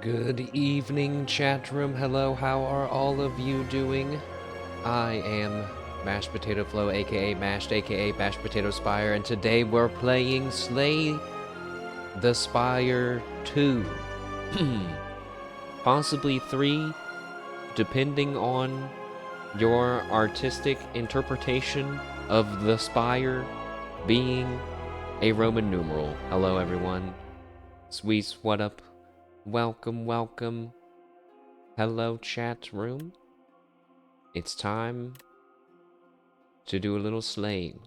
Good evening, chat room. Hello, how are all of you doing? I am Mashed Potato Flow, aka Mashed, aka Mashed Potato Spire, and today we're playing Slay the Spire 2. Possibly 3, depending on your artistic interpretation of the Spire being a Roman numeral. Hello, everyone. Sweets, what up? Welcome, welcome. Hello, chat room. It's time to do a little slaying.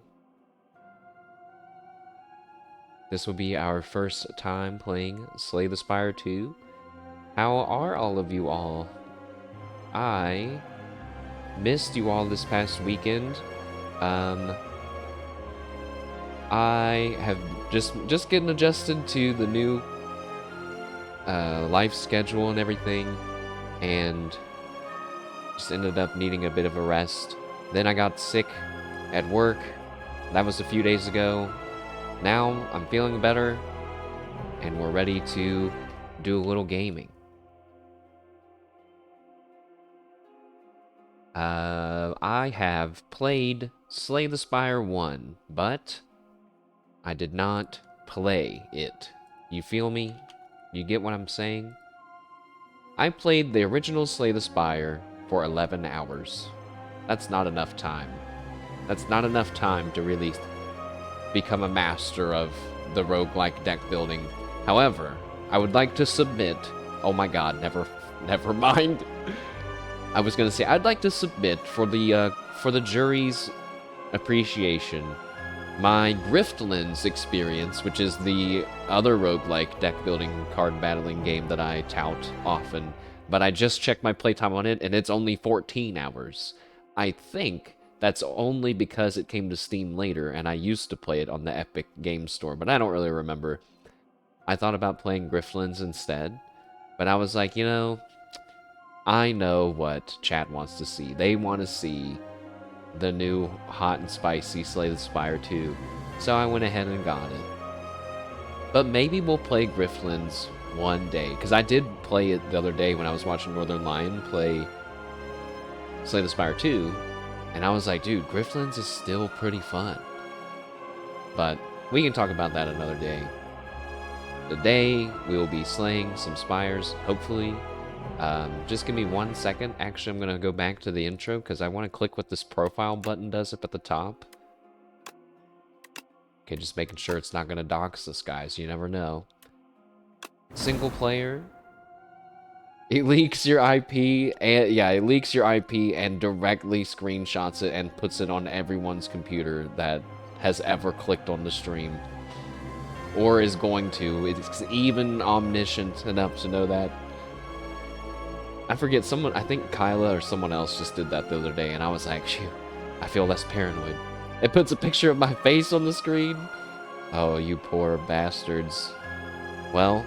This will be our first time playing Slay the Spire 2. How are all of you all? I missed you all this past weekend. I have just getting adjusted to the new life schedule and everything, and just ended up needing a bit of a rest. Then I got sick at work. That was a few days ago. Now I'm feeling better, and we're ready to do a little gaming. I have played Slay the Spire 1, but I did not play it. You feel me? You get what I'm saying? I played the original Slay the Spire for 11 hours. That's not enough time. That's not enough time to really become a master of the roguelike deck building. However, I would like to submit... Oh my god, never mind. I was gonna say, I'd like to submit for the jury's appreciation my Griftlands experience, which is the other roguelike deck building card battling game that I tout often, but I just checked my playtime on it and it's only 14 hours. I think that's only because it came to Steam later and I used to play it on the Epic Game Store, but I don't really remember. I thought about playing Griftlands instead, but I was like, you know, I know what chat wants to see. They want to see the new hot and spicy Slay the Spire 2, so I went ahead and got it. But maybe we'll play Griftlands one day, because I did play it the other day when I was watching Northern Lion play Slay the Spire 2, and I was like, dude, Griftlands is still pretty fun. But we can talk about that another day. Today, we will be slaying some spires, hopefully. Just give me 1 second. Actually, I'm going to go back to the intro because I want to click what this profile button does up at the top. Okay, just making sure it's not going to dox us, guys. You never know. Single player. It leaks your IP, and yeah, it leaks your IP and directly screenshots it and puts it on everyone's computer that has ever clicked on the stream. Or is going to. It's even omniscient enough to know that. I forget, someone, I think Kyla or someone else just did that the other day, and I was like, phew, I feel less paranoid. It puts a picture of my face on the screen. Oh, you poor bastards. Well,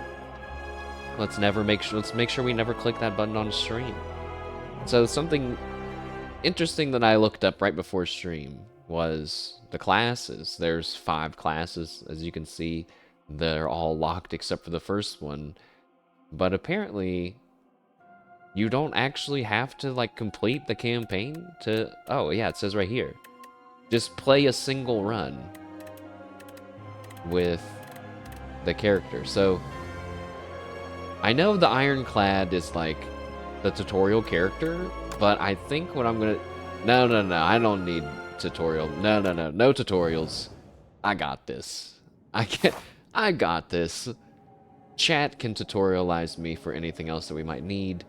let's make sure we never click that button on stream. So something interesting that I looked up right before stream was the classes. There's 5 classes, as you can see. They're all locked except for the first one. But apparently, you don't actually have to, like, complete the campaign to... Oh, yeah, it says right here. Just play a single run with the character. So, I know the Ironclad is, like, the tutorial character, but I think what I'm gonna... No, I don't need tutorial. No tutorials. I got this. I got this. Chat can tutorialize me for anything else that we might need.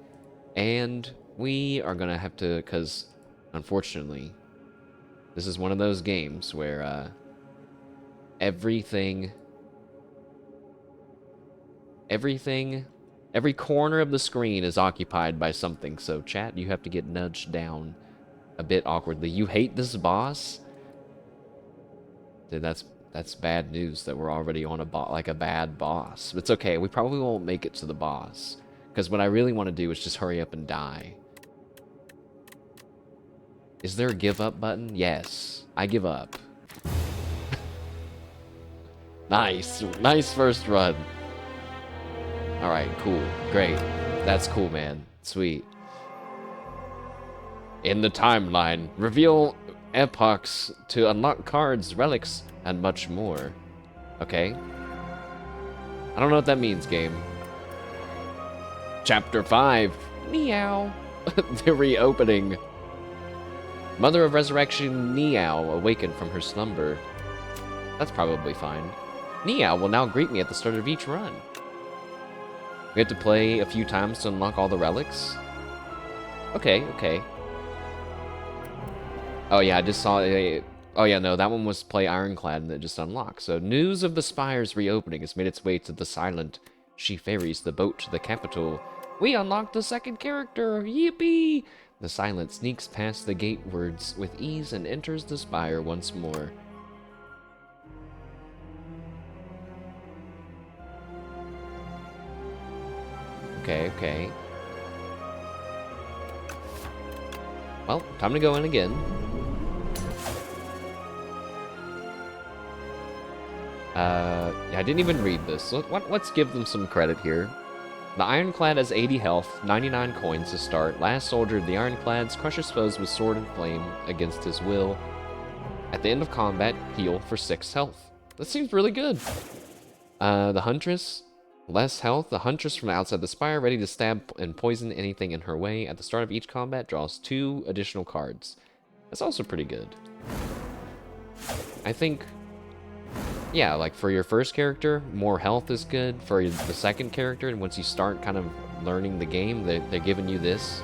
And we are going to have to, because unfortunately, this is one of those games where every corner of the screen is occupied by something. So chat, you have to get nudged down a bit awkwardly. You hate this boss? Dude, that's bad news that we're already on a bad boss. It's okay, we probably won't make it to the boss. Because what I really want to do is just hurry up and die. Is there a give up button? Yes. I give up. Nice. Nice first run. Alright, cool. Great. That's cool, man. Sweet. In the timeline, reveal epochs to unlock cards, relics, and much more. Okay. I don't know what that means, game. Chapter 5. Meow. The reopening. Mother of Resurrection, Meow, awakened from her slumber. That's probably fine. Meow will now greet me at the start of each run. We have to play a few times to unlock all the relics. Okay, okay. Oh yeah, I just saw it. Oh yeah, no, that one was play Ironclad and it just unlocked. So news of the Spire's reopening has made its way to the Silent. She ferries the boat to the capital. We unlocked the second character! Yippee! The Silent sneaks past the gatewards with ease and enters the Spire once more. Okay, okay. Well, time to go in again. Yeah, I didn't even read this. Let's give them some credit here. The Ironclad has 80 health, 99 coins to start. Last soldier of the Ironclads, crushes foes with sword and flame against his will. At the end of combat, heal for 6 health. That seems really good. The Huntress, less health. The Huntress from outside the Spire, ready to stab and poison anything in her way. At the start of each combat, draws 2 additional cards. That's also pretty good. I think... yeah, like for your first character, more health is good. For the second character, and once you start kind of learning the game, they're giving you this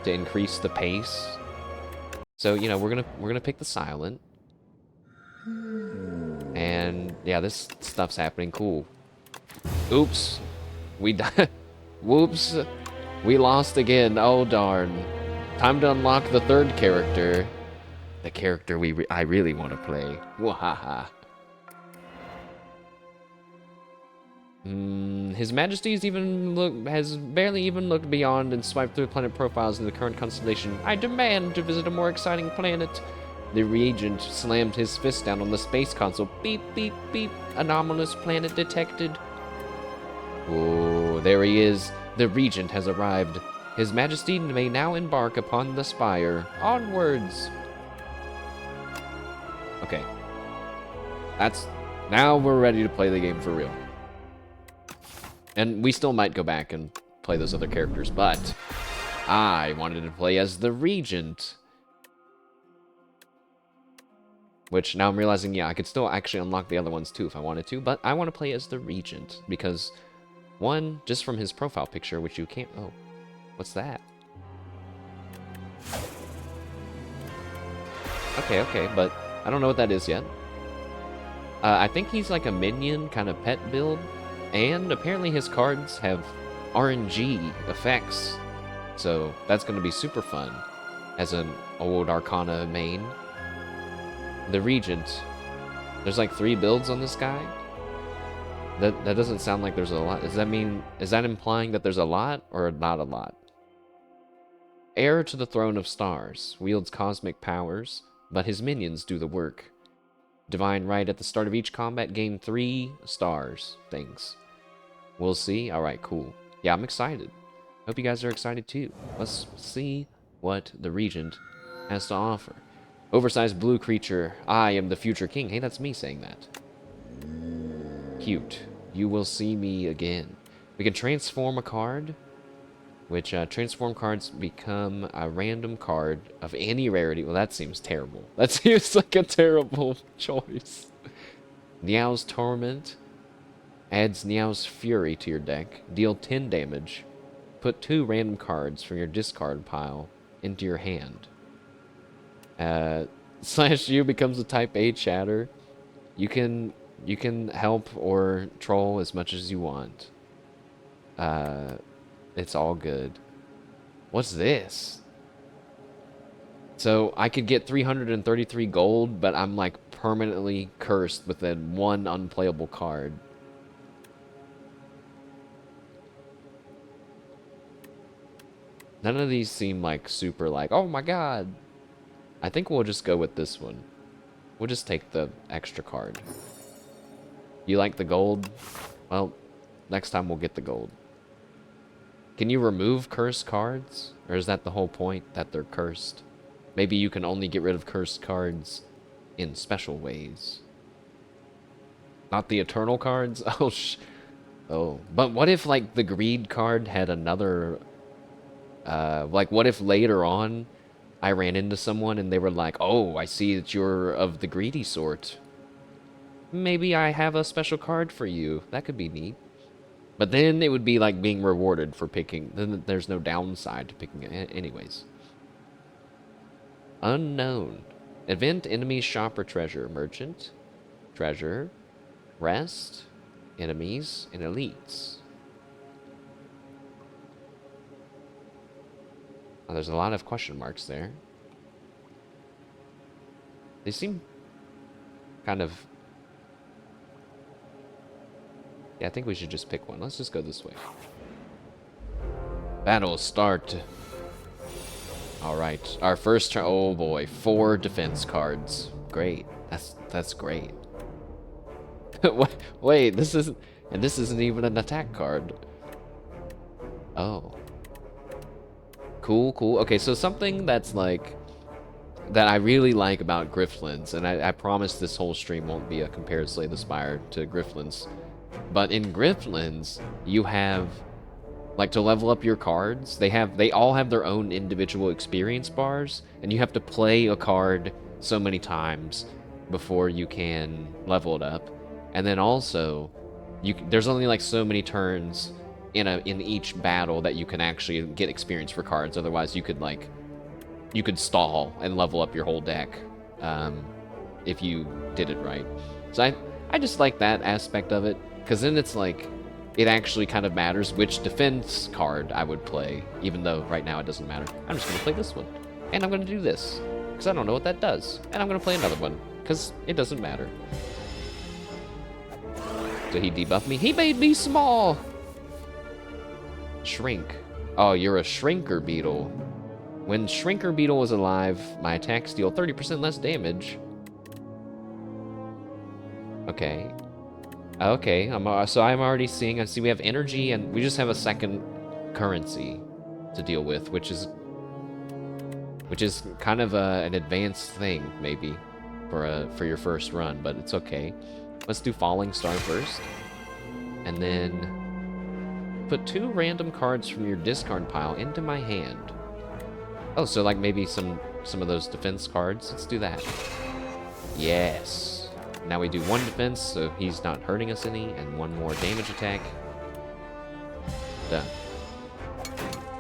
to increase the pace. So, you know, we're gonna pick the Silent. And yeah, this stuff's happening. Cool. Oops. We died. Whoops. We lost again. Oh darn. Time to unlock the third character. The character I really want to play. Wahaha. His Majesty's has barely even looked beyond and swiped through planet profiles in the current constellation. I demand to visit a more exciting planet. The Regent slammed his fist down on the space console. Beep, beep, beep. Anomalous planet detected. Oh, there he is. The Regent has arrived. His Majesty may now embark upon the Spire. Onwards. Okay. Now we're ready to play the game for real. And we still might go back and play those other characters, but I wanted to play as the Regent. Which now I'm realizing, yeah, I could still actually unlock the other ones too if I wanted to, but I want to play as the Regent because, one, just from his profile picture, which you can't... oh, what's that? Okay, but I don't know what that is yet. I think he's like a minion kind of pet build. And apparently his cards have RNG effects. So that's going to be super fun as an old Arcana main. The Regent. There's like 3 builds on this guy. That doesn't sound like there's a lot. Does that implying that there's a lot or not a lot? Heir to the Throne of Stars. Wields cosmic powers, but his minions do the work. Divine Right at the start of each combat, gain 3 stars things. We'll see. Alright, cool. Yeah, I'm excited. Hope you guys are excited too. Let's see what the Regent has to offer. Oversized blue creature. I am the future king. Hey, that's me saying that. Cute. You will see me again. We can transform a card, which transform cards become a random card of any rarity. Well, that seems terrible. That seems like a terrible choice. Niao's Torment. Adds Niao's Fury to your deck. Deal 10 damage. Put 2 random cards from your discard pile into your hand. /U becomes a type A chatter. You can help or troll as much as you want. It's all good. What's this? So I could get 333 gold, but I'm like permanently cursed with that 1 unplayable card. None of these seem like super like, oh my god. I think we'll just go with this one. We'll just take the extra card. You like the gold? Well, next time we'll get the gold. Can you remove cursed cards? Or is that the whole point, that they're cursed? Maybe you can only get rid of cursed cards in special ways. Not the eternal cards? Oh, but what if, like, the greed card had another... like, what if later on I ran into someone and they were like, oh, I see that you're of the greedy sort. Maybe I have a special card for you. That could be neat. But then it would be like being rewarded for picking. Then there's no downside to picking it. Anyways. Unknown. Event, enemies, shop, or treasure. Merchant. Treasure. Rest. Enemies. And elites. Oh, there's a lot of question marks there. They seem kind of... Yeah, I think we should just pick one. Let's just go this way. Battle start. Alright, our first turn. Oh boy, 4 defense cards. Great. That's great. Wait, this isn't... And this isn't even an attack card. Oh. Cool, cool. Okay, so something that's like... that I really like about Grifflins, and I promise this whole stream won't be a compare Slay the Spire to Grifflins, but in Grifflins, you have, like, to level up your cards, they all have their own individual experience bars, and you have to play a card so many times before you can level it up. And then also, there's only like so many turns in each battle that you can actually get experience for cards. Otherwise, you could stall and level up your whole deck if you did it right. So I just like that aspect of it, because then it's like, it actually kind of matters which defense card I would play, even though right now it doesn't matter. I'm just going to play this one, and I'm going to do this, because I don't know what that does. And I'm going to play another one, because it doesn't matter. So he debuffed me. He made me small! Shrink. Oh, you're a shrinker beetle. When Shrinker Beetle is alive, my attacks deal 30% less damage. Okay. Okay, so I'm already seeing... I see we have energy, and we just have a second currency to deal with, which is kind of an advanced thing, maybe, for your first run, but it's okay. Let's do Falling Star first. And then... put 2 random cards from your discard pile into my hand. Oh, so like maybe some of those defense cards. Let's do that. Yes. Now we do 1 defense, so he's not hurting us any, and 1 more damage attack. Done.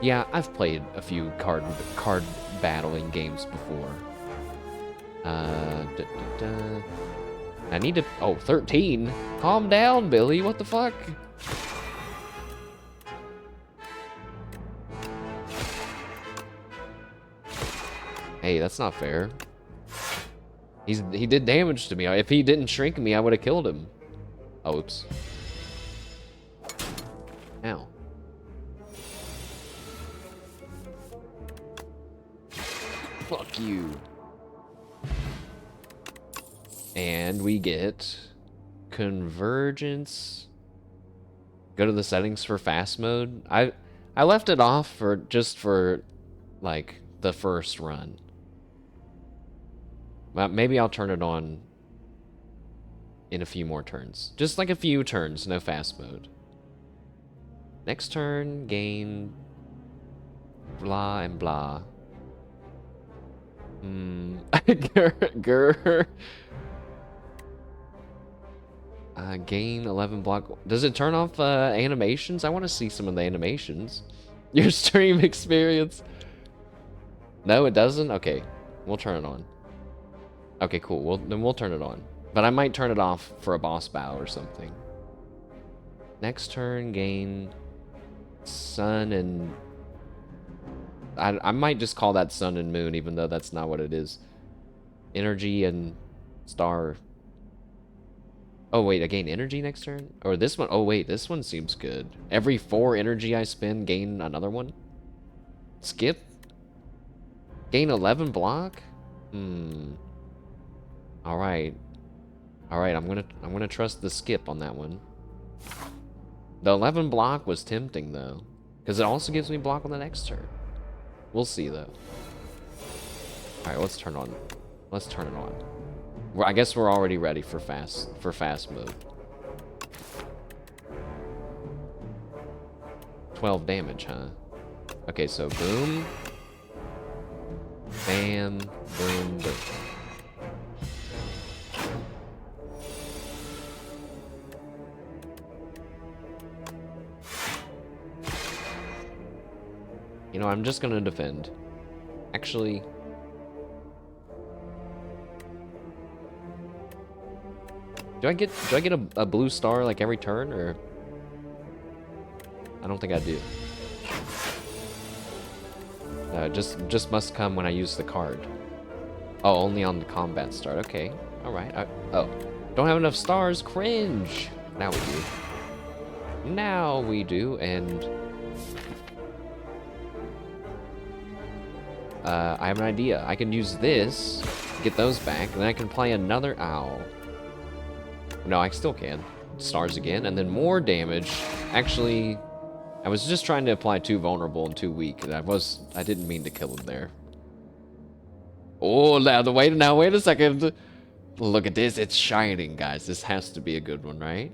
Yeah, I've played a few card battling games before. I need to... Oh, 13? Calm down, Billy. What the fuck? Hey, that's not fair. He did damage to me. If he didn't shrink me, I would have killed him. Oh, oops. Ow. Fuck you. And we get Convergence. Go to the settings for fast mode. I left it off for like the first run. Well, maybe I'll turn it on in a few more turns. Just like a few turns, no fast mode. Next turn, gain blah and blah. Gain 11 block. Does it turn off animations? I want to see some of the animations. Your stream experience. No, it doesn't? Okay, we'll turn it on. Okay, cool. Then we'll turn it on. But I might turn it off for a boss battle or something. Next turn, gain sun and... I might just call that sun and moon, even though that's not what it is. Energy and star. Oh, wait, I gain energy next turn? Or this one? Oh, wait, this one seems good. Every 4 energy I spend, gain another one? Skip? Gain 11 block? Alright. Alright, I'm gonna trust the skip on that one. The 11 block was tempting, though. Because it also gives me block on the next turn. We'll see, though. Alright, let's turn on. Let's turn it on. I guess we're already ready for fast mode. 12 damage, huh? Okay, so boom. Bam. Boom. Boom. You know, I'm just gonna defend. Actually... Do I get a blue star like every turn, or... I don't think I do. Just must come when I use the card. Oh, only on the combat start. Okay, alright. Oh, don't have enough stars. Cringe! Now we do. Now we do, and... I have an idea. I can use this, get those back, and then I can play another owl. No, I still can. Stars again, and then more damage. Actually, I was just trying to apply 2 vulnerable and 2 weak, and I didn't mean to kill him there. Oh, now wait a second. Look at this, it's shining, guys. This has to be a good one, right?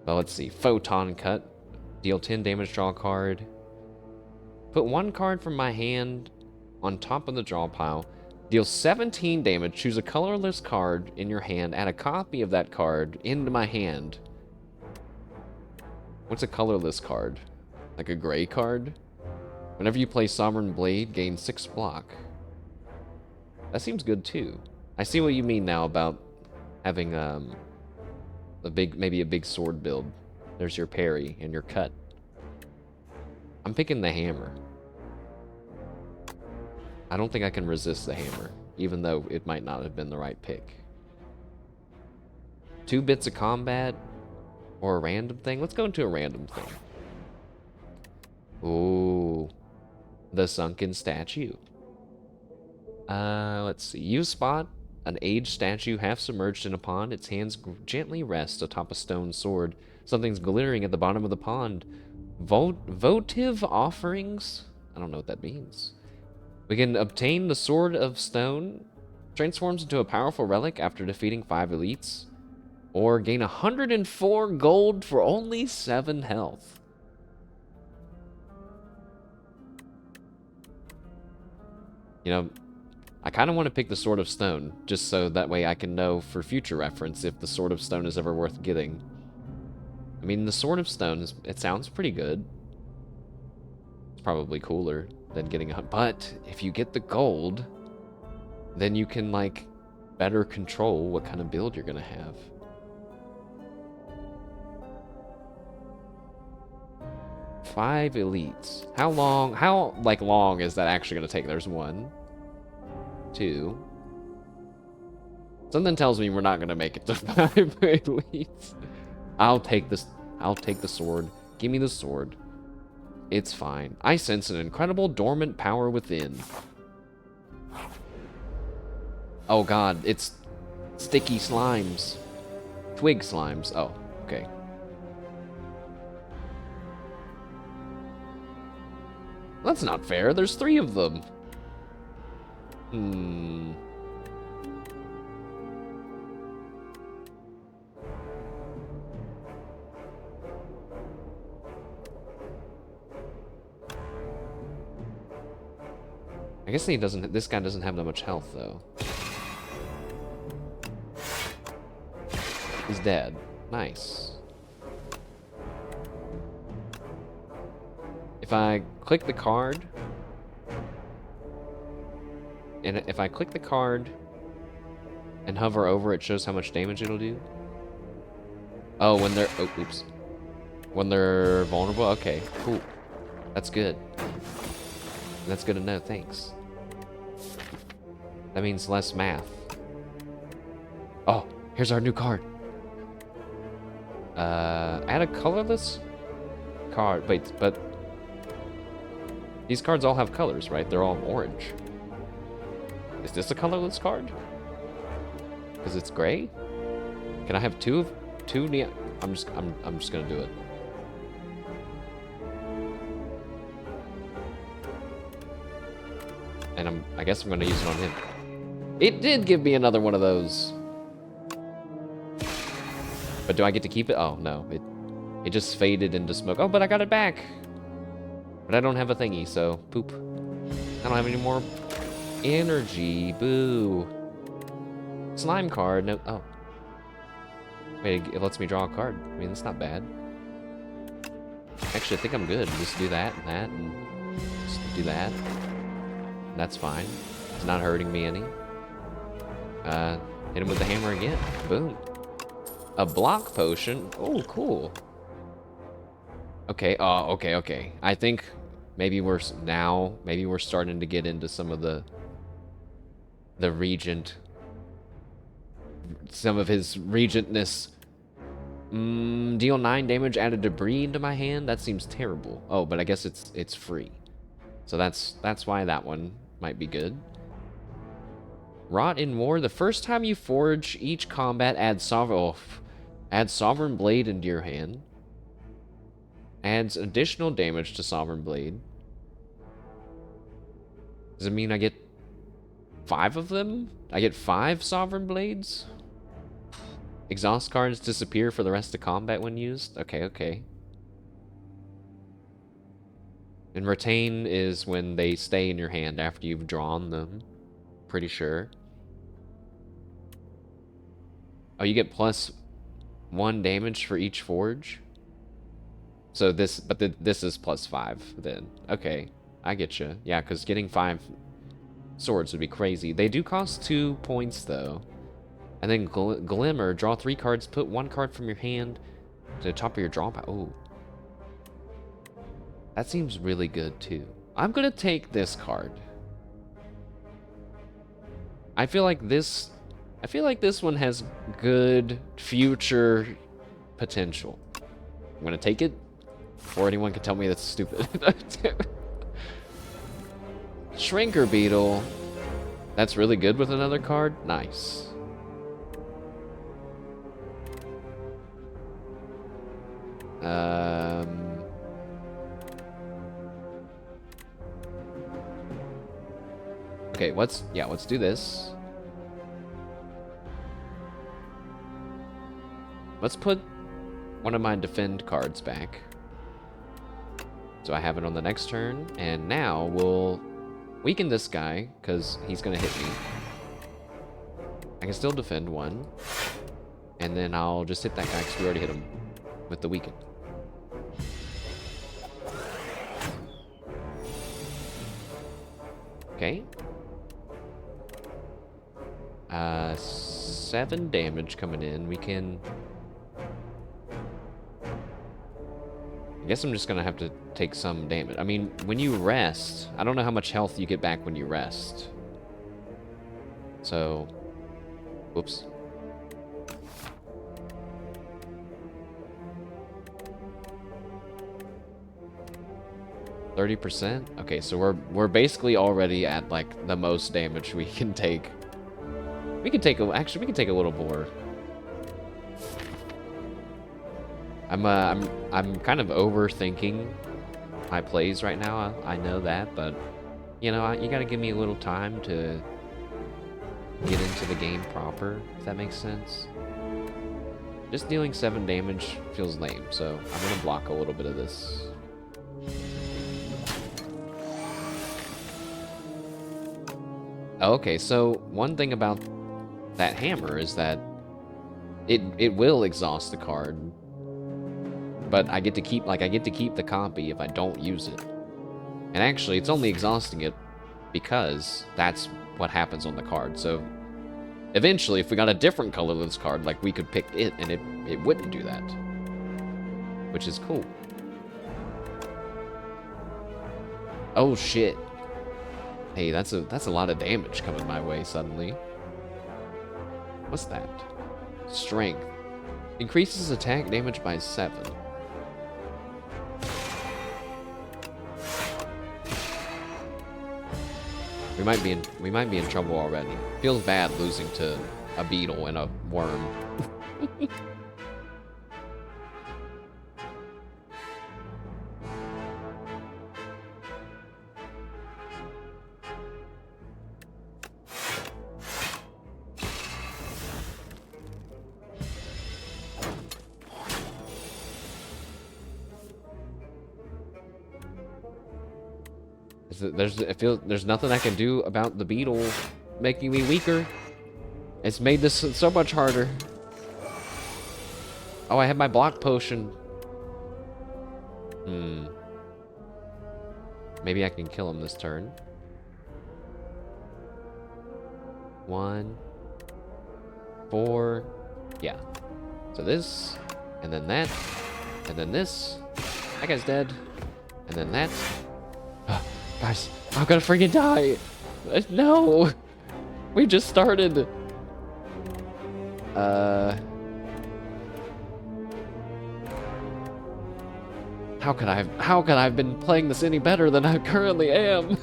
Well, let's see. Photon cut. Deal 10 damage, draw a card. Put 1 card from my hand on top of the draw pile. Deal 17 damage, choose a colorless card in your hand, add a copy of that card into my hand. What's a colorless card? Like a gray card? Whenever you play Sovereign Blade, gain 6 block. That seems good too. I see what you mean now about having maybe a big sword build. There's your parry and your cut. I'm picking the hammer. I don't think I can resist the hammer, even though it might not have been the right pick. 2 bits of combat or a random thing? Let's go into a random thing. Ooh, the sunken statue. Let's see. You spot an aged statue half submerged in a pond. Its hands gently rest atop a stone sword. Something's glittering at the bottom of the pond. Votive offerings? I don't know what that means. We can obtain the Sword of Stone. Transforms into a powerful relic after defeating 5 elites. Or gain 104 gold for only 7 health. You know, I kind of want to pick the Sword of Stone, just so that way I can know for future reference if the Sword of Stone is ever worth getting. I mean, the Sword of Stone, it sounds pretty good. It's probably cooler than getting a... But if you get the gold, then you can, like, better control what kind of build you're going to have. Five elites. How long is that actually going to take? There's 1, 2. Something tells me we're not going to make it to 5 elites. I'll take this. I'll take the sword. Give me the sword. It's fine. I sense an incredible dormant power within. Oh god, it's sticky slimes. Twig slimes. Oh, okay. That's not fair. There's 3 of them. I guess this guy doesn't have that much health, though. He's dead. Nice. If I click the card... And if I click the card and hover over, it shows how much damage it'll do. Oh, when they're... Oh, oops. When they're vulnerable? Okay, cool. That's good. That's good to know, thanks. That means less math. Oh, here's our new card. Add a colorless card. Wait, but... These cards all have colors, right? They're all orange. Is this a colorless card? Because it's gray? Can I have two neon? I'm just gonna do it. And I guess I'm gonna use it on him. It did give me another one of those. But do I get to keep it? Oh, no. It just faded into smoke. Oh, but I got it back. But I don't have a thingy, so poop. I don't have any more energy. Boo. Slime card. No. Oh. Wait, it lets me draw a card. I mean, that's not bad. Actually, I think I'm good. Just do that and that and just do that. That's fine. It's not hurting me any. Hit him with the hammer again. Boom. A block potion. Oh, cool. Okay. Oh, okay. I think maybe we're starting to get into some of the Regent. Some of his Regentness. Deal 9 damage, add a debris into my hand. That seems terrible. Oh, but I guess it's free. So that's why that one might be good. Rot in War. The first time you forge each combat, add Sovereign Blade into your hand. Adds additional damage to Sovereign Blade. Does it mean I get 5 of them? I get 5 Sovereign Blades? Exhaust cards disappear for the rest of combat when used? Okay. And retain is when they stay in your hand after you've drawn them. Pretty sure. Oh, you get +1 damage for each forge? So this is +5 then. Okay, I get you. Yeah, because getting 5 swords would be crazy. They do cost 2 points though. And then Glimmer, draw 3 cards, put 1 card from your hand to the top of your draw pile. Oh. That seems really good too. I'm gonna take this card. I feel like this one has good future potential. I'm gonna take it before anyone can tell me that's stupid. Shrinker Beetle. That's really good with another card. Nice. Okay, let's do this. Let's put one of my defend cards back. So I have it on the next turn, and now we'll weaken this guy, because he's gonna hit me. I can still defend 1. And then I'll just hit that guy, because we already hit him with the weaken. Okay. 7 damage coming in. We can... I guess I'm just gonna have to take some damage. I mean, when you rest, I don't know how much health you get back when you rest. So... Whoops. %? Okay, so we're basically already at like the most damage we can take. We can take a little more. I'm kind of overthinking my plays right now. I know that, but you know, you gotta give me a little time to get into the game proper, if that makes sense. Just dealing 7 damage feels lame, so I'm gonna block a little bit of this. Okay, so one thing about that hammer is that it will exhaust the card, but I get to keep the copy if I don't use it. And actually, it's only exhausting it because that's what happens on the card. So eventually, if we got a different colorless card, like we could pick it, and it wouldn't do that, which is cool. Oh shit. Hey, that's a lot of damage coming my way suddenly. What's that? Strength. Increases attack damage by 7. We might be in trouble already. Feels bad losing to a beetle and a worm. There's nothing I can do about the beetle making me weaker. It's made this so much harder. Oh, I have my block potion. Maybe I can kill him this turn. 1, 4. Yeah. So this, and then that, and then this. That guy's dead. And then that. Guys, I'm gonna freaking die. No. We just started. How could I have been playing this any better than I currently am?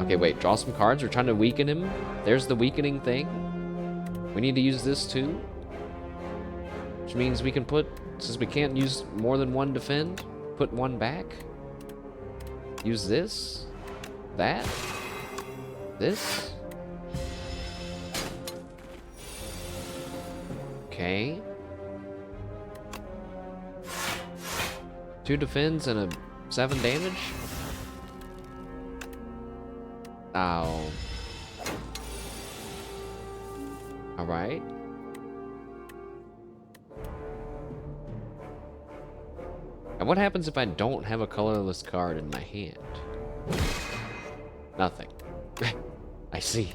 Okay, wait, draw some cards. We're trying to weaken him. There's the weakening thing. We need to use this too. Which means we can put, since we can't use more than one defend, put one back. Use this, that, this. Okay. 2 defends and a 7 damage. Ow. Alright. And what happens if I don't have a colorless card in my hand? Nothing. I see.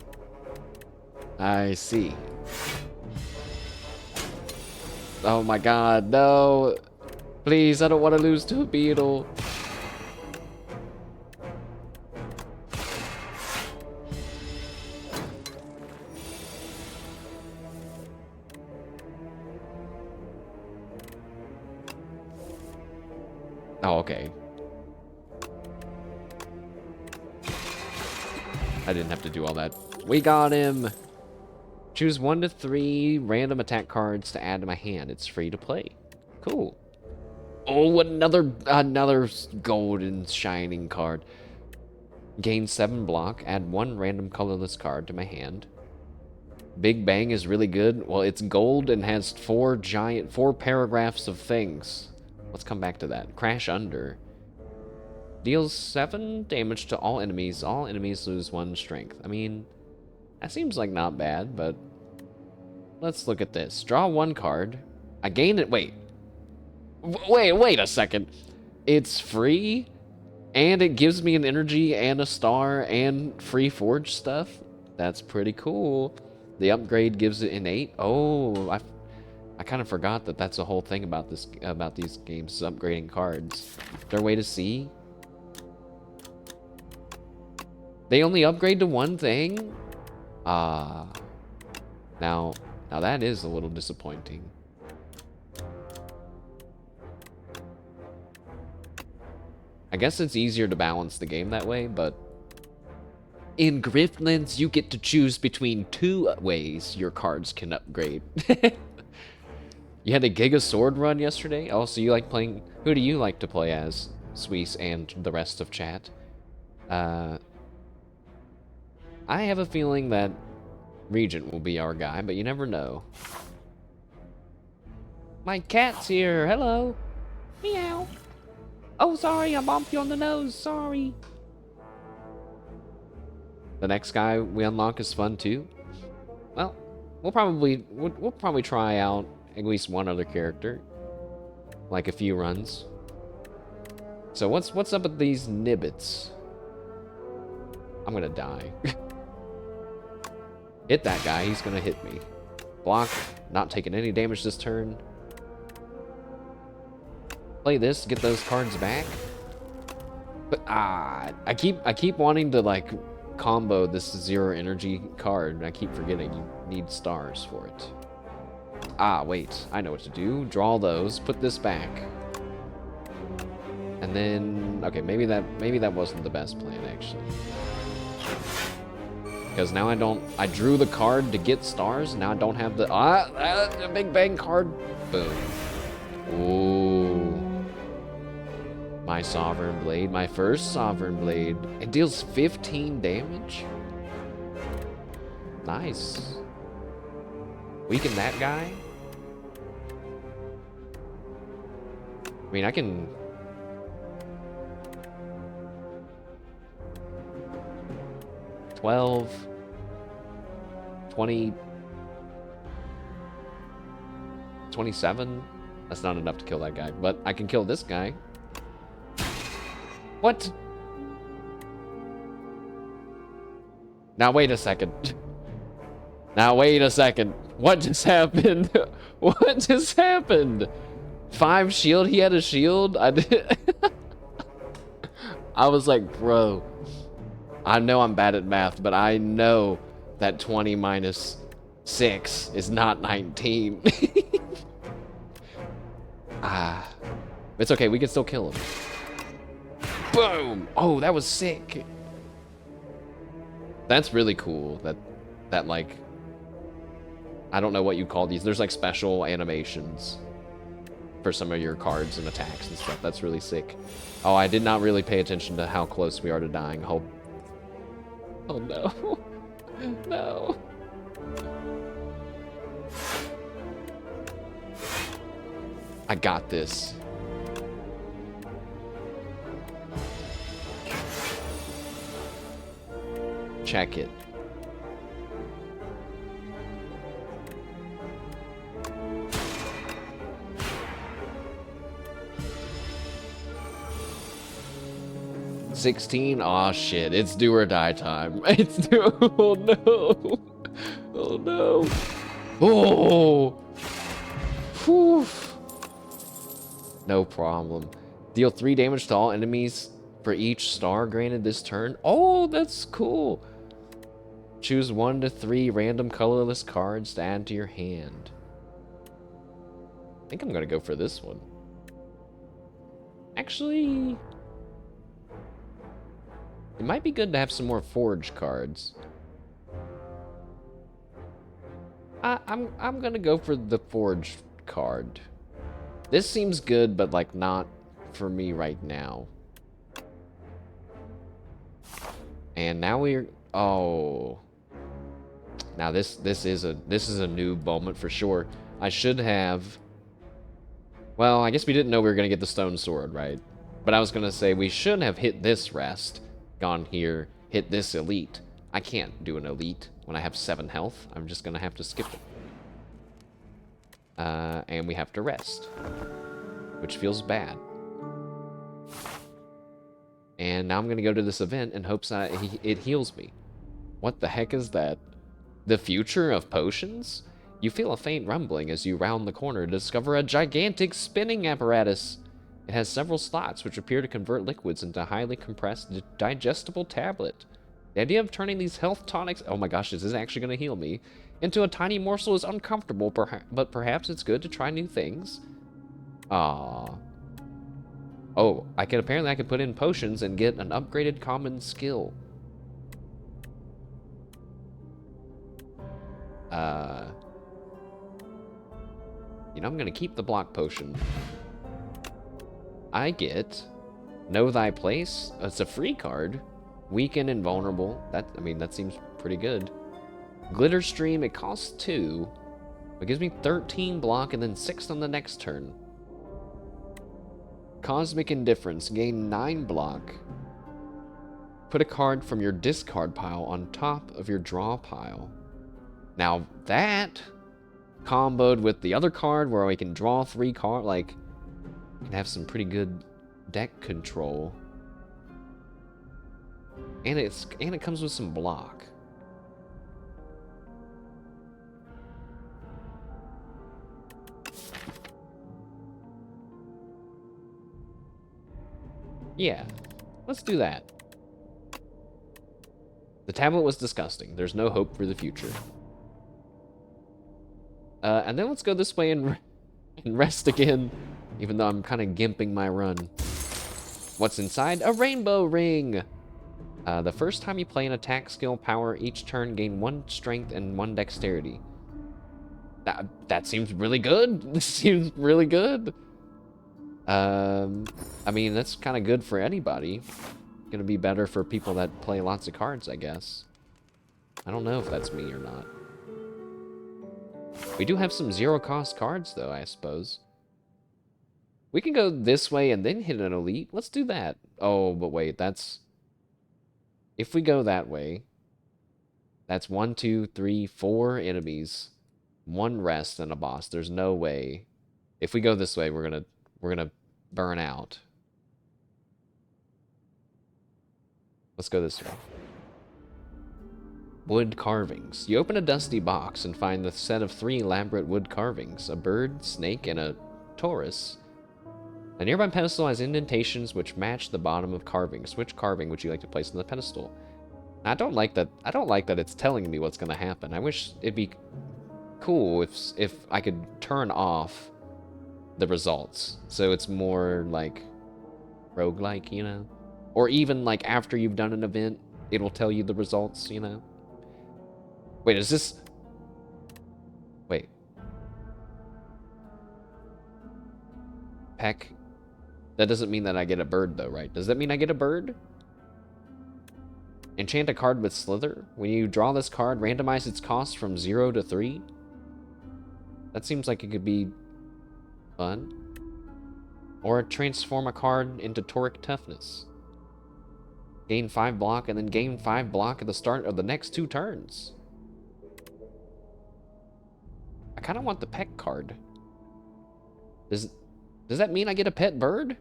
I see. Oh my god, no. Please, I don't want to lose to a beetle. Oh, okay. I didn't have to do all that. We got him! Choose 1 to 3 random attack cards to add to my hand. It's free to play. Cool. Oh, another golden shining card. Gain 7 block. Add 1 random colorless card to my hand. Big Bang is really good. Well, it's gold and has 4 paragraphs of things. Let's come back to that. Crash Under. Deals 7 damage to all enemies. All enemies lose 1 strength. I mean, that seems like not bad, but let's look at this. Draw 1 card. I gain it. Wait a second. It's free, and it gives me an energy and a star and free forge stuff. That's pretty cool. The upgrade gives it innate. Oh, I kind of forgot that that's the whole thing about these games, is upgrading cards. Is there a way to see? They only upgrade to 1 thing? Now that is a little disappointing. I guess it's easier to balance the game that way, but in Griftlands, you get to choose between 2 ways your cards can upgrade. You had a Giga Sword run yesterday? Oh, so you like playing... Who do you like to play as, Swees and the rest of chat? I have a feeling that Regent will be our guy, but you never know. My cat's here. Hello. Meow. Oh, sorry, I bumped you on the nose. Sorry. The next guy we unlock is fun too. Well, we'll probably try out at least 1 other character, like a few runs. So what's up with these nibbits? I'm gonna die. Hit that guy. He's gonna hit me. Block. Not taking any damage this turn. Play this, get those cards back. But I keep wanting to like combo this 0 energy card, and I keep forgetting you need stars for it. Wait, I know what to do. Draw those, put this back. And then okay, maybe that wasn't the best plan actually. Because now I drew the card to get stars, now I don't have the Big Bang card. Boom. Ooh. My Sovereign Blade, my first Sovereign Blade. It deals 15 damage. Nice. Weaken that guy. I mean, I can 12, 20, 27. That's not enough to kill that guy, but I can kill this guy. What? Now wait a second. Now wait a second. What just happened? What just happened? 5 shield? He had a shield? I did. I was like, bro. I know I'm bad at math, but I know that 20 minus 6 is not 19. It's okay. We can still kill him. Boom! Oh, that was sick. That's really cool. That like, I don't know what you call these. There's like special animations for some of your cards and attacks and stuff. That's really sick. Oh, I did not really pay attention to how close we are to dying. Oh no. No. I got this. Check it. $16. Aw, shit. It's do or die time. It's do. Oh no. Oh no. Oh. Whew. No problem. Deal 3 damage to all enemies for each star granted this turn. Oh, that's cool. Choose 1 to 3 random colorless cards to add to your hand. I think I'm gonna go for this one. Actually, it might be good to have some more forge cards. I'm gonna go for the forge card. This seems good, but like not for me right now. And now we're now this is a new moment for sure. I should have. Well, I guess we didn't know we were gonna get the stone sword, right? But I was gonna say we should have hit this rest, gone here, hit this elite. I can't do an elite when I have 7 health. I'm just gonna have to skip it. And we have to rest, which feels bad. And now I'm gonna go to this event in hopes that it heals me. What the heck is that? The future of potions? You feel a faint rumbling as you round the corner to discover a gigantic spinning apparatus. It has several slots which appear to convert liquids into a highly compressed, digestible tablet. The idea of turning these health tonics, oh my gosh, is this actually going to heal me, into a tiny morsel is uncomfortable, but perhaps it's good to try new things. Ah. Oh, apparently I can put in potions and get an upgraded common skill. You know, I'm gonna keep the block potion. I get Know Thy Place. It's a free card. Weak and invulnerable. I mean, that seems pretty good. Glitter Stream, it costs 2. It gives me 13 block and then 6 on the next turn. Cosmic Indifference, gain 9 block. Put a card from your discard pile on top of your draw pile. Now that comboed with the other card where we can draw 3 cards, like, can have some pretty good deck control. And it comes with some block. Yeah, let's do that. The tablet was disgusting. There's no hope for the future. And then let's go this way and rest again, even though I'm kind of gimping my run. What's inside? A rainbow ring! The first time you play an attack skill power each turn, gain 1 strength and 1 dexterity. That seems really good. This seems really good. I mean, that's kind of good for anybody. Gonna be better for people that play lots of cards, I guess. I don't know if that's me or not. We do have some 0-cost cards, though, I suppose. We can go this way and then hit an elite. Let's do that. Oh, but wait, that's... If we go that way, That's 1, 2, 3, 4 enemies, 1 rest, and a boss. There's no way. If we go this way, we're gonna burn out. Let's go this way. Wood carvings. You open a dusty box and find the set of 3 elaborate wood carvings: a bird, snake, and a Taurus. A nearby pedestal has indentations which match the bottom of carvings. Which carving would you like to place on the pedestal? I don't like that. I don't like that it's telling me what's going to happen. I wish it'd be cool if I could turn off the results, so it's more like roguelike, you know, or even like after you've done an event, it'll tell you the results, you know. Wait, is this? Wait. Peck. That doesn't mean that I get a bird, though, right? Does that mean I get a bird? Enchant a card with Slither. When you draw this card, randomize its cost from 0 to 3. That seems like it could be fun. Or transform a card into Toric Toughness. Gain 5 block, and then gain 5 block at the start of the next 2 turns. I kind of want the Peck card. Does that mean I get a pet bird?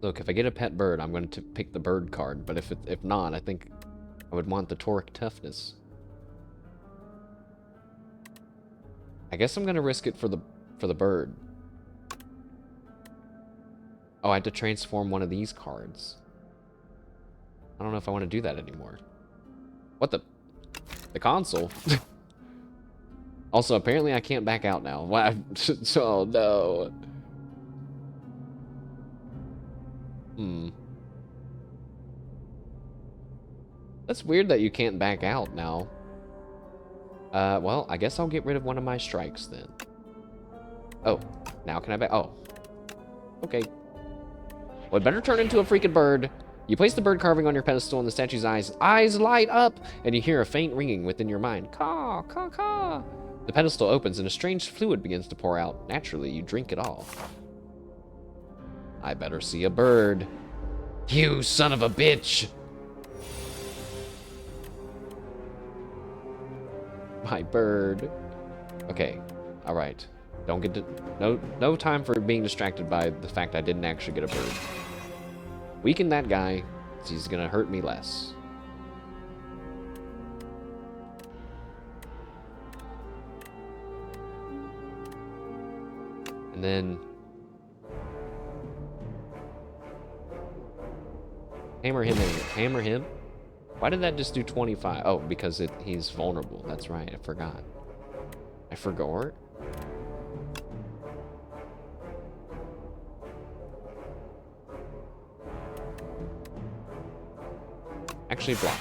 Look, if I get a pet bird, I'm going to pick the bird card. But if not, I think I would want the Toric Toughness. I guess I'm going to risk it for the bird. Oh, I had to transform one of these cards. I don't know if I want to do that anymore. What the console? Also, apparently I can't back out now. Why? Oh, no. That's weird that you can't back out now. Well, I guess I'll get rid of one of my strikes then. Oh, now can I back? Oh. Okay. Well, it better turn into a freaking bird. You place the bird carving on your pedestal and the statue's eyes light up, and you hear a faint ringing within your mind. Caw, caw, caw. The pedestal opens and a strange fluid begins to pour out. Naturally, you drink it all. I better see a bird. You son of a bitch! My bird. Okay, alright. Don't get to... No time for being distracted by the fact I didn't actually get a bird. Weaken that guy, so he's gonna hurt me less. And then... hammer him in. Hammer him? Why did that just do 25? Oh, because he's vulnerable. That's right, I forgot. I forgot? Actually block.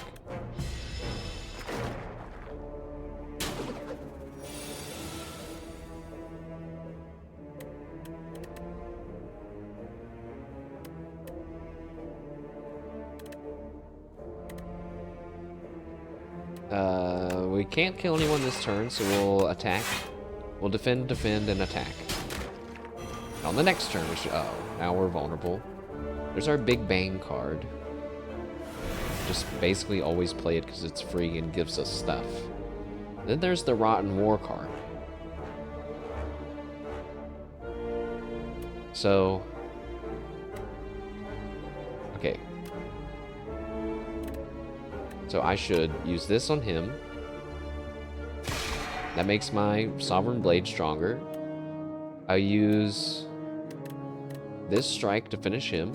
We can't kill anyone this turn, so we'll attack. We'll defend, and attack. On the next turn, we should... Oh, now we're vulnerable. There's our Big Bang card. Just basically always play it because it's free and gives us stuff. Then there's the Rotten War card. So... okay. So I should use this on him. That makes my Sovereign Blade stronger. I use this strike to finish him.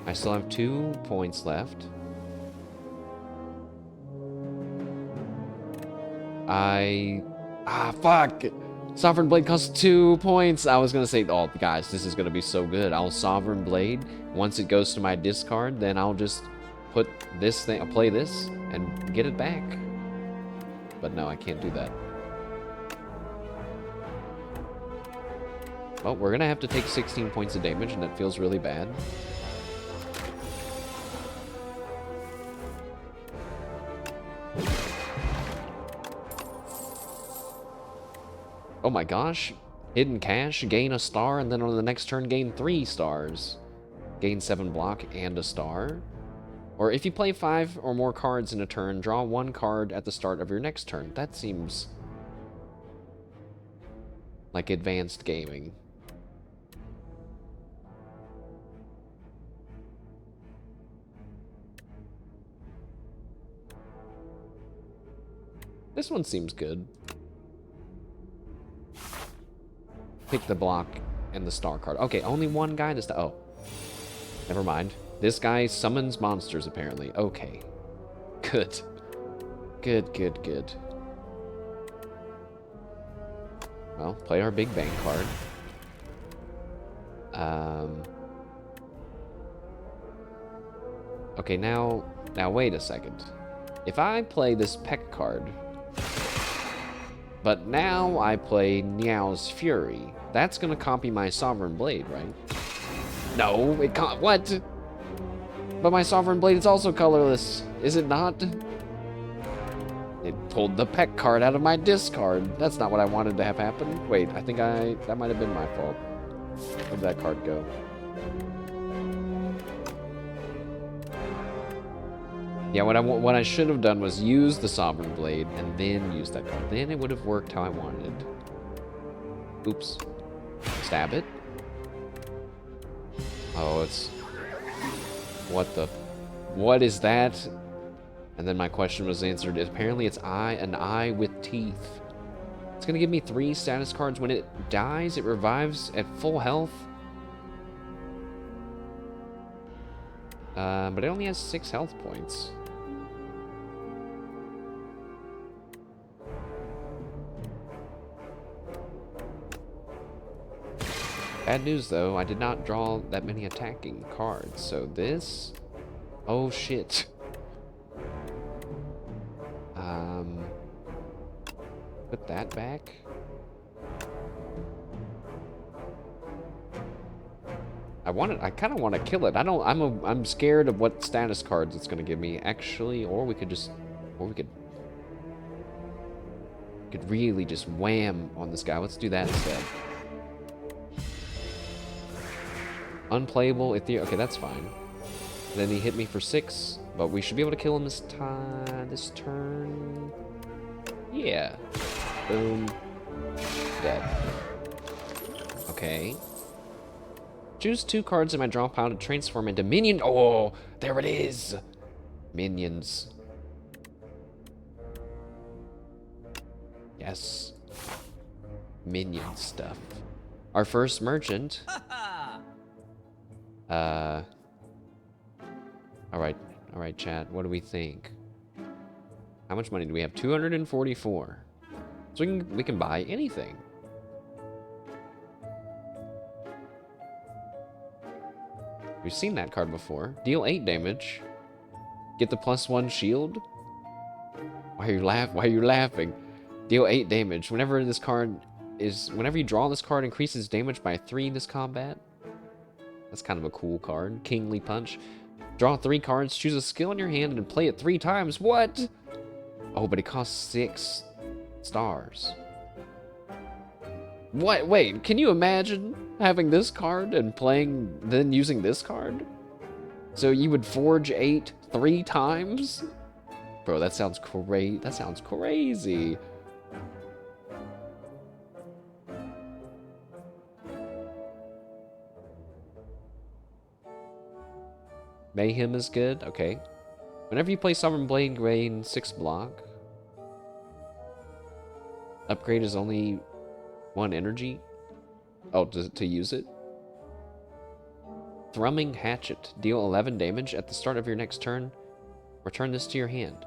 I still have 2 points left. Fuck! Sovereign Blade costs 2 points! I was gonna say, oh, guys, this is gonna be so good. I'll Sovereign Blade. Once it goes to my discard, then I'll just put this thing, I'll play this, and get it back. But no, I can't do that. Well, we're gonna have to take 16 points of damage, and that feels really bad. Oh my gosh. Hidden cache, gain a star, and then on the next turn gain 3 stars. Gain 7 block and a star. Or if you play 5 or more cards in a turn, draw 1 card at the start of your next turn. That seems like advanced gaming. This one seems good. Pick the block and the star card. Okay, only one guy this time. Oh. Never mind. This guy summons monsters, apparently. Okay. Good. Good, good, good. Well, play our Big Bang card. Okay, now wait a second. If I play this Peck card, but now I play Niao's Fury, that's gonna copy my Sovereign Blade, right? No, it can't. What? But my Sovereign Blade is also colorless, is it not? It pulled the Peck card out of my discard. That's not what I wanted to have happen. Wait, I think that might have been my fault. Where'd that card go? Yeah, what I should have done was use the Sovereign Blade and then use that card. Then it would have worked how I wanted. Oops. Stab it. Oh, it's... What is that? And then my question was answered. Apparently it's an eye with teeth. It's gonna give me 3 status cards. When it dies, it revives at full health. But it only has 6 health points. Bad news though, I did not draw that many attacking cards, so this... Oh shit. Put that back. I kind of want to kill it. I'm scared of what status cards it's going to give me, actually, or we could really just wham on this guy. Let's do that instead. Unplayable, okay, that's fine. Then he hit me for 6, but we should be able to kill him this turn. Yeah. Boom. Dead. Okay. Choose 2 cards in my draw pile to transform into minion. Oh, there it is. Minions. Yes. Minion stuff. Our first merchant. Alright, chat. What do we think? How much money do we have? 244. So we can buy anything. We've seen that card before. Deal 8 damage. Get the +1 shield. Why are you laughing? Deal 8 damage. Whenever you draw this card, increases damage by 3 this combat. That's kind of a cool card. Kingly Punch. Draw 3 cards, choose a skill in your hand, and play it 3 times. What? Oh, but it costs 6 stars. What? Wait, can you imagine having this card and then using this card? So you would forge 8 3 times? Bro, that sounds crazy. That sounds crazy. Mayhem is good. Okay. Whenever you play Sovereign Blade, gain 6 block. Upgrade is only 1 energy. Oh, to use it. Thrumming Hatchet. Deal 11 damage at the start of your next turn. Return this to your hand.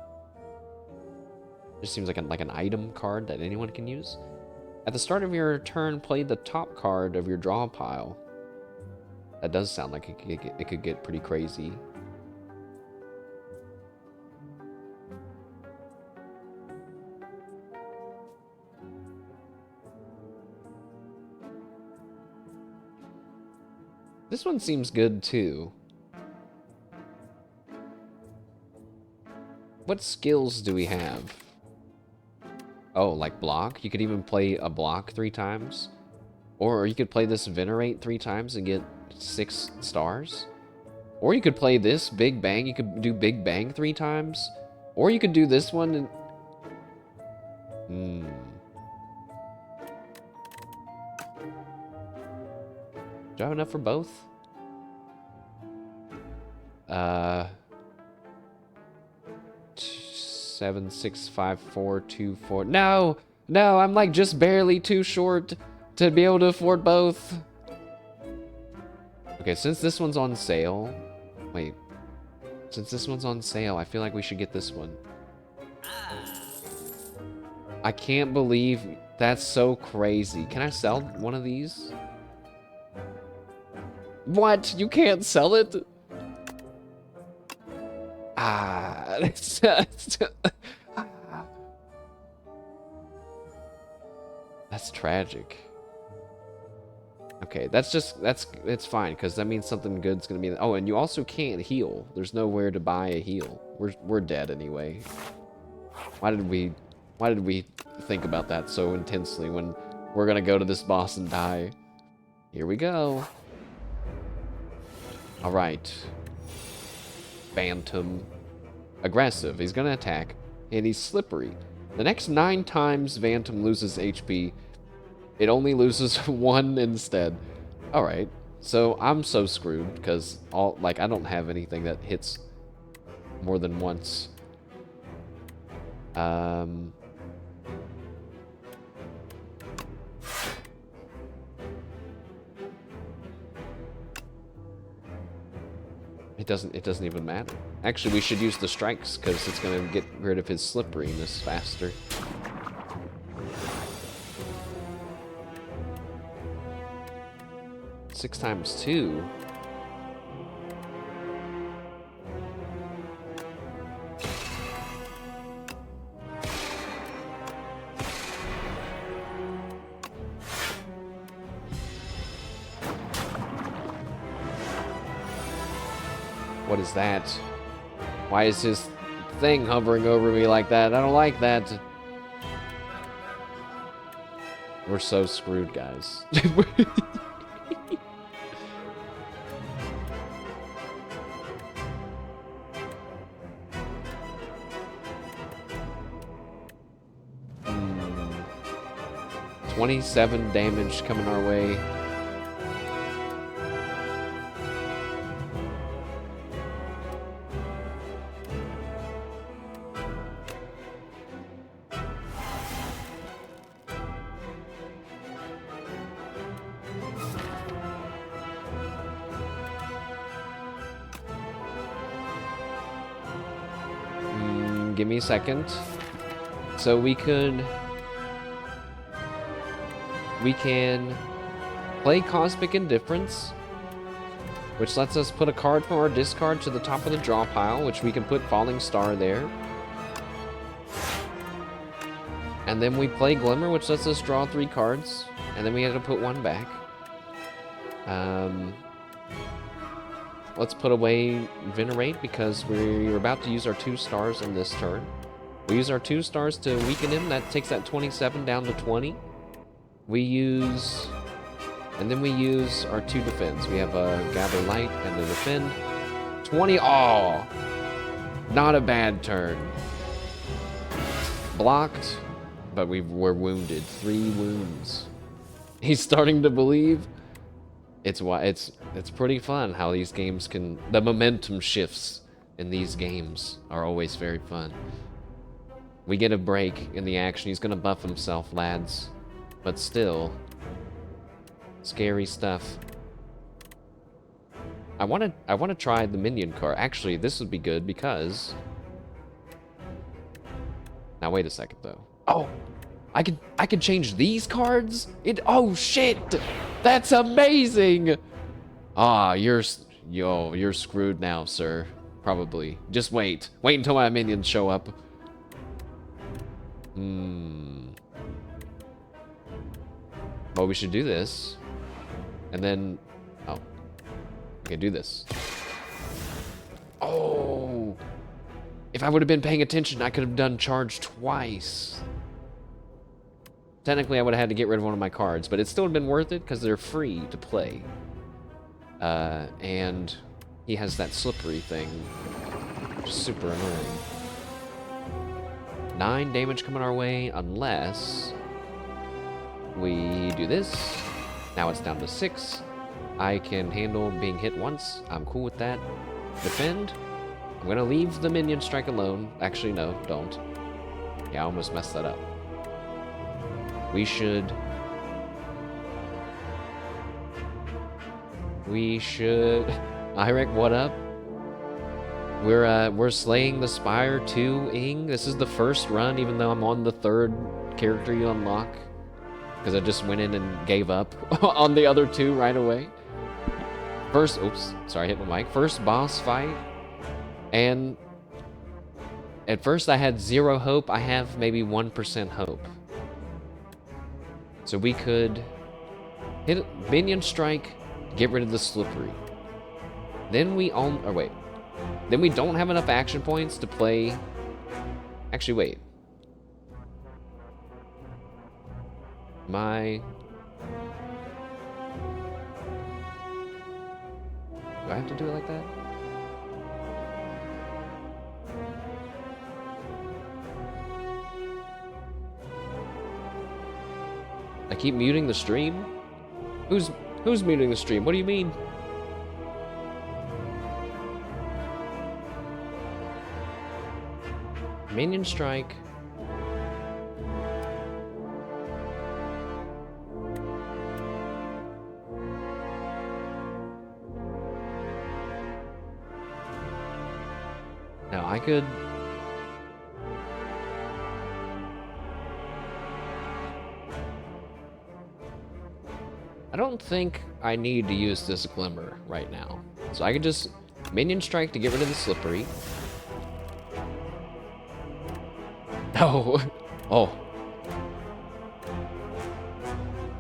This seems like an item card that anyone can use. At the start of your turn, play the top card of your draw pile. That does sound like it could get pretty crazy. This one seems good too. What skills do we have? Oh, like block? You could even play a block 3 times. Or you could play this venerate 3 times and get 6 stars. Or you could play this Big Bang. You could do Big Bang 3 times. Or you could do this one and... Do I have enough for both? 7, 6, 5, 4, 2, 4. No! No, I'm like just barely too short to be able to afford both. Okay, since this one's on sale... Wait. Since this one's on sale, I feel like we should get this one. I can't believe that's so crazy. Can I sell one of these? What? You can't sell it? Ah, that's tragic. Okay, it's fine, because that means something good's gonna be... Oh, and you also can't heal. There's nowhere to buy a heal. We're dead anyway. Why did we think about that so intensely when we're gonna go to this boss and die? Here we go. Alright. Phantom. Aggressive. He's gonna attack. And he's slippery. The next 9 times Phantom loses HP, it only loses 1 instead. Alright. So I'm so screwed because I don't have anything that hits more than once. It doesn't even matter. Actually, we should use the strikes because it's going to get rid of his slipperiness faster. Six times 2. What is that? Why is his thing hovering over me like that? I don't like that. We're so screwed, guys. Hmm. 27 damage coming our way. Give me a second. So we can play Cosmic Indifference, which lets us put a card from our discard to the top of the draw pile, which we can put Falling Star there. And then we play Glimmer, which lets us draw 3 cards, and then we have to put 1 back. Let's put away Venerate because we're about to use our 2 stars on this turn. We use our 2 stars to weaken him. That takes that 27 down to 20. And then we use our 2 defends. We have a Gather Light and a defend. 20. Oh, not a bad turn. Blocked, but we're wounded. 3 wounds. He's starting to believe. It's pretty fun how these games the momentum shifts in these games are always very fun. We get a break in the action. He's gonna buff himself, lads, but still, scary stuff. I wanna try the minion card. Actually, this would be good because. Now wait a second though. Oh, I could change these cards. Oh shit. That's amazing! Ah, you're screwed now, sir. Probably. Just wait. Wait until my minions show up. Well, we should do this. And then... Oh. Okay, do this. Oh! If I would have been paying attention, I could have done charge twice. Technically, I would have had to get rid of one of my cards, but it still would have been worth it because they're free to play. And he has that slippery thing, which is super annoying. 9 damage coming our way, unless we do this. Now it's down to 6. I can handle being hit once. I'm cool with that. Defend. I'm gonna leave the minion strike alone. Actually, no, don't. Yeah, I almost messed that up. We should... Irek, what up? We're slaying the Spire 2-ing. This is the first run, even though I'm on the 3rd character you unlock. Because I just went in and gave up on the other 2 right away. Oops, sorry, I hit my mic. First boss fight. And at first I had 0 hope. I have maybe 1% hope. So we could hit minion strike, get rid of the slippery. Then we then we don't have enough action points to play. Actually, wait. Do I have to do it like that? I keep muting the stream? Who's muting the stream? What do you mean? Minion strike. Now I could... I don't think I need to use this Glimmer right now. So I could just minion strike to get rid of the slippery. Oh. Oh.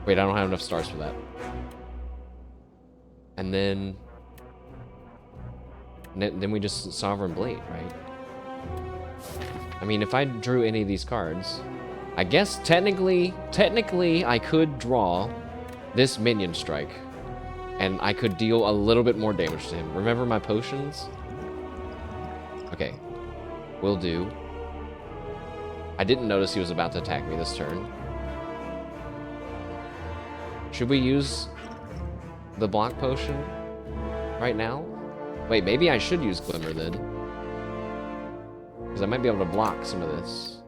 Wait, I don't have enough stars for that. And then we just Sovereign Blade, right? I mean, if I drew any of these cards, I guess technically I could draw this minion strike, and I could deal a little bit more damage to him. Remember my potions? Okay, will do. I didn't notice he was about to attack me this turn. Should we use the block potion right now? Wait, maybe I should use Glimmer then, because I might be able to block some of this.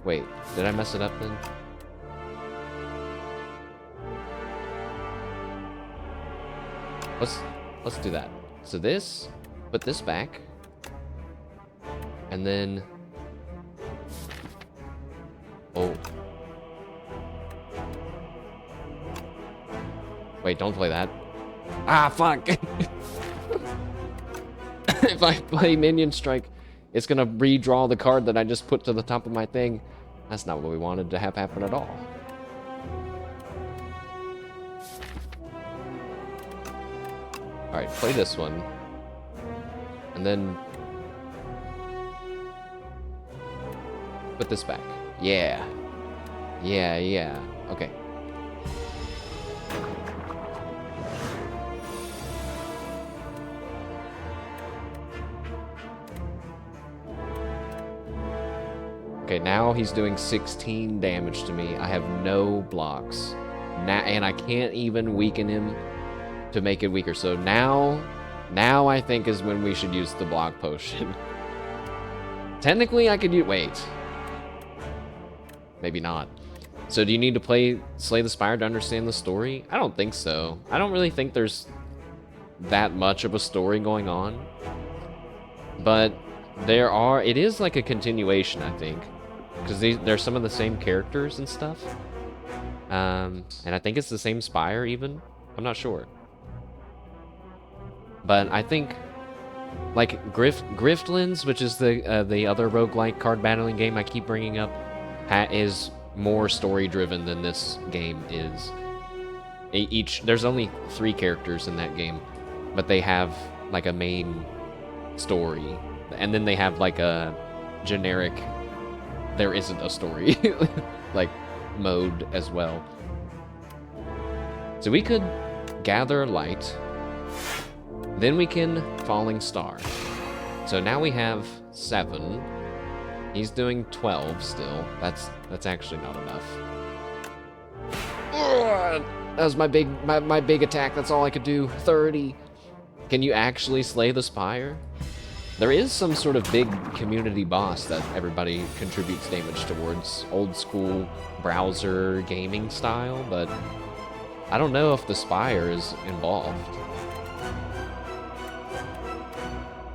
Wait, did I mess it up then? Let's do that. So this, put this back, and then, oh. Wait, don't play that. Ah, fuck! If I play Minion Strike, it's gonna redraw the card that I just put to the top of my thing. That's not what we wanted to have happen at all. Alright, play this one. And then put this back. Yeah. Yeah, yeah. Okay. Okay, now he's doing 16 damage to me. I have no blocks. And I can't even weaken him to make it weaker. So now I think is when we should use the block potion. Technically, I could use... Wait. Maybe not. So do you need to play Slay the Spire to understand the story? I don't think so. I don't really think there's that much of a story going on. But it is like a continuation, I think. Because they're some of the same characters and stuff. And I think it's the same Spire even. I'm not sure. But I think, like, Griftlands, which is the other roguelike card battling game I keep bringing up, is more story-driven than this game is. There's only 3 characters in that game, but they have, like, a main story. And then they have, like, a generic there isn't a story, like, mode as well. So we could gather light, then we can falling star. So now we have 7. He's doing 12 still. That's actually not enough. Ugh, that was my big attack. That's all I could do. 30. Can you actually slay the Spire? There is some sort of big community boss that everybody contributes damage towards. Old school browser gaming style, but I don't know if the Spire is involved.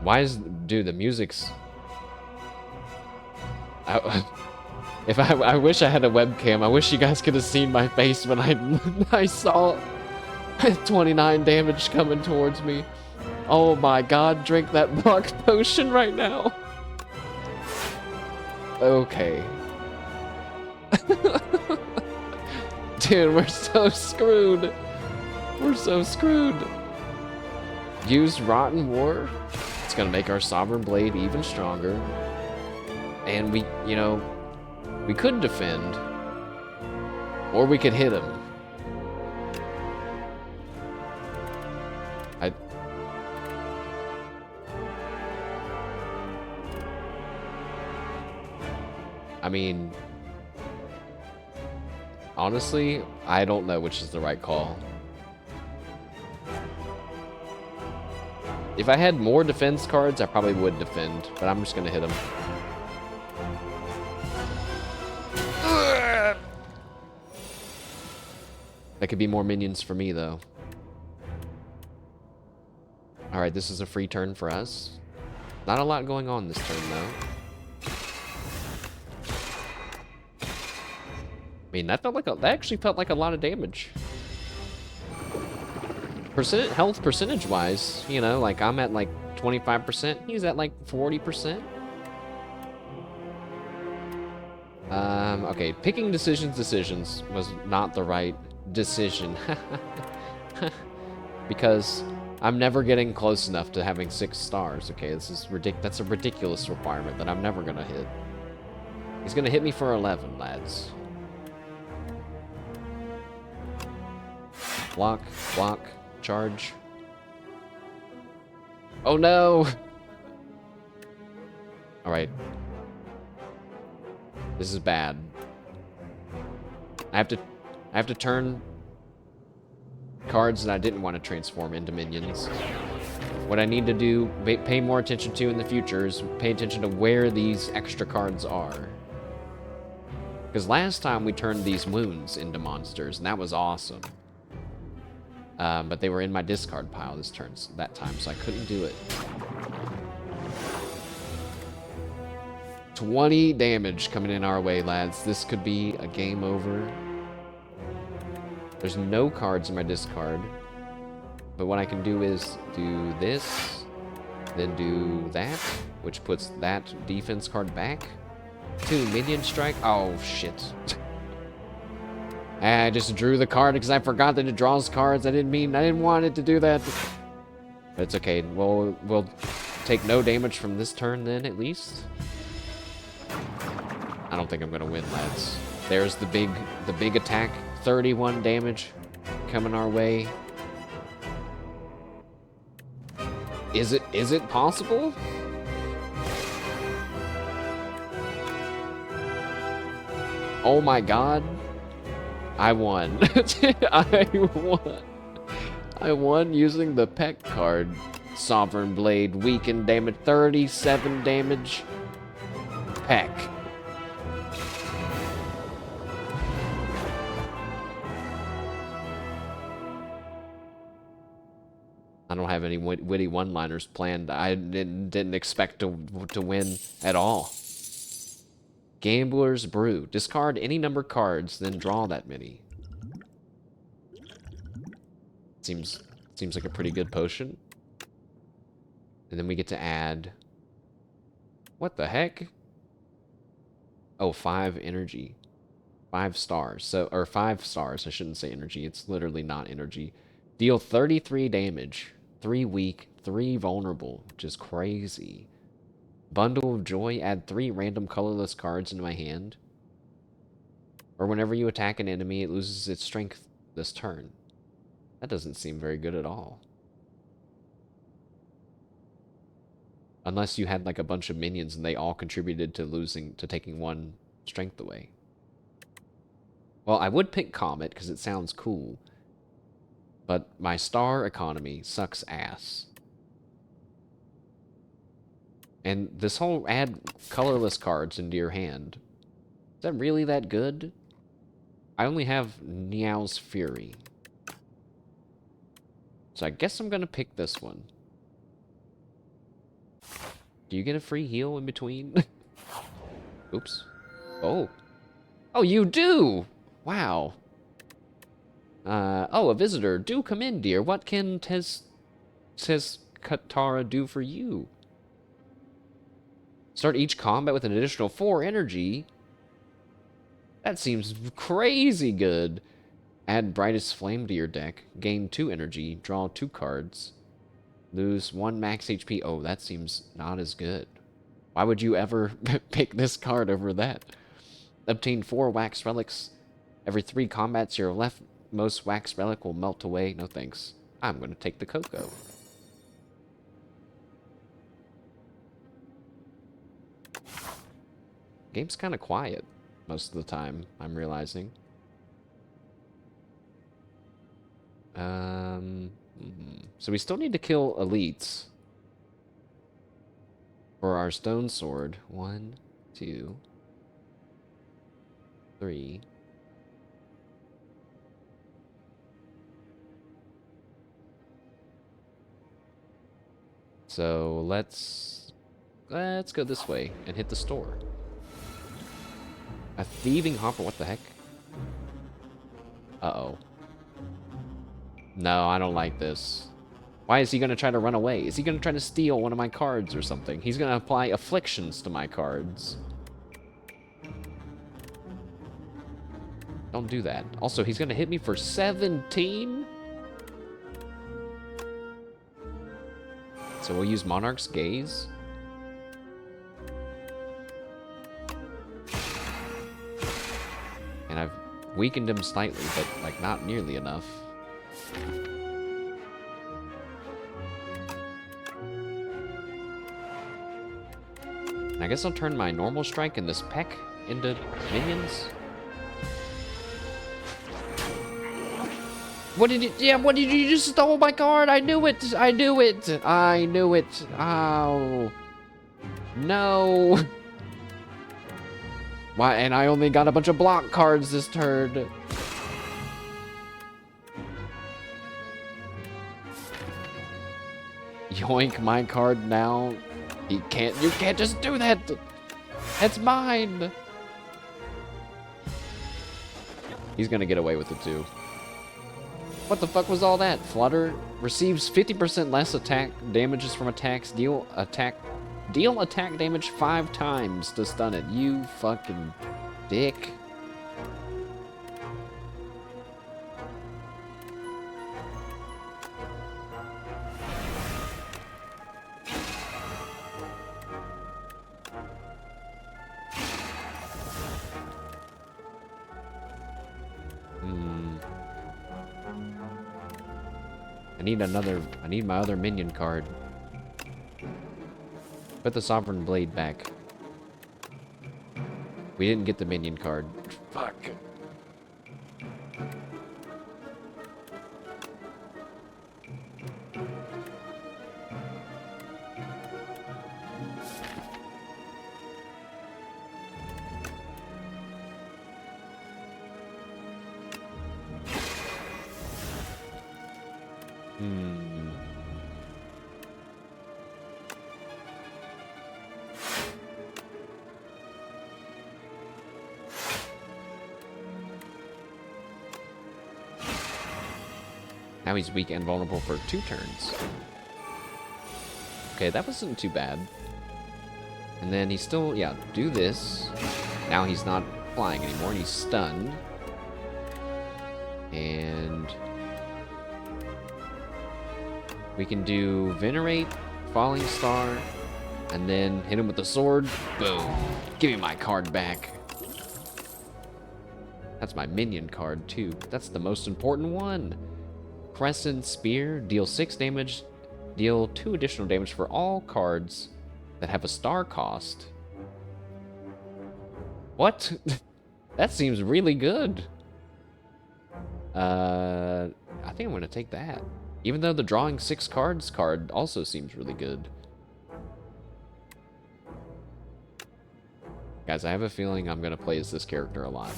Why is... Dude, the music's... I wish I had a webcam. I wish you guys could have seen my face when I saw 29 damage coming towards me. Oh my god, drink that block potion right now. Okay. Dude, we're so screwed. We're so screwed. Use Rotten War. It's gonna make our Sovereign Blade even stronger. And we, you know, we could defend. Or we could hit him. I mean, honestly, I don't know which is the right call. If I had more defense cards, I probably would defend, but I'm just gonna hit him. That could be more minions for me, though. Alright, this is a free turn for us. Not a lot going on this turn, though. I mean, that actually felt like a lot of damage. Health percentage-wise, you know, like I'm at like 25%. He's at like 40%. Okay, picking decisions was not the right decision. Because I'm never getting close enough to having 6 stars. Okay, this is that's a ridiculous requirement that I'm never gonna hit. He's gonna hit me for 11, lads. Block, block, charge. Oh no! Alright. This is bad. I have to turn cards that I didn't want to transform into minions. What I need to do, pay more attention to in the future, is pay attention to where these extra cards are. Because last time we turned these wounds into monsters, and that was awesome. But they were in my discard pile that time, so I couldn't do it. 20 damage coming in our way, lads. This could be a game over. There's no cards in my discard. But what I can do is do this, then do that, which puts that defense card back. 2 minion strike. Oh, shit. I just drew the card because I forgot that it draws cards. I didn't want it to do that. But it's okay. We'll take no damage from this turn then, at least. I don't think I'm gonna win, lads. There's the big attack. 31 damage coming our way. Is it possible? Oh my god. I won. I won using the Peck card. Sovereign Blade, weakened damage, 37 damage. Peck. I don't have any witty one-liners planned. I didn't expect to win at all. Gambler's Brew. Discard any number of cards, then draw that many. Seems like a pretty good potion. And then we get to add... What the heck? Oh, 5 energy. 5 stars. So, or 5 stars. I shouldn't say energy. It's literally not energy. Deal 33 damage. 3 weak, 3 vulnerable, which is crazy. Bundle of Joy, add 3 random colorless cards into my hand. Or whenever you attack an enemy, it loses its strength this turn. That doesn't seem very good at all. Unless you had like a bunch of minions and they all contributed to taking 1 strength away. Well, I would pick Comet because it sounds cool. But my star economy sucks ass. And this whole add colorless cards into your hand, is that really that good? I only have Niao's Fury. So I guess I'm gonna pick this one. Do you get a free heal in between? Oops. Oh. Oh, you do! Wow. Oh, a visitor. Do come in, dear. What can says Katara do for you? Start each combat with an additional 4 energy. That seems crazy good. Add Brightest Flame to your deck. Gain 2 energy. Draw 2 cards. Lose 1 max HP. Oh, that seems not as good. Why would you ever pick this card over that? Obtain 4 wax relics. Every 3 combats, your leftmost wax relic will melt away. No thanks. I'm going to take the Cocoa. Game's kind of quiet most of the time, I'm realizing. So we still need to kill elites for our stone sword. 1, 2, 3. So let's go this way and hit the store. A thieving hopper, what the heck? Uh-oh. No, I don't like this. Why is he going to try to run away? Is he going to try to steal one of my cards or something? He's going to apply afflictions to my cards. Don't do that. Also, he's going to hit me for 17? So we'll use Monarch's Gaze. And I've weakened him slightly, but like not nearly enough. I guess I'll turn my normal strike and this peck into minions. What did you... Yeah, what did you just stole my card? I knew it! I knew it! I knew it! Oh. No! Why? And I only got a bunch of block cards this turn. Yoink my card now. You can't just do that. That's mine. He's gonna get away with it too. What the fuck was all that? Flutter receives 50% less attack damages from attacks. Deal attack damage 5 times to stun it. You fucking dick. I need my other minion card. Put the Sovereign Blade back. We didn't get the minion card. Fuck. Now he's weak and vulnerable for 2 turns. Okay, that wasn't too bad. And then he still, yeah, do this. Now he's not flying anymore, he's stunned. And we can do Venerate, Falling Star, And then hit him with the sword. Boom. Give me my card back. That's my minion card, too. That's the most important one. Crescent Spear. Deal 6 damage. Deal 2 additional damage for all cards that have a star cost. What? That seems really good. I think I'm going to take that. Even though the drawing 6 cards card also seems really good. Guys, I have a feeling I'm going to play as this character a lot.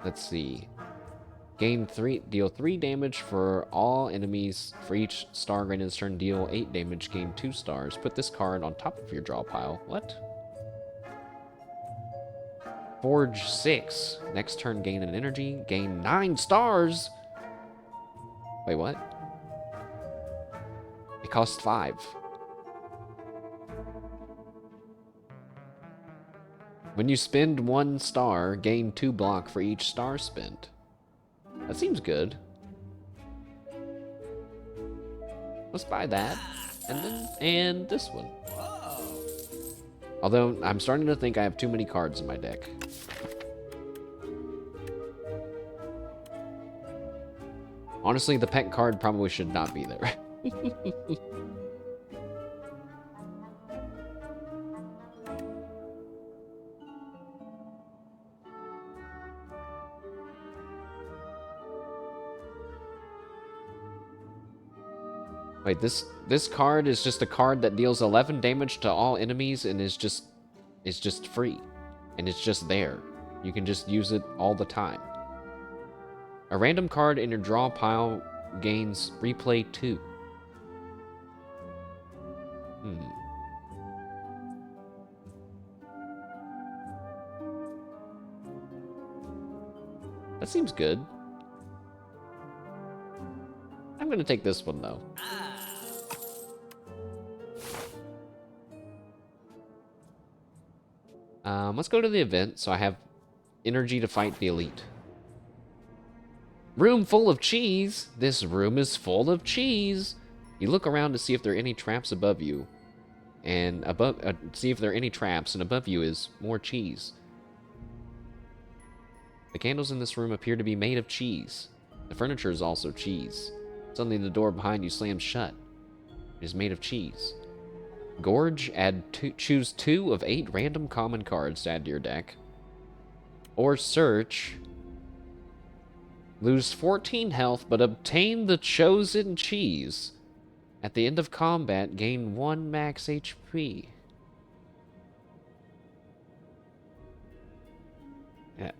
Let's see. Deal 3 damage for all enemies. For each star granted this turn, deal 8 damage, gain 2 stars. Put this card on top of your draw pile. What? Forge 6. Next turn, gain an energy. Gain 9 stars! Wait, what? It costs 5. When you spend 1 star, gain 2 block for each star spent. That seems good. Let's buy that. And this one. Although, I'm starting to think I have too many cards in my deck. Honestly, the pet card probably should not be there. Wait, this card is just a card that deals 11 damage to all enemies and is just free. And it's just there. You can just use it all the time. A random card in your draw pile gains replay 2. That seems good. I'm gonna take this one though. Let's go to the event so I have energy to fight the elite. Room full of cheese. This room is full of cheese. You look around to see if there are any traps above you. And see if there are any traps, and above you is more cheese. The candles in this room appear to be made of cheese. The furniture is also cheese. Suddenly the door behind you slams shut. It is made of cheese. Gorge, choose 2 of 8 random common cards to add to your deck. Or search. Lose 14 health, but obtain the chosen cheese. At the end of combat, gain 1 max HP.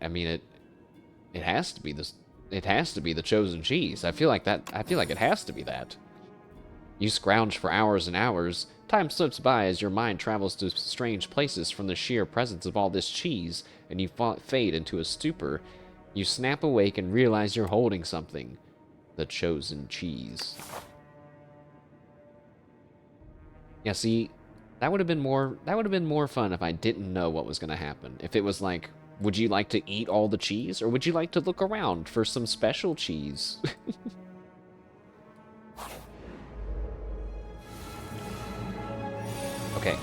I mean, it has to be this. It has to be the chosen cheese. I feel like it has to be that. You scrounge for hours and hours. Time slips by as your mind travels to strange places from the sheer presence of all this cheese, and you fade into a stupor. You snap awake and realize you're holding something. The chosen cheese. Yeah, see, that would have been more fun if I didn't know what was going to happen. If it was like, would you like to eat all the cheese, or would you like to look around for some special cheese? Okay.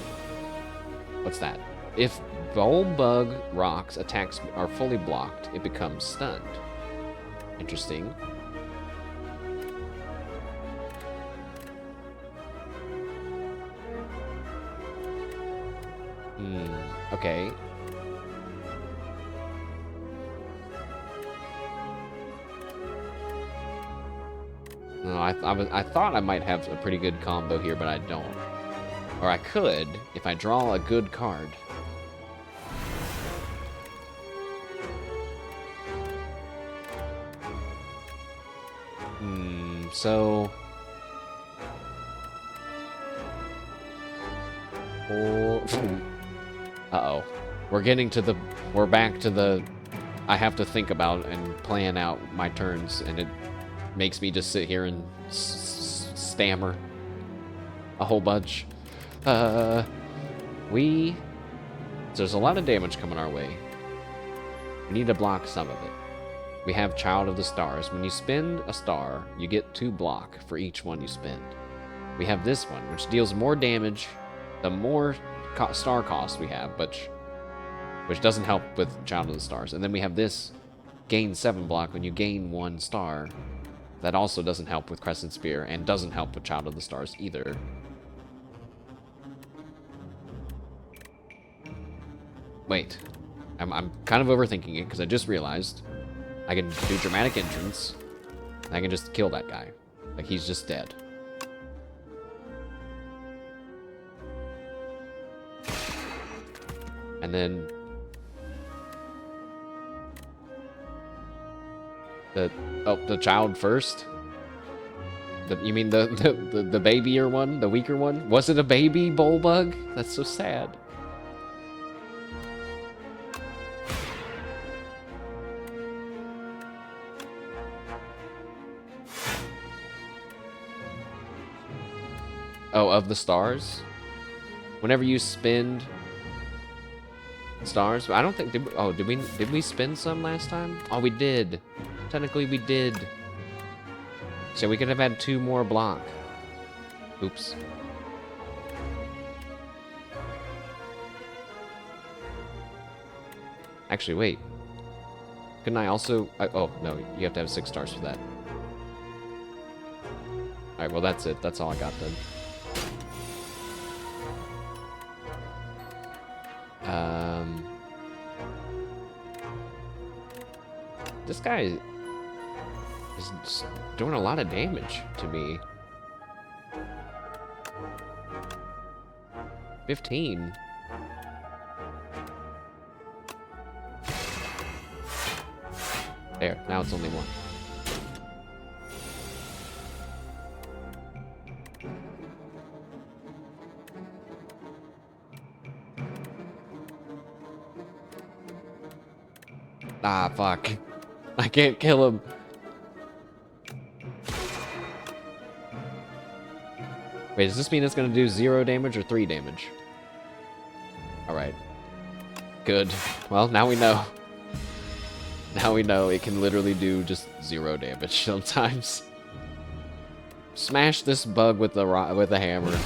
What's that? If Bulbug Rock's attacks are fully blocked, it becomes stunned. Interesting. Okay. No, I thought I might have a pretty good combo here, but I don't. Or I could, if I draw a good card. So... Uh-oh. We're back to the... I have to think about and plan out my turns, and it makes me just sit here and stammer a whole bunch. So there's a lot of damage coming our way. We need to block some of it. we have Child of the Stars. When you spend a star, you get 2 block for each one you spend. We have this one, which deals more damage the more star cost we have, which doesn't help with Child of the Stars. And then we have this, gain 7 block when you gain 1 star. That also doesn't help with Crescent Spear, and doesn't help with Child of the Stars either. Wait, I'm kind of overthinking it, because I just realized I can do Dramatic Entrance, and I can just kill that guy. Like, he's just dead. And then the child first? You mean the babier one? The weaker one? Was it a baby Bullbug? That's so sad. Oh, of the stars? Whenever you spend stars, I don't think, did we spend some last time? Oh, we did. Technically, we did. So we could have had 2 more block. Oops. Actually, wait. Couldn't I also... oh, no, you have to have 6 stars for that. Alright, well, that's it. That's all I got then. This guy is just doing a lot of damage to me. 15. There, now it's only 1. Ah, fuck. I can't kill him. Wait, does this mean it's gonna do 0 damage or 3 damage? Alright. Good. Well, now we know. Now we know it can literally do just 0 damage sometimes. Smash this bug with a hammer.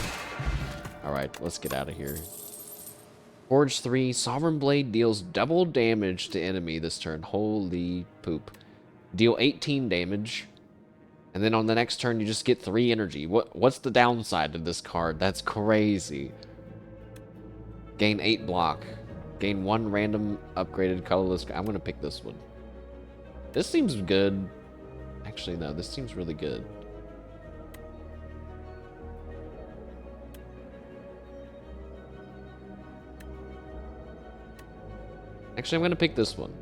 Alright, let's get out of here. Forge 3, Sovereign Blade deals double damage to enemy this turn. Holy poop. Deal 18 damage. And then on the next turn, you just get 3 energy. What's the downside of this card? That's crazy. Gain 8 block. Gain 1 random upgraded colorless. I'm going to pick this one. This seems good. Actually, no, this seems really good. Actually, I'm going to pick this one.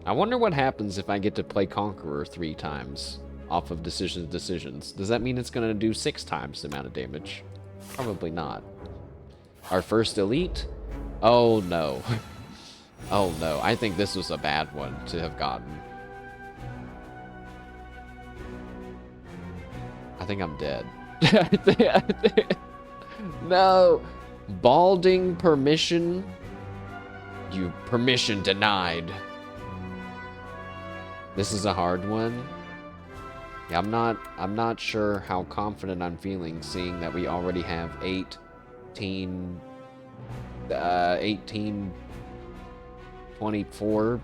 I wonder what happens if I get to play Conqueror 3 times off of decisions. Does that mean it's going to do 6 times the amount of damage? Probably not. Our first elite? Oh, no. Oh, no. I think this was a bad one to have gotten. I think I'm dead. No. Balding permission. You permission denied. This is a hard one. Yeah, I'm not sure how confident I'm feeling, seeing that we already have 18 24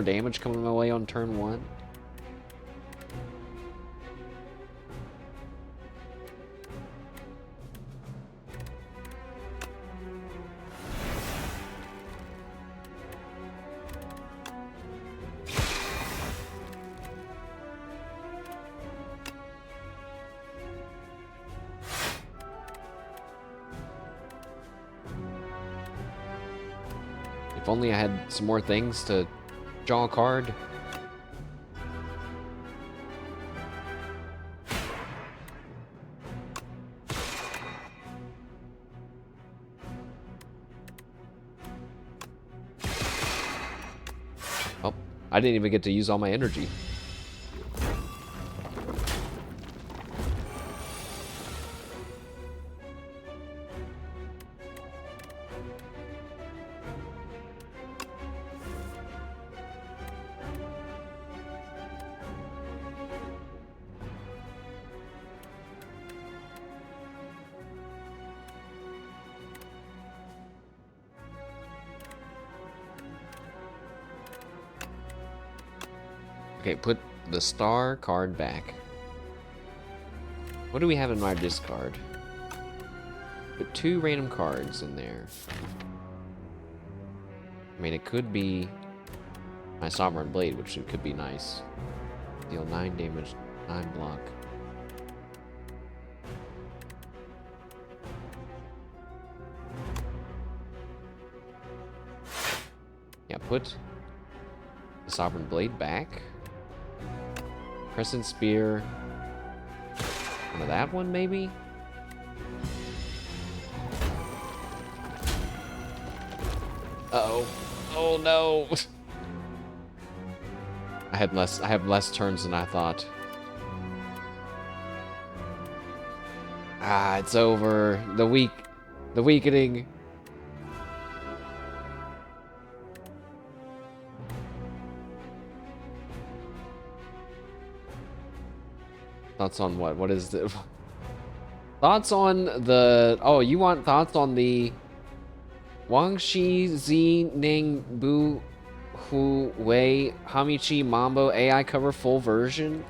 damage coming my way on turn 1. If only I had some more things to draw a card. Oh, I didn't even get to use all my energy. Okay, put the star card back. What do we have in my discard? Put 2 random cards in there. I mean, it could be my Sovereign Blade, which could be nice. Deal 9 damage, 9 block. Yeah, put the Sovereign Blade back. Crescent Spear. Onto that one, maybe? Uh-oh. Oh no! I have less turns than I thought. Ah, it's over. The weakening. Thoughts on what? What is the thoughts on the? Oh, you want thoughts on the Wang Shi Zi Ning Bu Hu Wei Hamichi Mambo AI cover full version?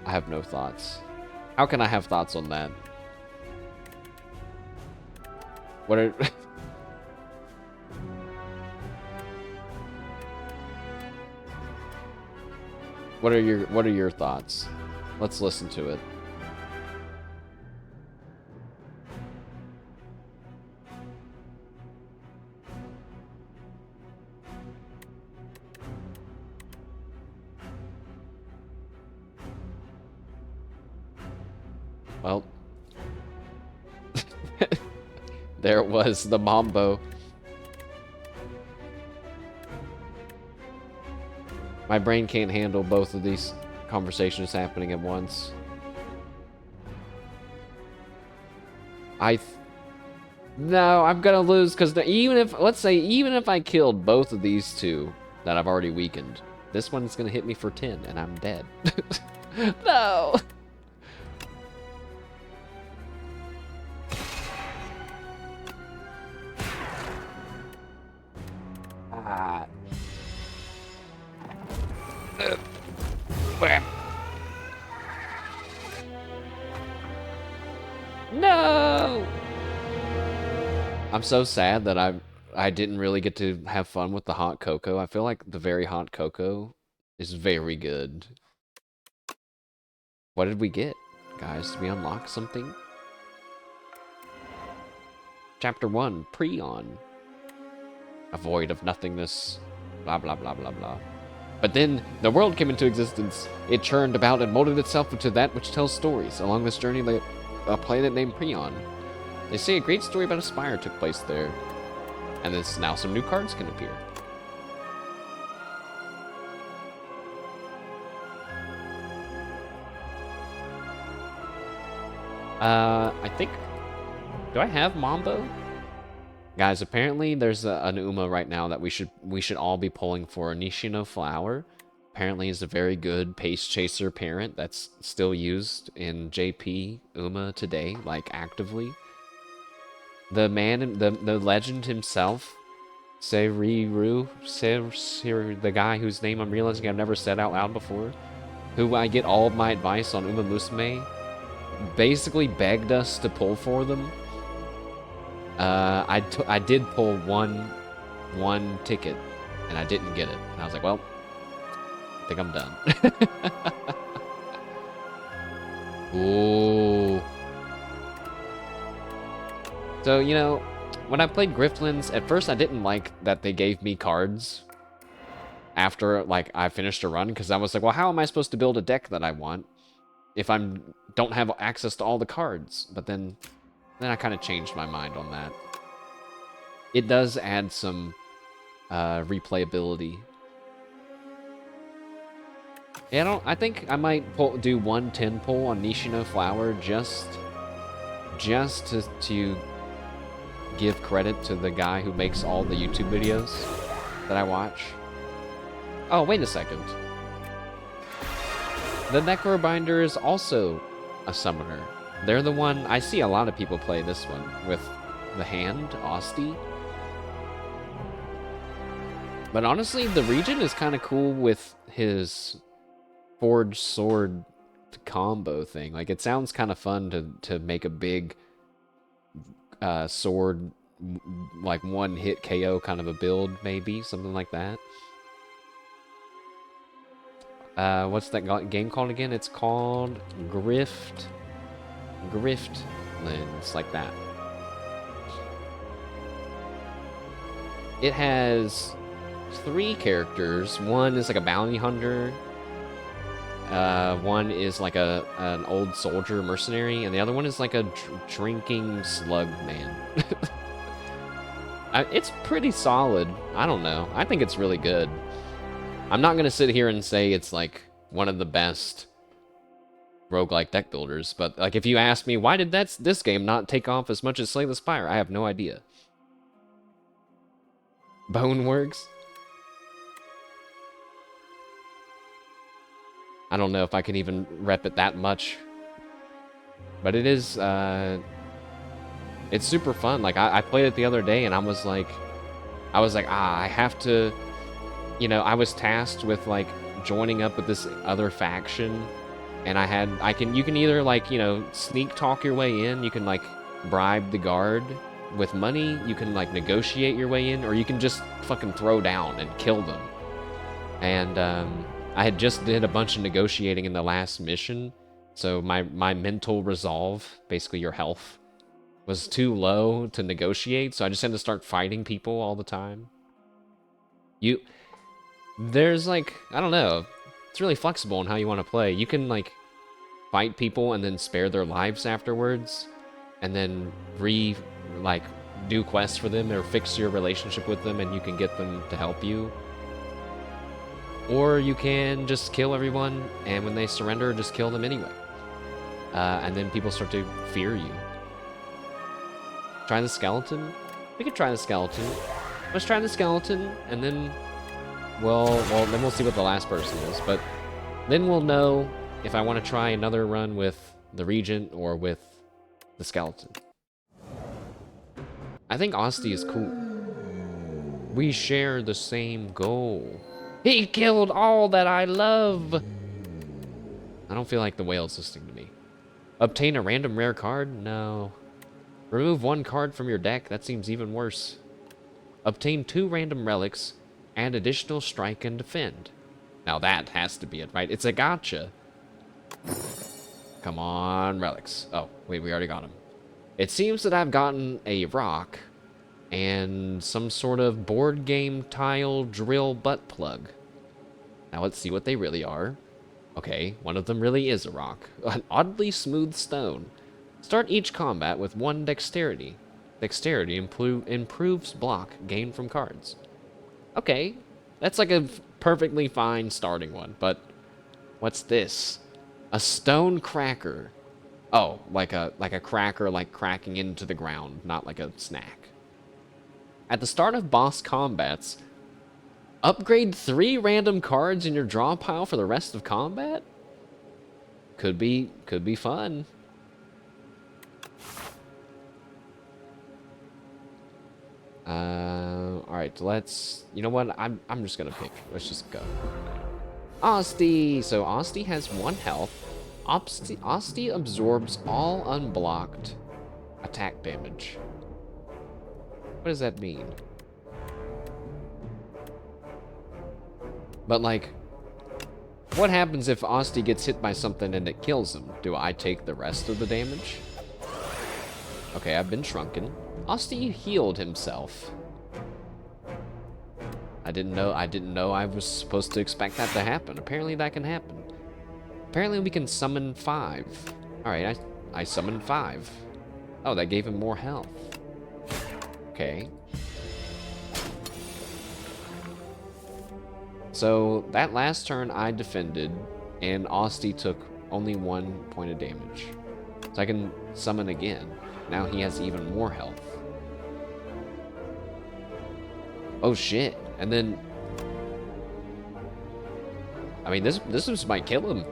I have no thoughts. How can I have thoughts on that? What are What are your thoughts? Let's listen to it. Well, there was the Mambo. My brain can't handle both of these conversations happening at once. No, I'm gonna lose because let's say even if I killed both of these two that I've already weakened, this one's gonna hit me for 10 and I'm dead. No. Ah. No! I'm so sad that I didn't really get to have fun with the hot cocoa. I feel like the very hot cocoa is very good. What did we get, guys? Did we unlock something? Chapter 1, Prion. A void of nothingness. Blah, blah, blah, blah, blah. But then the world came into existence. It churned about and molded itself into that which tells stories. Along this journey lay a planet named Prion. They say a great story about a spire took place there. And now some new cards can appear. I think... Do I have Mambo? Guys, apparently there's an Uma right now that we should all be pulling for. Nishino Flower. Apparently is a very good pace chaser parent that's still used in JP Uma today, like actively. The man, the legend himself, Seiriru, the guy whose name I'm realizing I've never said out loud before, who I get all of my advice on Uma Musume, basically begged us to pull for them. I did pull one ticket, and I didn't get it. And I was like, well, I think I'm done. Ooh. So, you know, when I played Griftlands, at first I didn't like that they gave me cards after, like, I finished a run, because I was like, well, how am I supposed to build a deck that I want if don't have access to all the cards? But then I kind of changed my mind on that. It does add some replayability. Yeah, I think I might do 110 pull on Nishino Flower just to give credit to the guy who makes all the YouTube videos that I watch. Oh, wait a second. The Necrobinder is also a summoner. They're the one... I see a lot of people play this one with the hand, Osti. But honestly, the Regent is kind of cool with his forged sword combo thing. Like, it sounds kind of fun to make a big sword, like one hit KO kind of a build, maybe something like that. What's that game called again? It's called Grift Lens, like that. It has 3 characters. One is like a bounty hunter. One is like an old soldier mercenary, and the other one is like a drinking slug man. It's pretty solid. I don't know. I think it's really good. I'm not gonna sit here and say it's like one of the best roguelike deck builders, but like if you ask me why did this game not take off as much as Slay the Spire, I have no idea. Boneworks? I don't know if I can even rep it that much. But it is, it's super fun. Like, I played it the other day, and I was like, I have to, you know, I was tasked with, like, joining up with this other faction, and you can either, like, you know, sneak talk your way in, you can, like, bribe the guard with money, you can, like, negotiate your way in, or you can just fucking throw down and kill them. And, I had just did a bunch of negotiating in the last mission, so my mental resolve, basically your health, was too low to negotiate, so I just had to start fighting people all the time. There's like, I don't know, it's really flexible in how you want to play. You can like fight people and then spare their lives afterwards, and then do quests for them or fix your relationship with them, and you can get them to help you. Or you can just kill everyone, and when they surrender, just kill them anyway. And then people start to fear you. Try the skeleton? We could try the skeleton. Let's try the skeleton, and then then we'll see what the last person is. But then we'll know if I want to try another run with the Regent or with the skeleton. I think Asti is cool. We share the same goal. He killed all that I love! I don't feel like the whale's listening to me. Obtain a random rare card? No. Remove 1 card from your deck? That seems even worse. Obtain 2 random relics, add additional strike and defend. Now that has to be it, right? It's a gotcha. Come on, relics. Oh, wait, we already got them. It seems that I've gotten a rock and some sort of board game tile drill butt plug. Now let's see what they really are. Okay, one of them really is a rock. An oddly smooth stone. Start each combat with 1 dexterity. Dexterity improves block gained from cards. Okay, that's like a perfectly fine starting one, but what's this? A stone cracker. Oh, like a cracker like cracking into the ground, not like a snack. At the start of boss combats, upgrade 3 random cards in your draw pile for the rest of combat? Could be fun. Alright, you know what, I'm just gonna pick. Let's just go. Asti! So Asti has 1 health. Asti absorbs all unblocked attack damage. What does that mean? But like, what happens if Asti gets hit by something and it kills him? Do I take the rest of the damage? Okay, I've been shrunken. Asti healed himself. I didn't know I was supposed to expect that to happen. Apparently that can happen. Apparently we can summon 5. Alright, I summoned 5. Oh, that gave him more health. Okay. So that last turn I defended, and Asti took only 1 point of damage. So I can summon again. Now he has even more health. Oh shit. And then, I mean, this might kill him.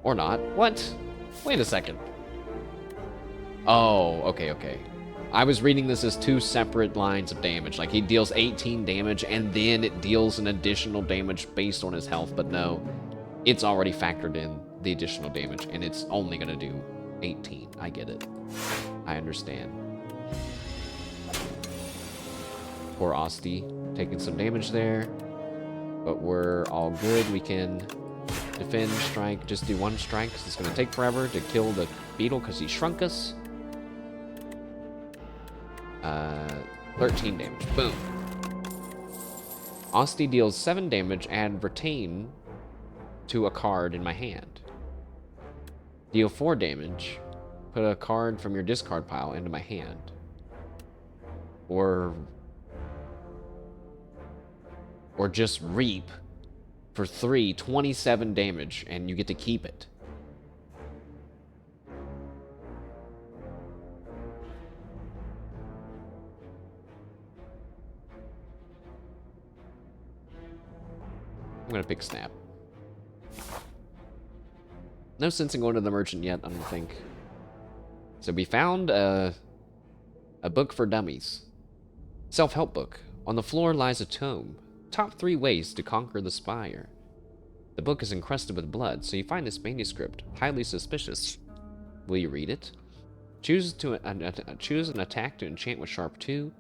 Or not. What? Wait a second. Oh, okay. I was reading this as 2 separate lines of damage. Like, he deals 18 damage, and then it deals an additional damage based on his health. But no, it's already factored in the additional damage, and it's only going to do 18. I get it. I understand. Poor Osti taking some damage there. But we're all good. We can defend, strike, just do 1 strike, because it's going to take forever to kill the beetle because he shrunk us. 13 damage. Boom. Osti deals 7 damage, add retain to a card in my hand. Deal 4 damage, put a card from your discard pile into my hand. Or just reap for 27 damage, and you get to keep it. I'm gonna pick Snap. No sense in going to the merchant yet, I don't think. So we found a book for dummies. Self-help book. On the floor lies a tome. Top 3 ways to conquer the Spire. The book is encrusted with blood, so you find this manuscript highly suspicious. Will you read it? Choose an attack to enchant with Sharp 2.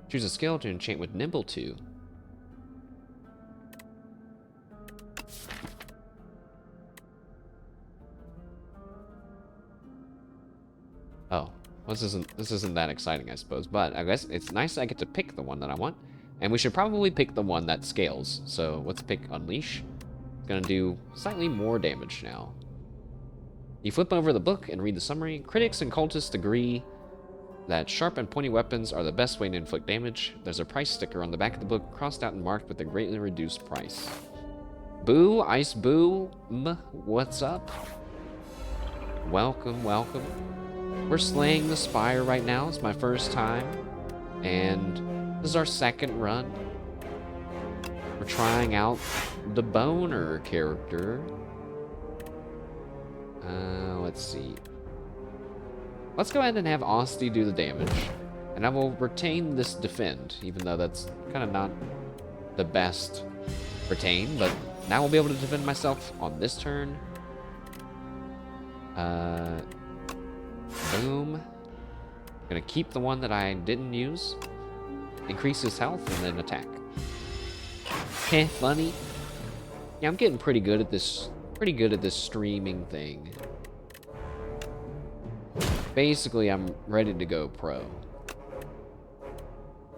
Choose a skill to enchant with Nimble 2. Oh, this isn't that exciting, I suppose. But I guess it's nice I get to pick the one that I want. And we should probably pick the one that scales. So let's pick Unleash. It's gonna do slightly more damage now. You flip over the book and read the summary. Critics and cultists agree that sharp and pointy weapons are the best way to inflict damage. There's a price sticker on the back of the book, crossed out and marked with a greatly reduced price. Boo, Ice Boo, what's up? Welcome, welcome. We're slaying the Spire right now. It's my first time. And this is our 2nd run. We're trying out the Boner character. Let's see. Let's go ahead and have Osti do the damage. And I will retain this defend, even though that's kind of not the best retain. But now I'll be able to defend myself on this turn. Boom. Gonna keep the one that I didn't use. Increase his health and then attack. Heh, funny. Yeah, I'm getting pretty good at this. Pretty good at this streaming thing. Basically, I'm ready to go pro.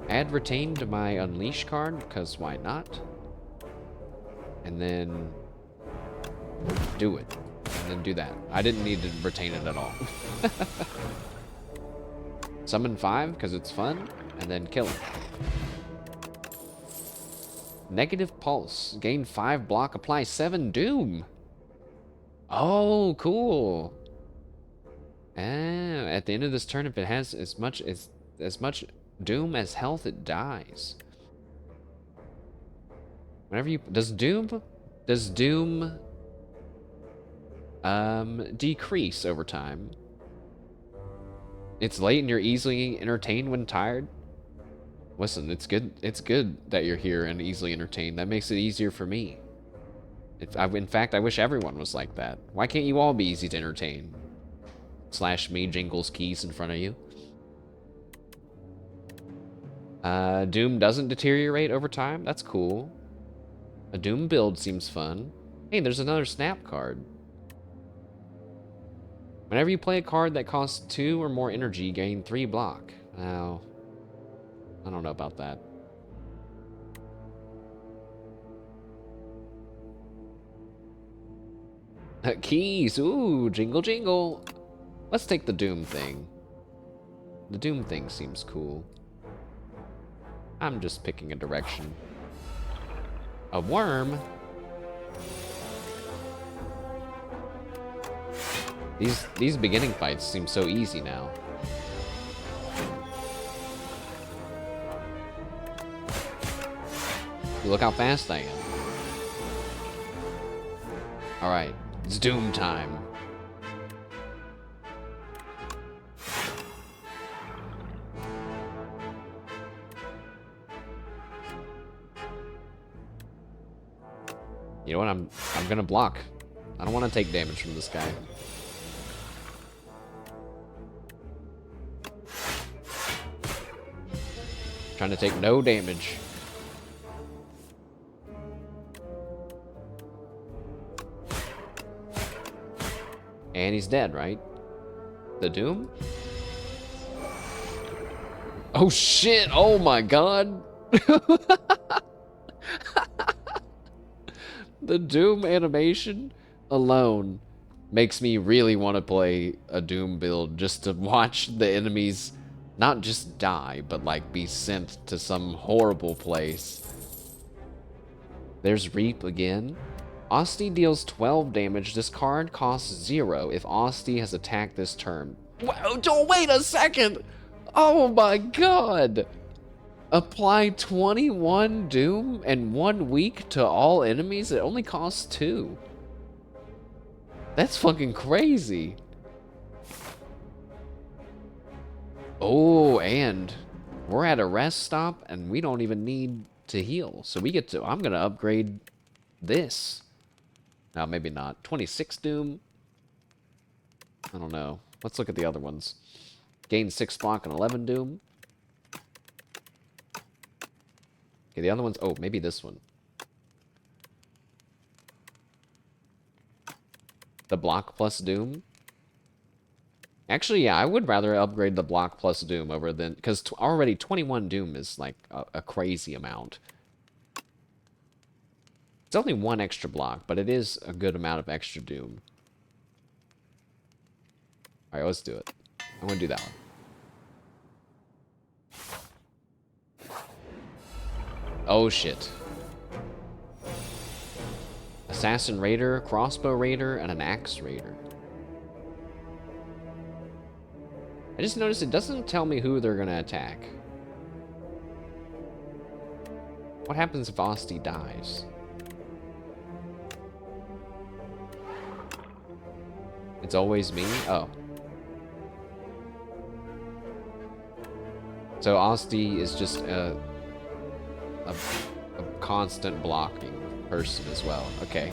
Add retain to my Unleash card, because why not? And then do it. And then do that. I didn't need to retain it at all. Summon 5, because it's fun, and then kill him. Negative Pulse. Gain 5 block, apply 7 Doom. Oh, cool. At the end of this turn, if it has as much Doom as health, it dies. Whenever you does Doom decrease over time? It's late and you're easily entertained when tired. Listen, it's good that you're here and easily entertained. That makes it easier for me. In fact, I wish everyone was like that. Why can't you all be easy to entertain? / me jingles keys in front of you. Doom doesn't deteriorate over time. That's cool. A Doom build seems fun. Hey, there's another Snap card. Whenever you play a card that costs 2 or more energy, gain 3 block. Now, I don't know about that. Keys! Ooh, jingle jingle! Let's take the Doom thing. The Doom thing seems cool. I'm just picking a direction. A worm? These beginning fights seem so easy now. Look how fast I am. Alright, it's Doom time. You know what? I'm gonna block. I don't want to take damage from this guy. Trying to take no damage. And he's dead, right? The Doom? Oh shit! Oh my god! The Doom animation alone makes me really want to play a Doom build just to watch the enemies not just die, but like be sent to some horrible place. There's Reap again. Asti deals 12 damage. This card costs 0 if Asti has attacked this turn. Oh, wait a second! Oh my god! Apply 21 Doom and 1 week to all enemies? It only costs 2. That's fucking crazy. Oh, and we're at a rest stop and we don't even need to heal. So we get to, I'm gonna upgrade this. No, maybe not. 26 Doom? I don't know. Let's look at the other ones. Gain 6 block and 11 Doom. Okay, the other ones, oh, maybe this one. The block plus Doom. Actually, yeah, I would rather upgrade the block plus Doom over than, because already 21 Doom is like a crazy amount. It's only 1 extra block, but it is a good amount of extra Doom. Alright, let's do it. I'm gonna do that one. Oh shit. Assassin Raider, Crossbow Raider, and an Axe Raider. I just noticed it doesn't tell me who they're gonna attack. What happens if Asti dies? It's always me? Oh. So Asti is just a constant blocking person as well. Okay.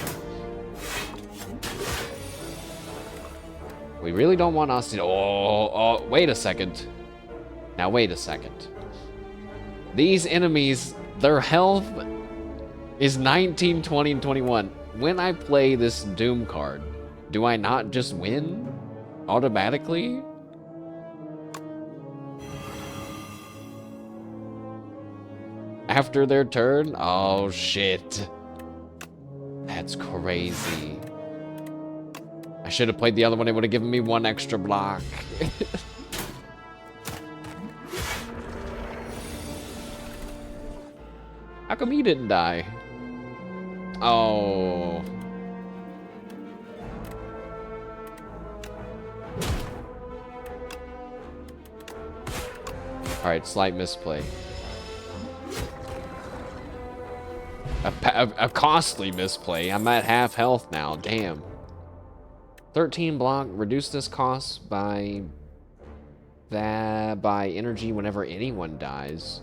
We really don't want Asti to... Oh, wait a second. Now, wait a second. These enemies, their health is 19, 20, and 21. When I play this Doom card, do I not just win automatically? After their turn? Oh, shit. That's crazy. I should have played the other one. It would have given me 1 extra block. How come he didn't die? Oh. Alright, slight misplay. A costly misplay. I'm at half health now. Damn. 13 block. Reduce this cost by energy whenever anyone dies.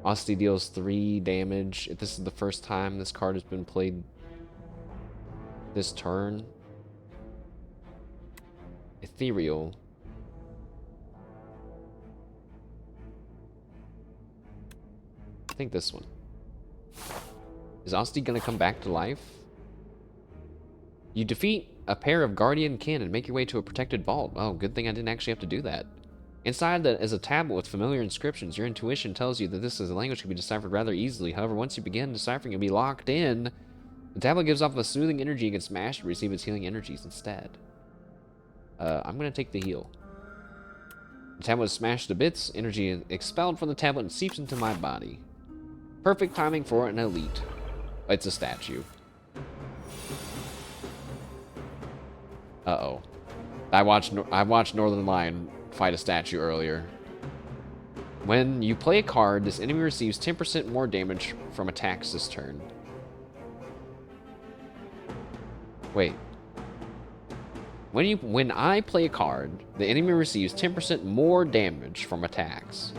Asti deals 3 damage. If this is the first time this card has been played this turn. Ethereal. I think this one. Is Asti gonna come back to life? You defeat a pair of guardian kin and make your way to a protected vault. Oh, good thing I didn't actually have to do that. Inside that is a tablet with familiar inscriptions. Your intuition tells you that this is a language can be deciphered rather easily. However, once you begin deciphering, you'll be locked in. The tablet gives off a soothing energy and can smash to receive its healing energies instead. I'm gonna take the heal. The tablet is smashed to bits. Energy expelled from the tablet and seeps into my body. Perfect timing for an elite. It's a statue. Uh-oh. I watched Northern Lion fight a statue earlier. When you play a card, this enemy receives 10% more damage from attacks this turn. Wait. When I play a card, the enemy receives 10% more damage from attacks.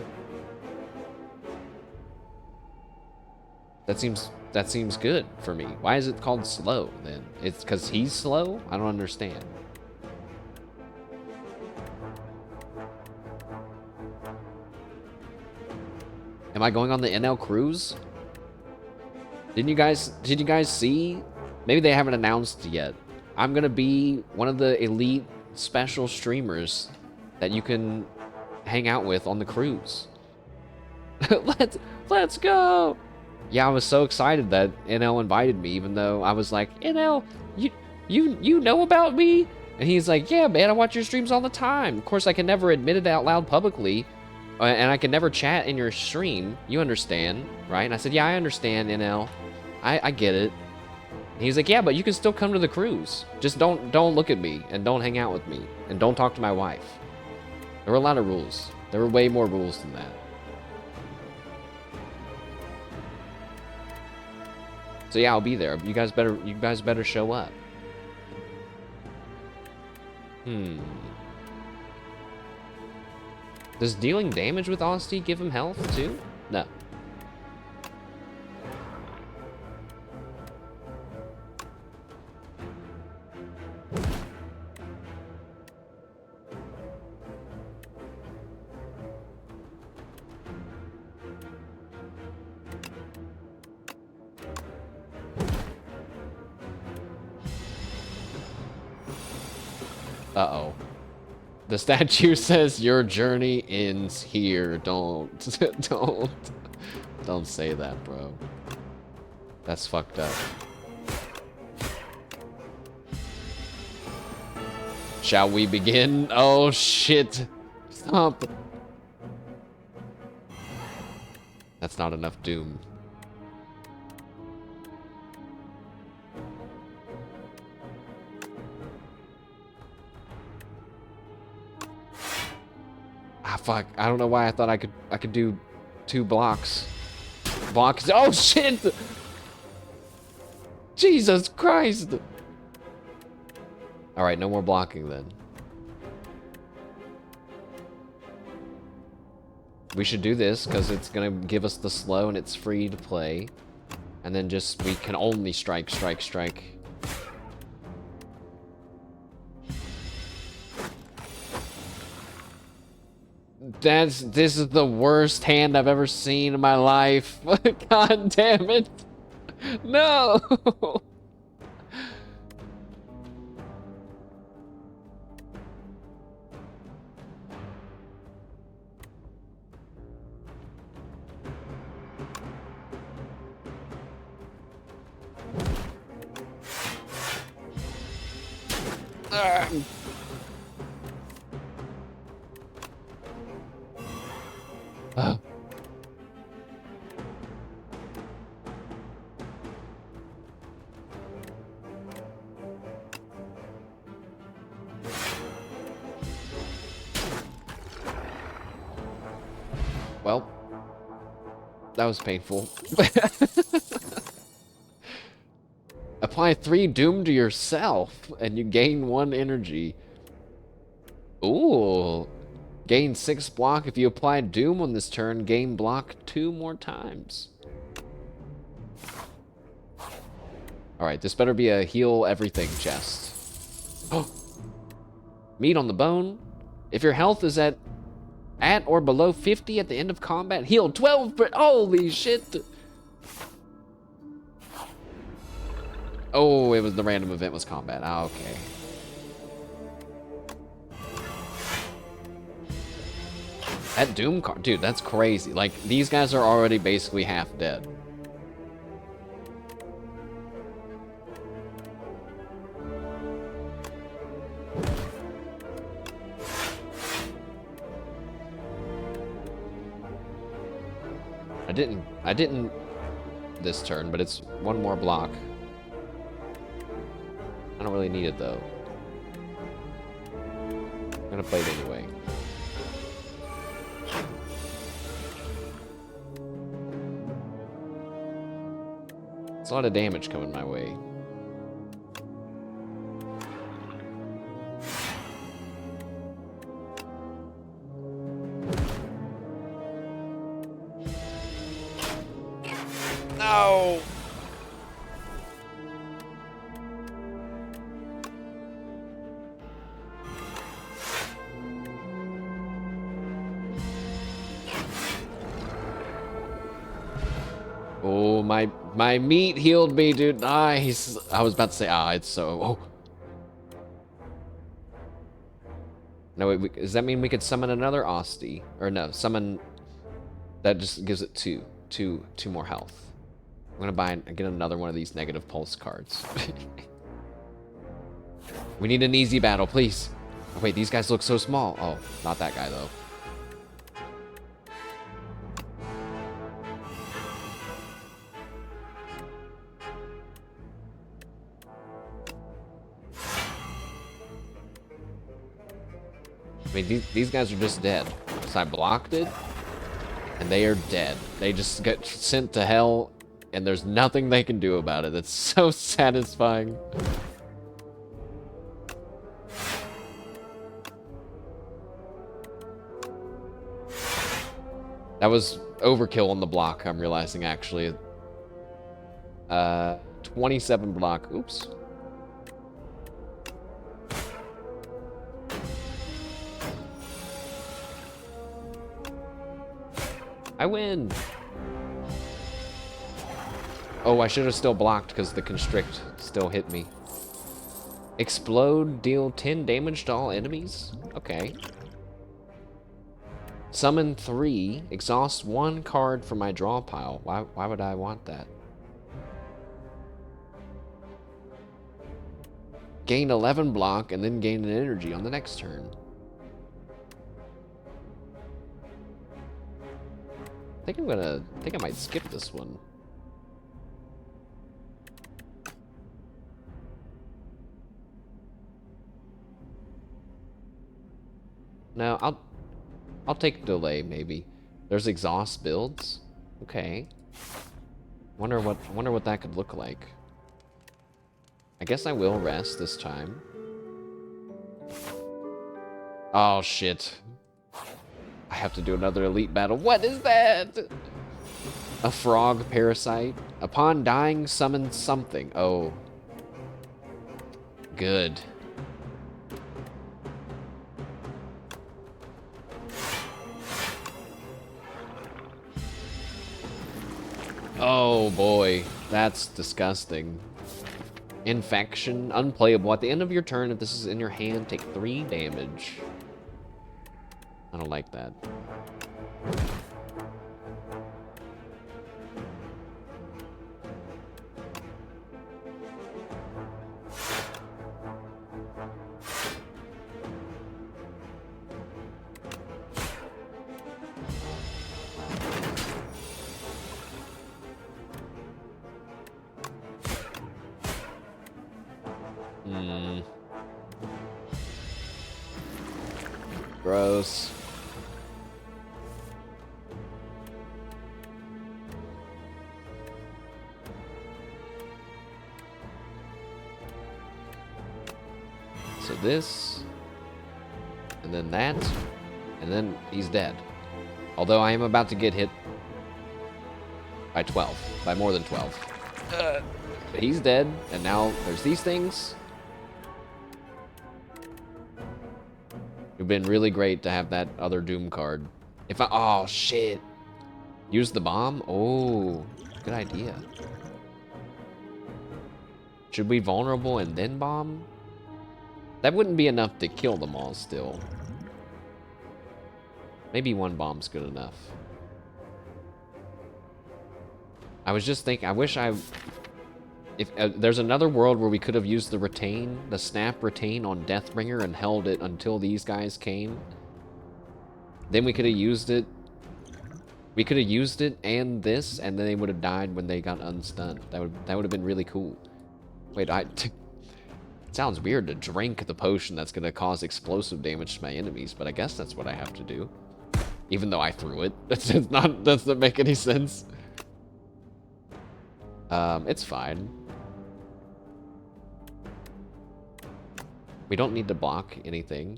That seems good for me. Why is it called slow then? It's because he's slow? I don't understand. Am I going on the NL cruise? Did you guys see? Maybe they haven't announced yet. I'm gonna be one of the elite special streamers that you can hang out with on the cruise. Let's go. Yeah, I was so excited that NL invited me, even though I was like, NL, you know about me? And he's like, yeah, man, I watch your streams all the time. Of course, I can never admit it out loud publicly, and I can never chat in your stream. You understand, right? And I said, yeah, I understand, NL. I get it. And he's like, yeah, but you can still come to the cruise. Just don't look at me, and don't hang out with me, and don't talk to my wife. There were a lot of rules. There were way more rules than that. So yeah, I'll be there. You guys better show up. Does dealing damage with honesty give him health too? No. Uh-oh. The statue says your journey ends here. Don't say that, bro. That's fucked up. Shall we begin? Oh shit. Stop. That's not enough doom. Ah, fuck. I don't know why I thought I could do 2 blocks. Blocks. Oh shit! Jesus Christ! Alright, no more blocking then. We should do this because it's gonna give us the slow and it's free to play. And then just we can only strike. This is the worst hand I've ever seen in my life. God damn it. No. Well, that was painful. Apply 3 doom to yourself, and you gain 1 energy. Ooh. Gain 6 block if you apply doom on this turn. Gain block 2 more times. Alright, this better be a heal everything chest. Oh. Meat on the bone. If your health is at or below 50 at the end of combat, heal 12. Holy shit. Oh, it was the random event was combat. Ah, okay. That Doom card, dude, that's crazy. Like, these guys are already basically half dead. I didn't this turn, but it's 1 more block. I don't really need it though. I'm gonna play it anyway. It's a lot of damage coming my way. No! No! Oh, my meat healed me, dude. Nice. I was about to say, it's so... Oh. No, wait, does that mean we could summon another Osti? Or no, summon... That just gives it two more health. I'm gonna get another one of these negative pulse cards. We need an easy battle, please. Oh, wait, these guys look so small. Oh, not that guy, though. I mean, these guys are just dead. So I blocked it, and they are dead. They just get sent to hell, and there's nothing they can do about it. It's so satisfying. That was overkill on the block, I'm realizing, actually. 27 block. Oops. I win! Oh, I should have still blocked because the constrict still hit me. Explode, deal 10 damage to all enemies? Okay. Summon 3, exhaust 1 card from my draw pile. Why would I want that? Gain 11 block and then gain an energy on the next turn. I think I might skip this one. No, I'll take delay maybe. There's exhaust builds. Okay. Wonder what that could look like. I guess I will rest this time. Oh shit. I have to do another elite battle. What is that? A frog parasite. Upon dying, summon something. Oh. Good. Oh boy, that's disgusting. Infection, unplayable. At the end of your turn, if this is in your hand, take 3 damage. I don't like that. Gross. So this, and then that, and then he's dead. Although I am about to get hit by 12, by more than 12. But he's dead, and now there's these things. It would have been really great to have that other Doom card. If I, oh shit. Use the bomb? Oh, good idea. Should we vulnerable and then bomb? That wouldn't be enough to kill them all still. Maybe 1 bomb's good enough. I was just thinking, I wish if there's another world where we could have used the snap retain on Deathbringer and held it until these guys came. Then we could have used it. We could have used it and this, and then they would have died when they got unstunned. That would have been really cool. Wait, it sounds weird to drink the potion that's gonna cause explosive damage to my enemies, but I guess that's what I have to do. Even though I threw it. That doesn't make any sense. It's fine. We don't need to block anything.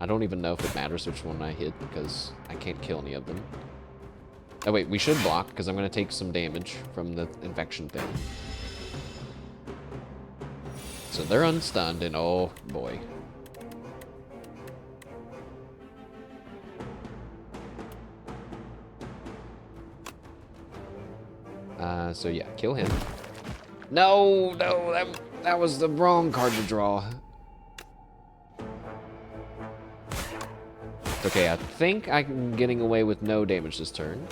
I don't even know if it matters which one I hit because I can't kill any of them. Oh wait, we should block, because I'm going to take some damage from the infection thing. So they're unstunned, and oh boy. So yeah, kill him. No, that was the wrong card to draw. Okay, I think I'm getting away with no damage this turn.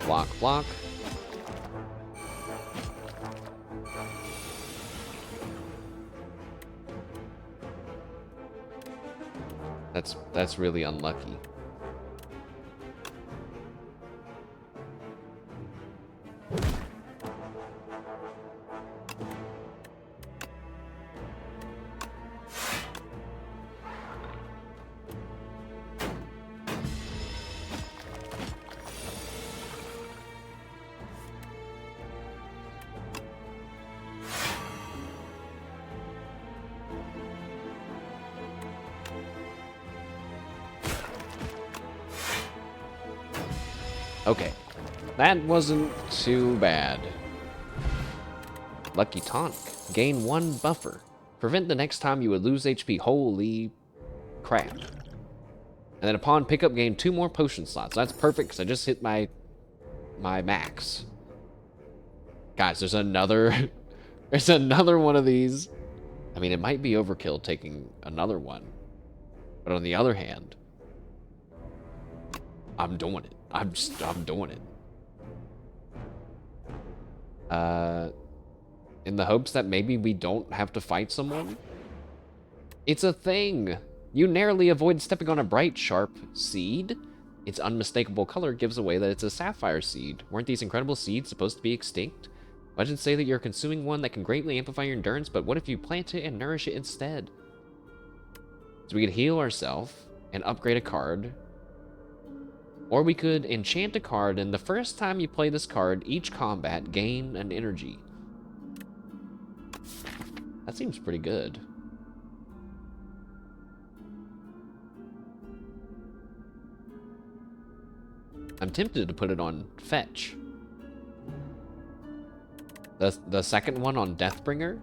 Block, block. That's really unlucky. Okay, that wasn't too bad. Lucky Tonic. Gain 1 buffer. Prevent the next time you would lose HP. Holy crap. And then upon pickup, gain 2 more potion slots. That's perfect, because I just hit my max. Guys, there's another... there's another one of these. I mean, it might be overkill taking another one. But on the other hand, I'm doing it. I'm doing it. In the hopes that maybe we don't have to fight someone? It's a thing! You narrowly avoid stepping on a bright, sharp seed. Its unmistakable color gives away that it's a sapphire seed. Weren't these incredible seeds supposed to be extinct? Legends say that you're consuming one that can greatly amplify your endurance, but what if you plant it and nourish it instead? So we could heal ourselves and upgrade a card. Or we could enchant a card, and the first time you play this card, each combat, gain an energy. That seems pretty good. I'm tempted to put it on Fetch. The second one on Deathbringer?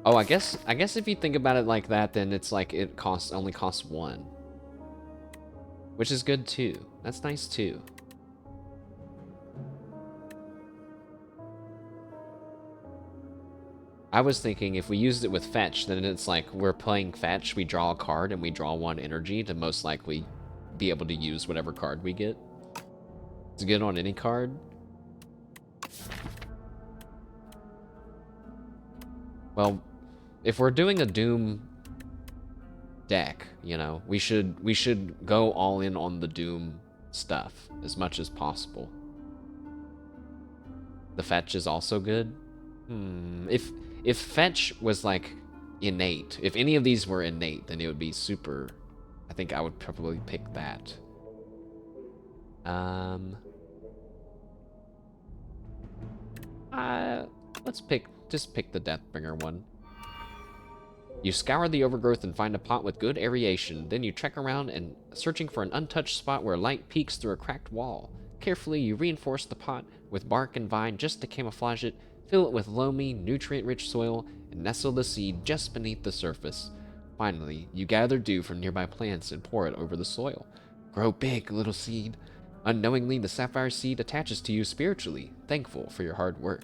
Oh, I guess if you think about it like that, then it's like it only costs 1. Which is good too. That's nice too. I was thinking if we used it with Fetch, then it's like we're playing Fetch, we draw a card, and we draw 1 energy to most likely be able to use whatever card we get. It's good on any card. Well, if we're doing a Doom deck, you know, we should go all in on the Doom stuff as much as possible. The Fetch is also good. If Fetch was like innate, if any of these were innate, then it would be super. I think I would probably pick that. Let's just pick the Deathbringer one. You scour the overgrowth and find a pot with good aeration. Then you trek around and searching for an untouched spot where light peeks through a cracked wall. Carefully, you reinforce the pot with bark and vine just to camouflage it, fill it with loamy, nutrient-rich soil, and nestle the seed just beneath the surface. Finally, you gather dew from nearby plants and pour it over the soil. Grow big, little seed. Unknowingly, the sapphire seed attaches to you spiritually, thankful for your hard work.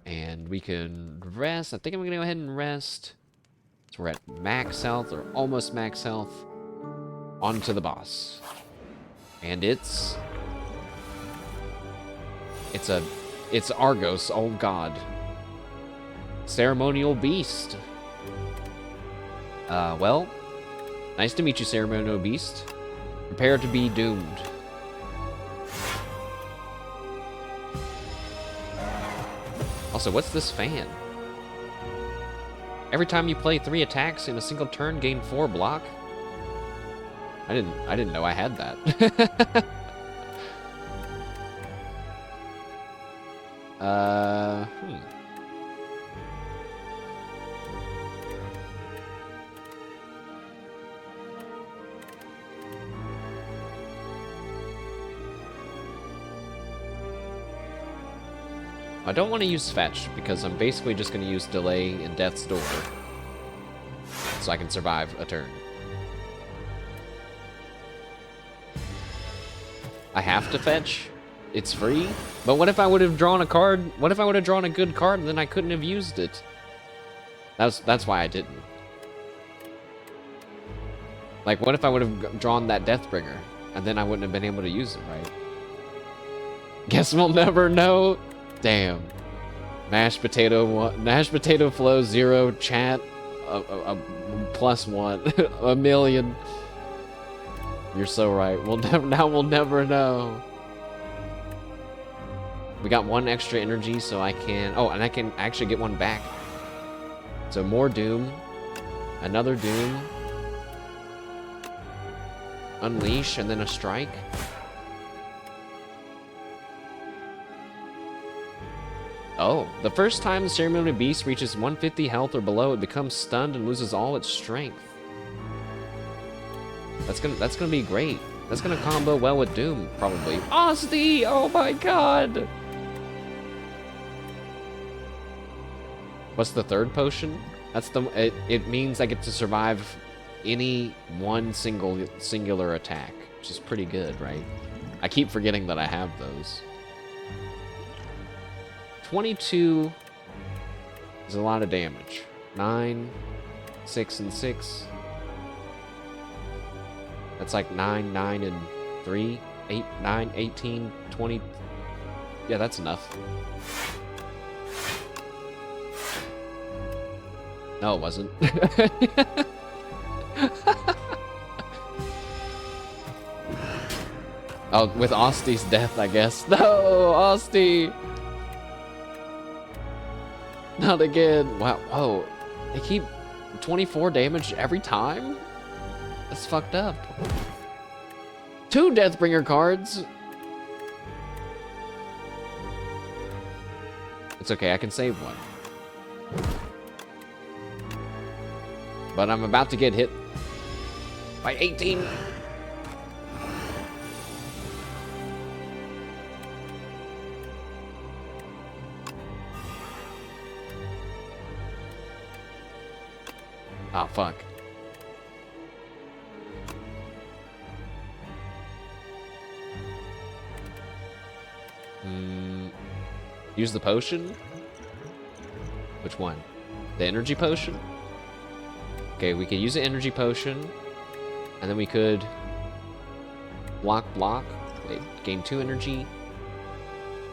And we can rest. I think I'm gonna go ahead and rest. So we're at max health, or almost max health. On to the boss. And it's Argos, oh god. Ceremonial Beast. Well, nice to meet you, Ceremonial Beast. Prepare to be doomed. Also, what's this fan? Every time you play 3 attacks in a single turn, gain 4 block? I didn't know I had that. I don't want to use fetch, because I'm basically just going to use delay in Death's Door. So I can survive a turn. I have to fetch? It's free? But what if I would have drawn a card? What if I would have drawn a good card and then I couldn't have used it? That's why I didn't. Like, what if I would have drawn that Deathbringer and then I wouldn't have been able to use it, right? Guess we'll never know. Damn. Mashed potato flow 0 chat a +1 a million. You're so right. We'll never know. We got 1 extra energy, so I can... Oh, and I can actually get 1 back. So more Doom. Another Doom. Unleash, and then a Strike. Oh, the first time the Ceremonial Beast reaches 150 health or below, it becomes stunned and loses all its strength. That's gonna be great. That's gonna combo well with Doom, probably. Asti! Oh my god! What's the third potion? That's the it means I get to survive any one singular attack, which is pretty good, right? I keep forgetting that I have those. 22 is a lot of damage. 9, 6, and 6. That's like 9, 9, and 3, 8, 9, 18, 20. Yeah, that's enough. No, it wasn't. Oh, with Asti's death, I guess. No, Asti! Not again. Wow. Whoa. They keep 24 damage every time? That's fucked up. 2 Deathbringer cards. It's okay, I can save 1. But I'm about to get hit by 18. Oh, fuck. Use the potion? Which one? The energy potion? Okay, we could use the energy potion. And then we could... block. Wait, gain 2 energy.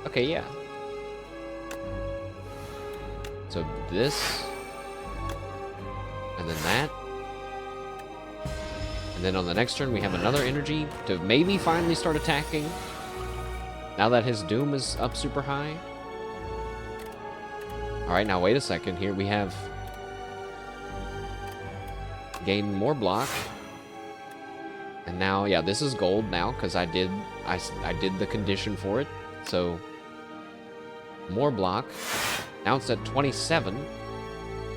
Okay, yeah. So this... and then that. And then on the next turn, we have another energy to maybe finally start attacking. Now that his Doom is up super high. Alright, now wait a second. Here we have... gain more block. And now, yeah, this is gold now, because I did the condition for it. So, more block. Now it's at 27.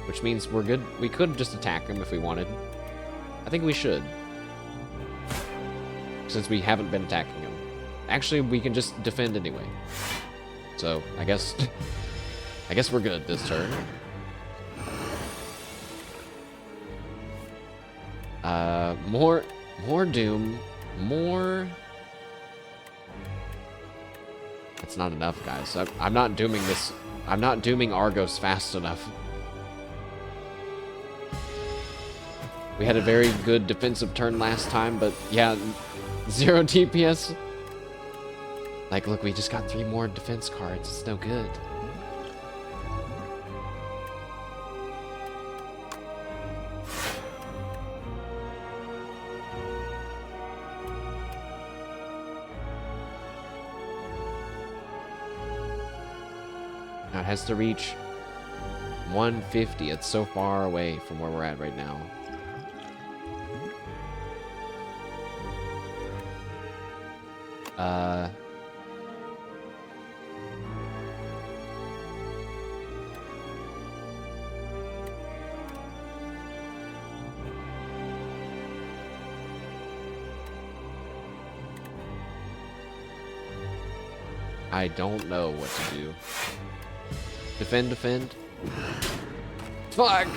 Which means we're good. We could just attack him if we wanted. I think we should. Since we haven't been attacking him. Actually, we can just defend anyway. So, I guess we're good this turn. More Doom. More... That's not enough, guys. I'm not dooming this. I'm not dooming Argos fast enough. We had a very good defensive turn last time, but yeah, 0 DPS. Like, look, we just got 3 more defense cards. It's no good. Now it has to reach 150. It's so far away from where we're at right now. I don't know what to do. Defend, defend. Fuck!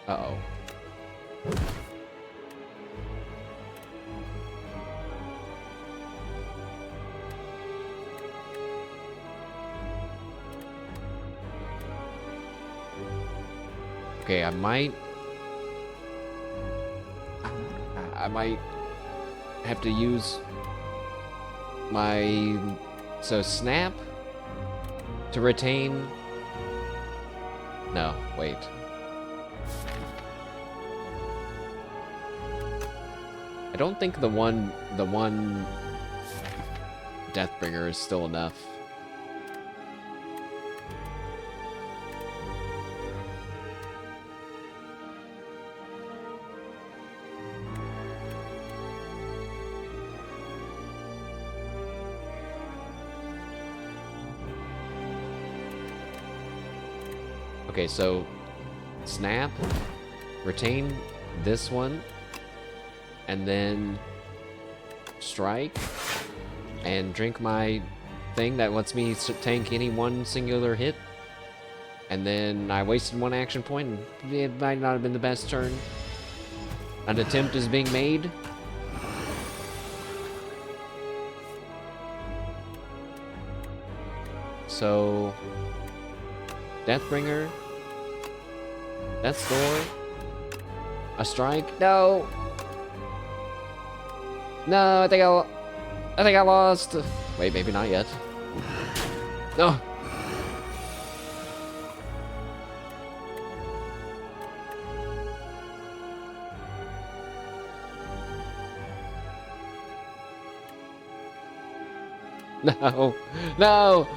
Uh-oh. Okay, I might have to use my... So, snap to retain... No, wait. I don't think the one Deathbringer is still enough. Okay, so snap, retain this one, and then strike, and drink my thing that lets me tank any one singular hit. And then I wasted one action point, and it might not have been the best turn. An attempt is being made. So, Deathbringer, Death's Door, a strike. No, no, I think I lost. Wait, maybe not yet. No. No, no.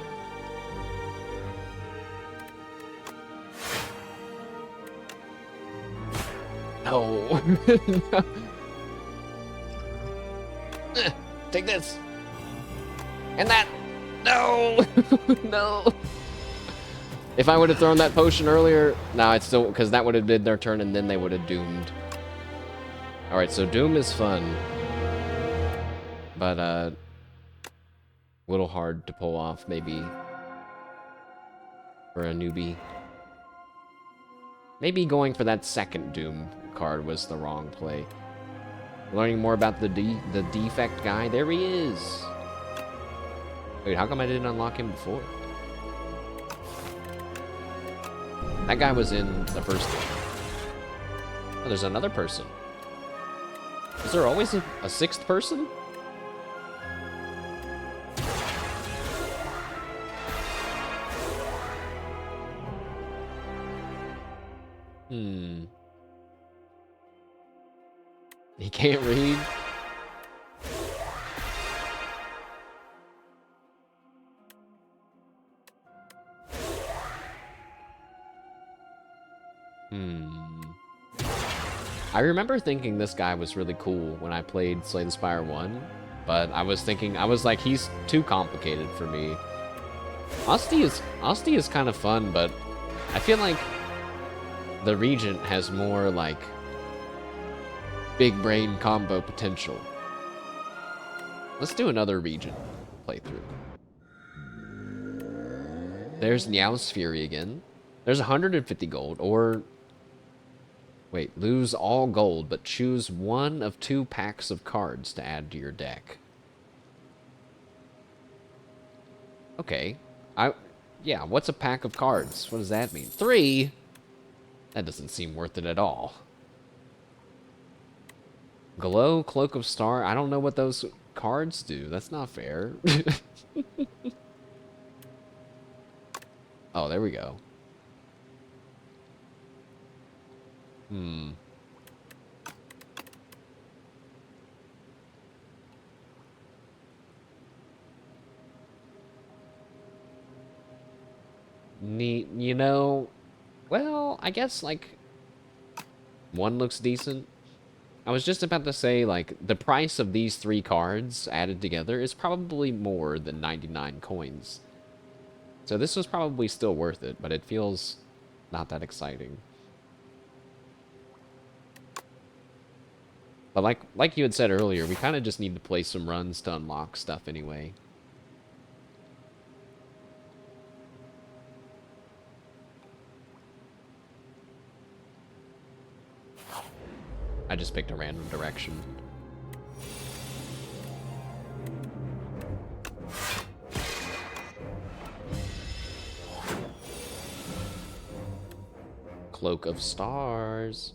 No. No. Take this. And that. No. No. If I would have thrown that potion earlier, no, it's still, because that would have been their turn and then they would have doomed. Alright, so Doom is fun. But, a little hard to pull off, maybe. For a newbie. Maybe going for that second Doom card was the wrong play. Learning more about the defect guy. There he is. Wait, how come I didn't unlock him before? That guy was in the first game. Oh, there's another person. Is there always a sixth person? He can't read? I remember thinking this guy was really cool when I played Slay the Spire 1, but I was like, he's too complicated for me. Asti is kind of fun, but I feel like the Regent has more, like, big brain combo potential. Let's do another Regent playthrough. There's Niao's Fury again. There's 150 gold, or... Wait, lose all gold, but choose one of 2 packs of cards to add to your deck. Okay. Yeah, what's a pack of cards? What does that mean? 3? That doesn't seem worth it at all. Glow, Cloak of Star. I don't know what those cards do. That's not fair. Oh, there we go. Neat, you know, well, I guess, like, one looks decent. I was just about to say, like, the price of these 3 cards added together is probably more than 99 coins. So this was probably still worth it, but it feels not that exciting. But like you had said earlier, we kind of just need to play some runs to unlock stuff anyway. I just picked a random direction. Cloak of Stars.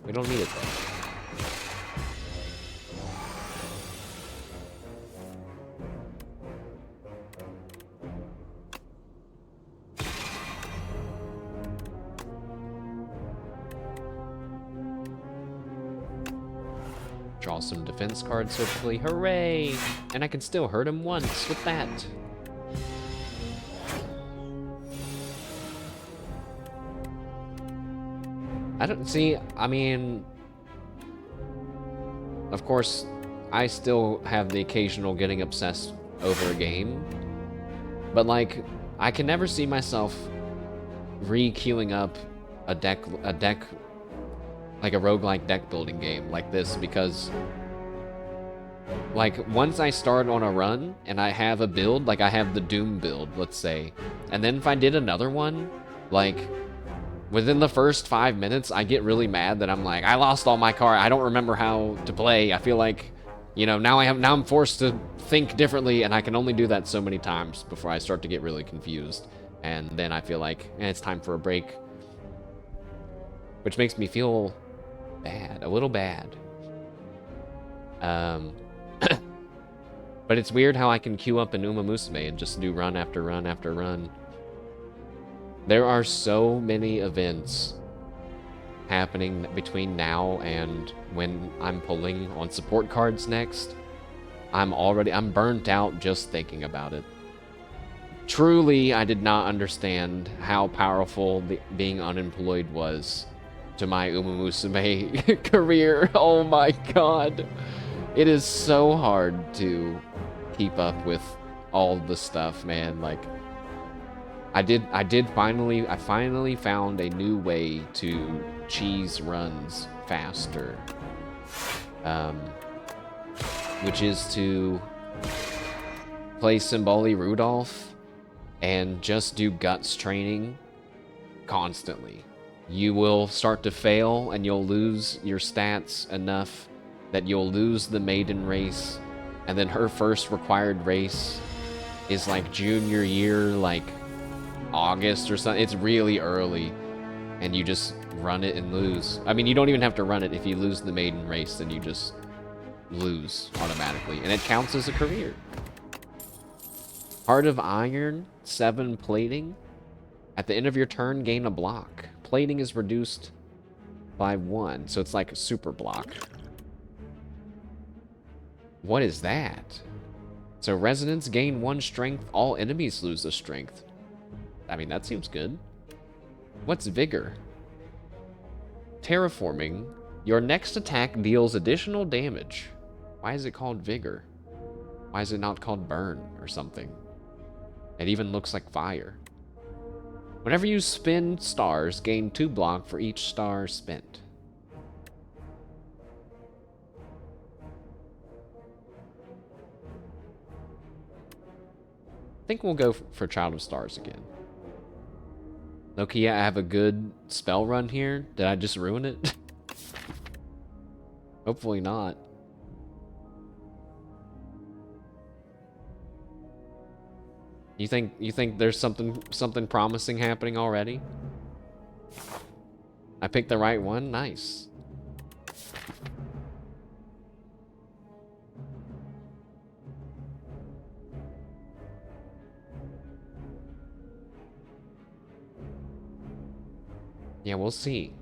We don't need it though. Draw some defense cards, hopefully. Hooray! And I can still hurt him once with that. I don't see, I mean, of course, I still have the occasional getting obsessed over a game, but like, I can never see myself re-queuing up a deck, like a roguelike deck building game like this, because like once I start on a run and I have a build, like I have the Doom build, let's say, and then if I did another one, like within the first 5 minutes, I get really mad that I'm like, I lost all my cards. I don't remember how to play. I feel like, you know, now I'm forced to think differently, and I can only do that so many times before I start to get really confused. And then I feel like it's time for a break, which makes me feel bad, a little bad. But it's weird how I can queue up an Uma Musume and just do run after run after run. There are so many events happening between now and when I'm pulling on support cards next. I'm burnt out just thinking about it. Truly, I did not understand how powerful being unemployed was to my Uma Musume career. Oh my god. It is so hard to keep up with all the stuff, man. Like, I finally found a new way to cheese runs faster. Which is to play Symboli Rudolph and just do guts training constantly. You will start to fail and you'll lose your stats enough that you'll lose the maiden race, and then her first required race is like junior year, like August or something. It's really early, and you just run it and lose. I mean, you don't even have to run it. If you lose the maiden race, then you just lose automatically, and it counts as a career. Heart of Iron, 7 plating. At the end of your turn, gain a block. Plating is reduced by 1, so it's like a super block. What is that? So Resonance, gain 1 strength. All enemies lose a strength. I mean, that seems good. What's Vigor? Terraforming. Your next attack deals additional damage. Why is it called Vigor? Why is it not called Burn or something? It even looks like fire. Whenever you spin stars, gain 2 block for each star spent. I think we'll go for Child of Stars again. Nokia, I have a good spell run here. Did I just ruin it? Hopefully not. You think there's something promising happening already? I picked the right one? Nice. Yeah, we'll see.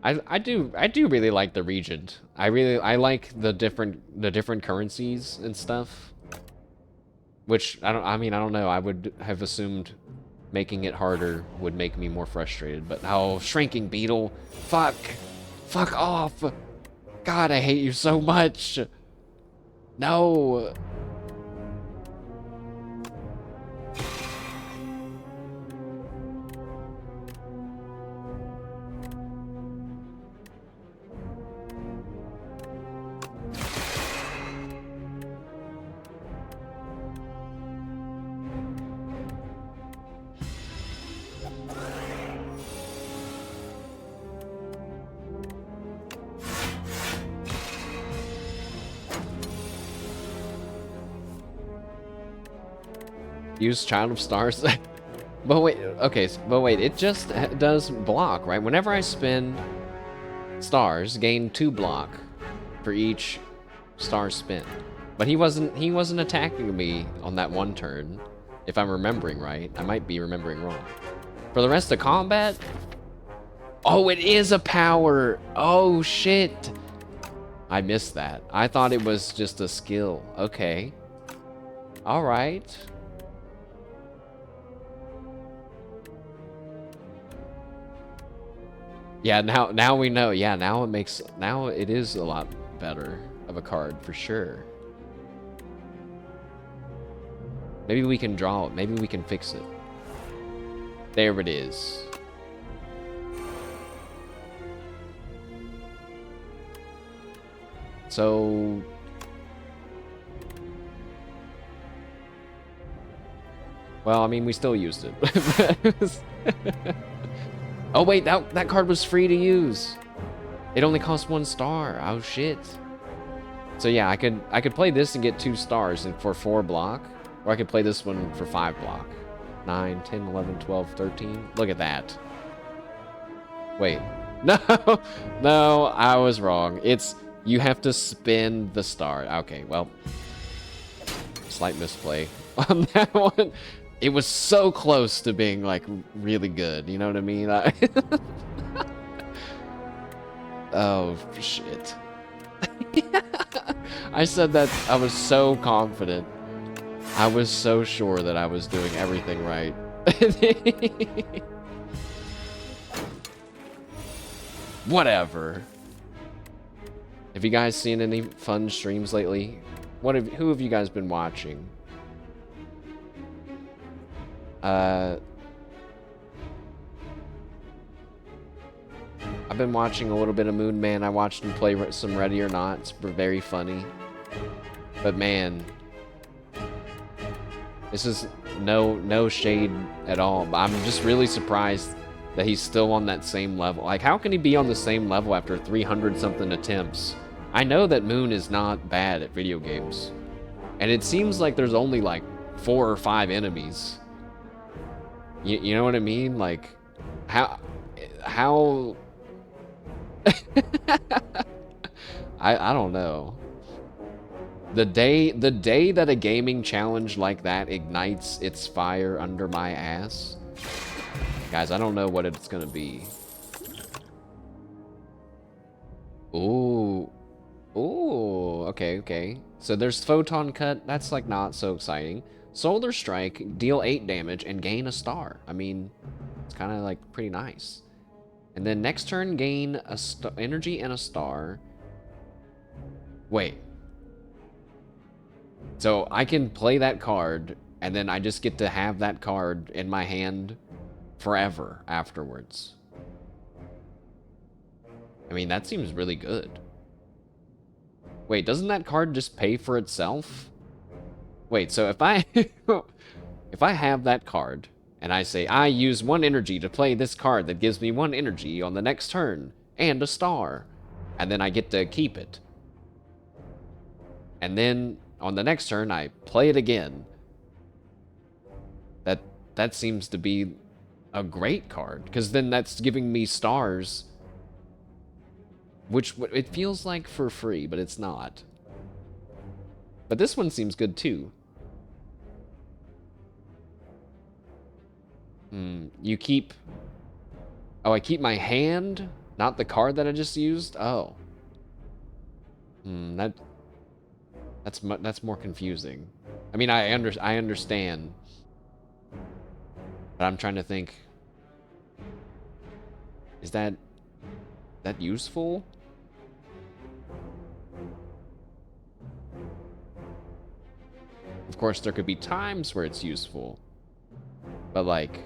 I do really like the Regent. I like the different currencies and stuff. Which I don't know. I would have assumed making it harder would make me more frustrated, but oh, Shrinking Beetle. Fuck off. God, I hate you so much. No. Use Child of Stars. But wait, okay, but wait, it just does block, right? Whenever I spend stars, gain 2 block for each star spent. But he wasn't attacking me on that one turn, if I'm remembering right. I might be remembering wrong. For the rest of combat, oh, it is a power. Oh shit. I missed that. I thought it was just a skill. Okay. All right. Yeah, now we know. Yeah, now it is a lot better of a card for sure. Maybe we can draw it. Maybe we can fix it. There it is. So well, I mean, we still used it. Oh wait, that card was free to use. It only cost 1 star. Oh shit. So yeah, I could play this and get 2 stars and for 4 block, or I could play this one for 5 block. 9, 10, 11, 12, 13. Look at that. Wait. No. No, I was wrong. It's you have to spin the star. Okay, well, slight misplay on that one. It was so close to being, like, really good, you know what I mean? Oh, shit. I said that, I was so confident. I was so sure that I was doing everything right. Whatever. Have you guys seen any fun streams lately? Who have you guys been watching? I've been watching a little bit of Moon Man. I watched him play some Ready or Not. It's very funny. But man, this is no shade at all. I'm just really surprised that he's still on that same level. Like, how can he be on the same level after 300-something attempts? I know that Moon is not bad at video games. And it seems like there's only like 4 or 5 enemies. You know what I mean? Like, how I don't know. The day that a gaming challenge like that ignites its fire under my ass, guys, I don't know what it's gonna be. Ooh, okay. So there's Photon Cut. That's like not so exciting. Solar Strike, deal 8 damage and gain a star. I mean, it's kind of like pretty nice. And then next turn, gain a energy and a star. Wait. So I can play that card, and then I just get to have that card in my hand forever afterwards. I mean, that seems really good. Wait, doesn't that card just pay for itself? Wait, so if I if I have that card and I say I use 1 energy to play this card that gives me 1 energy on the next turn and a star, and then I get to keep it. And then on the next turn I play it again. That seems to be a great card, because then that's giving me stars, which it feels like for free, but it's not. But this one seems good too. You keep... Oh, I keep my hand, not the card that I just used? Oh. That's more confusing. I mean, I understand. But I'm trying to think. Is that useful? Of course, there could be times where it's useful. But like...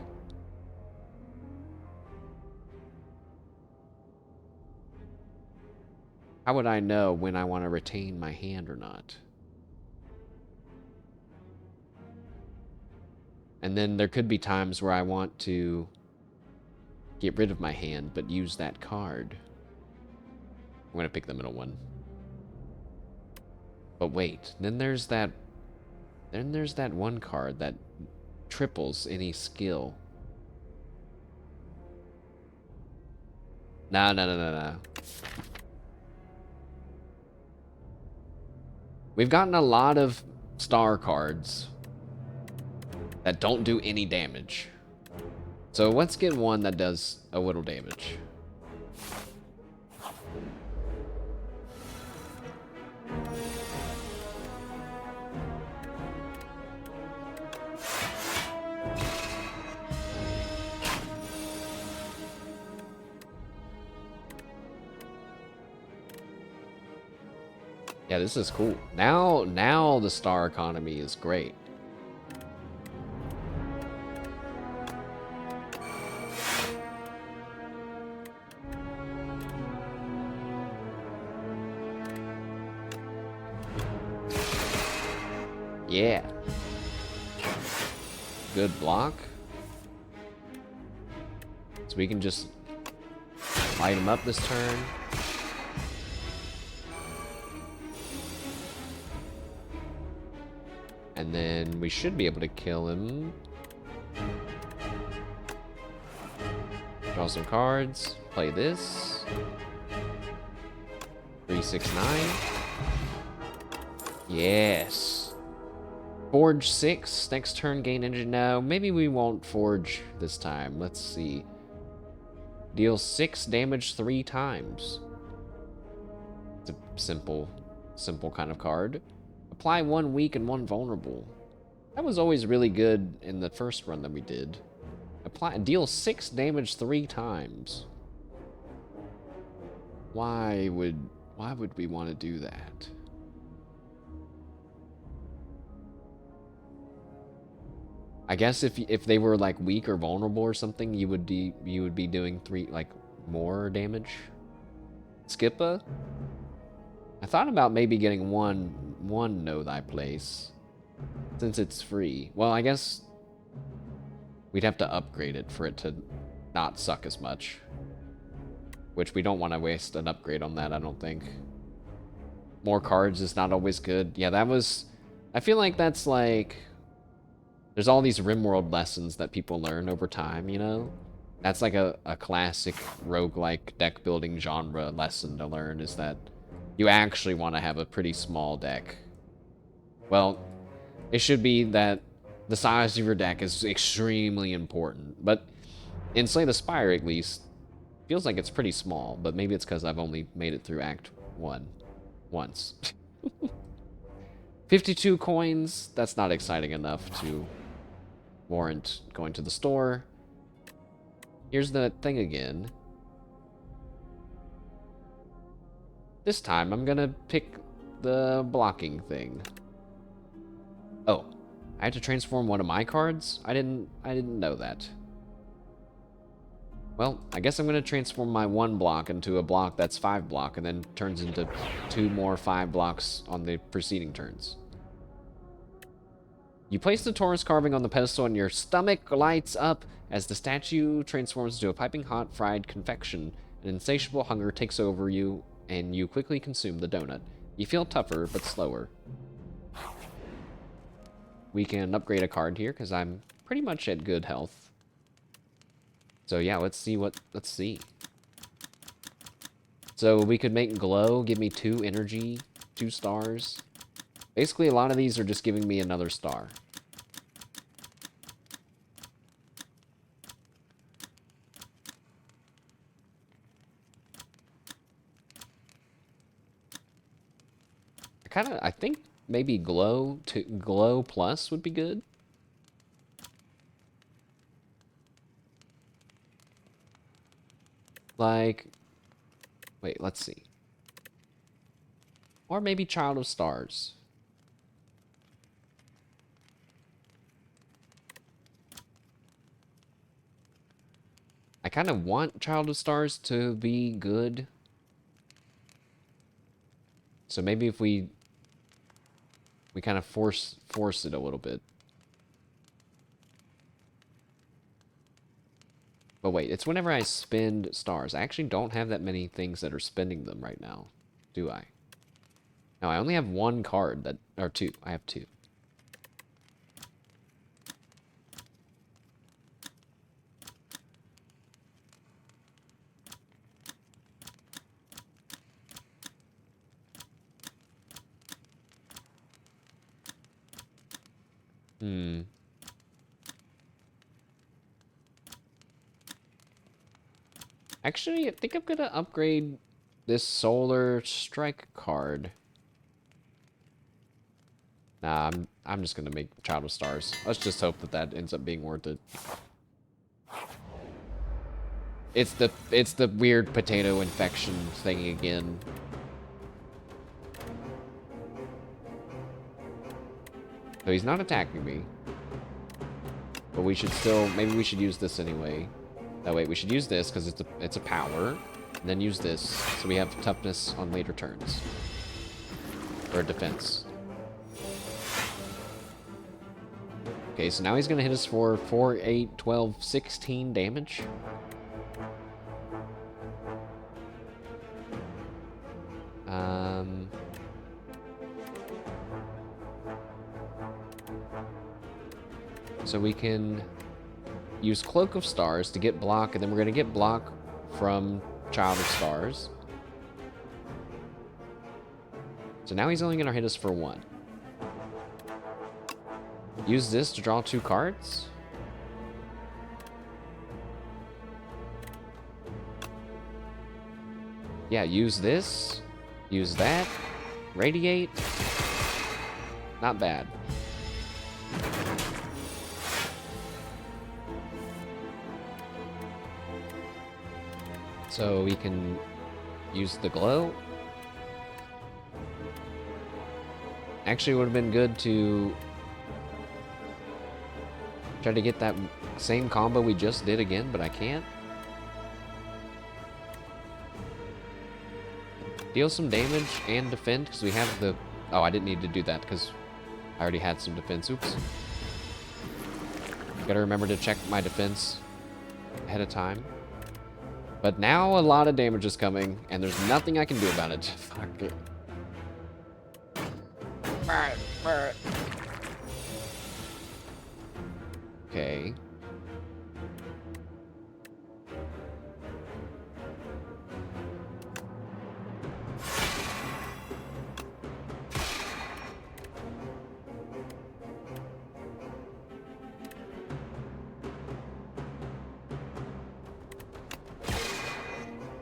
How would I know when I want to retain my hand or not? And then there could be times where I want to get rid of my hand, but use that card. I'm going to pick the middle one. But wait, then there's that one card that triples any skill. No, no, no, no, no. We've gotten a lot of star cards that don't do any damage. So let's get one that does a little damage. Yeah, this is cool. Now the star economy is great. Yeah. Good block. So we can just light him up this turn. And then we should be able to kill him. Draw some cards. Play this. 3, 6, 9. Yes. Forge 6. Next turn, gain energy. No, maybe we won't forge this time. Let's see. Deal 6 damage 3 times. It's a simple kind of card. Apply 1 weak and 1 vulnerable. That was always really good in the first run that we did. Deal 6 damage 3 times. Why would we want to do that? I guess if they were like weak or vulnerable or something, you would be doing 3 like more damage. Skippa? I thought about maybe getting one Know Thy Place, since it's free. Well, I guess we'd have to upgrade it for it to not suck as much, which we don't want to waste an upgrade on that, I don't think. More cards is not always good. Yeah, that was... I feel like that's like... There's all these RimWorld lessons that people learn over time, you know? That's like a classic roguelike deck building genre lesson to learn, is that you actually want to have a pretty small deck. Well, it should be that the size of your deck is extremely important. But in Slay the Spire, at least, feels like it's pretty small. But maybe it's because I've only made it through Act 1 once. 52 coins, that's not exciting enough to warrant going to the store. Here's the thing again. This time, I'm gonna pick the blocking thing. Oh, I had to transform one of my cards? I didn't know that. Well, I guess I'm gonna transform my 1 block into a block that's 5 block, and then turns into 2 more 5 blocks on the preceding turns. You place the Taurus carving on the pedestal and your stomach lights up as the statue transforms into a piping hot fried confection. An insatiable hunger takes over you, and you quickly consume the donut. You feel tougher, but slower. We can upgrade a card here, because I'm pretty much at good health. So yeah, let's see. So we could make glow, give me 2 energy, 2 stars. Basically, a lot of these are just giving me another star. I think maybe glow plus would be good. Like, wait, let's see. Or maybe Child of Stars. I kind of want Child of Stars to be good. So maybe if we kind of force it a little bit. But wait, it's whenever I spend stars. I actually don't have that many things that are spending them right now, do I? No, I only have 1 card that, or 2. I have 2. Hmm. Actually, I think I'm gonna upgrade this Solar Strike card. Nah, I'm just gonna make Child of Stars. Let's just hope that that ends up being worth it. It's the weird potato infection thing again. So he's not attacking me. But we should still, maybe we should use this anyway. Oh wait, we should use this because it's a power. And then use this so we have toughness on later turns. Or defense. Okay, so now he's gonna hit us for 4, 8, 12, 16 damage. So we can use Cloak of Stars to get block, and then we're going to get block from Child of Stars. So now he's only going to hit us for 1. Use this to draw 2 cards. Yeah, use this. Use that. Radiate. Not bad. So we can use the glow. Actually, it would have been good to try to get that same combo we just did again, but I can't. Deal some damage and defend, because we have the... Oh, I didn't need to do that, because I already had some defense. Oops. Gotta remember to check my defense ahead of time. But now a lot of damage is coming, and there's nothing I can do about it. Fuck it. Okay.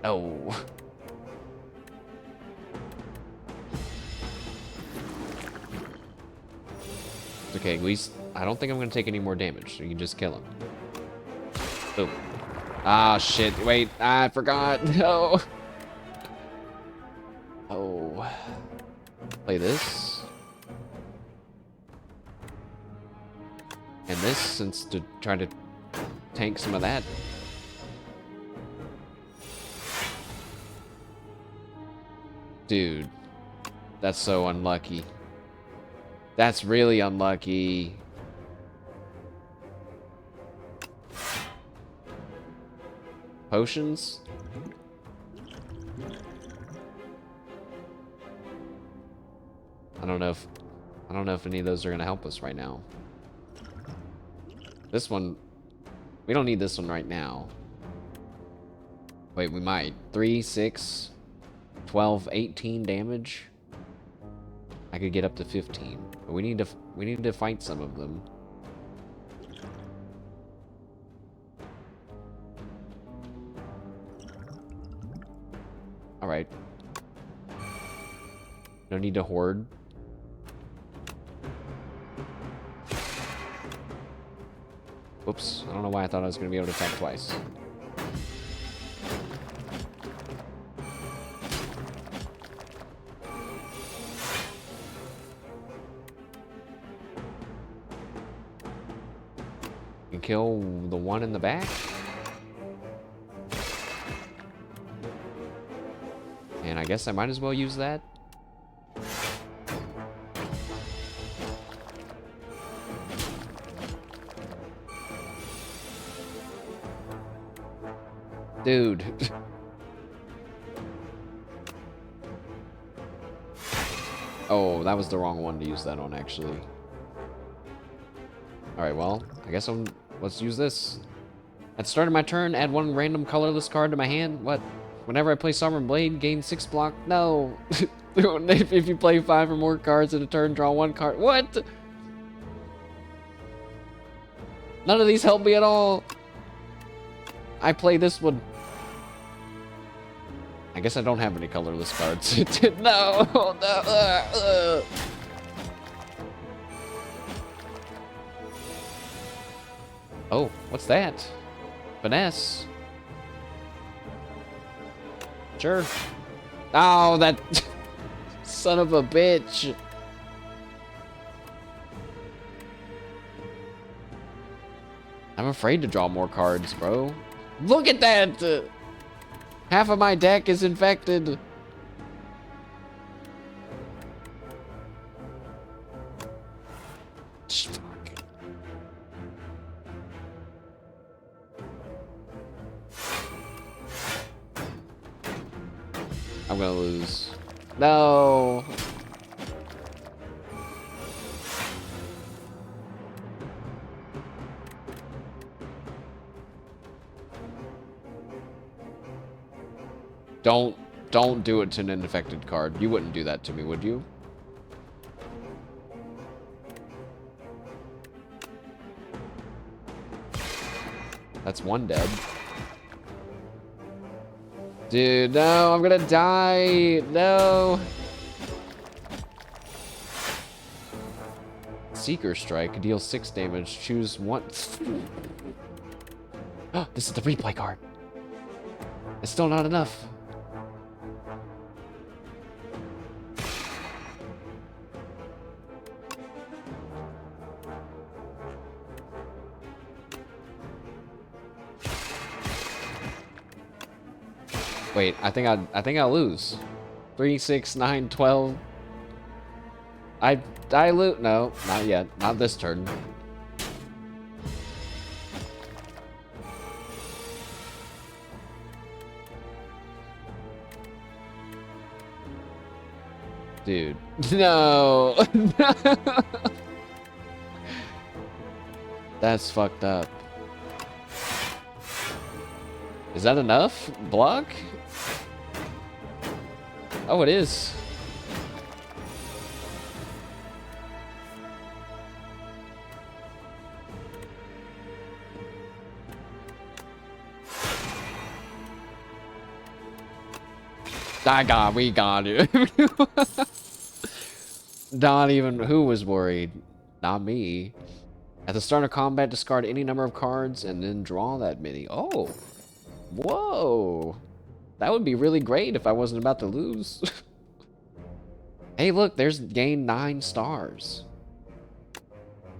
Oh. It's okay, at least I don't think I'm gonna take any more damage. So you can just kill him. Boom. Ah, shit. Wait, I forgot. No. Oh. Play this. And this, since to try to tank some of that. Dude, that's so unlucky. That's really unlucky. Potions? I don't know if any of those are gonna help us right now. This one, we don't need this one right now. Wait, we might. 3, 6, 12, 18 damage. I could get up to 15, but we need to fight some of them. All right. No need to hoard. Whoops, I don't know why I thought I was going to be able to attack twice. You can kill the one in the back. And I guess I might as well use that. Dude. Oh, that was the wrong one to use that on, actually. Alright, well, I guess let's use this. At the start of my turn, add one random colorless card to my hand. What? Whenever I play Sovereign Blade, gain 6 block. No. If you play 5 or more cards in a turn, draw 1 card. What? None of these help me at all. I play this one. I guess I don't have any colorless cards. No, no. Oh, what's that? Finesse. Sure. Oh, that son of a bitch. I'm afraid to draw more cards, bro. Look at that! Half of my deck is infected. Fuck. I'm gonna lose. No! Don't do it to an infected card. You wouldn't do that to me, would you? That's one dead. Dude, no, I'm gonna die. No. Seeker Strike deals 6 damage. Choose one. Oh, this is the replay card. It's still not enough. Wait, I think I'll lose. 3, 6, 9, 12. I lose. No, not yet. Not this turn. Dude. No. That's fucked up. Is that enough? Block? Oh, it is. We got it. Not even, who was worried? Not me. At the start of combat, discard any number of cards and then draw that many. Oh. Whoa. That would be really great if I wasn't about to lose. Hey, look, there's gained 9 stars.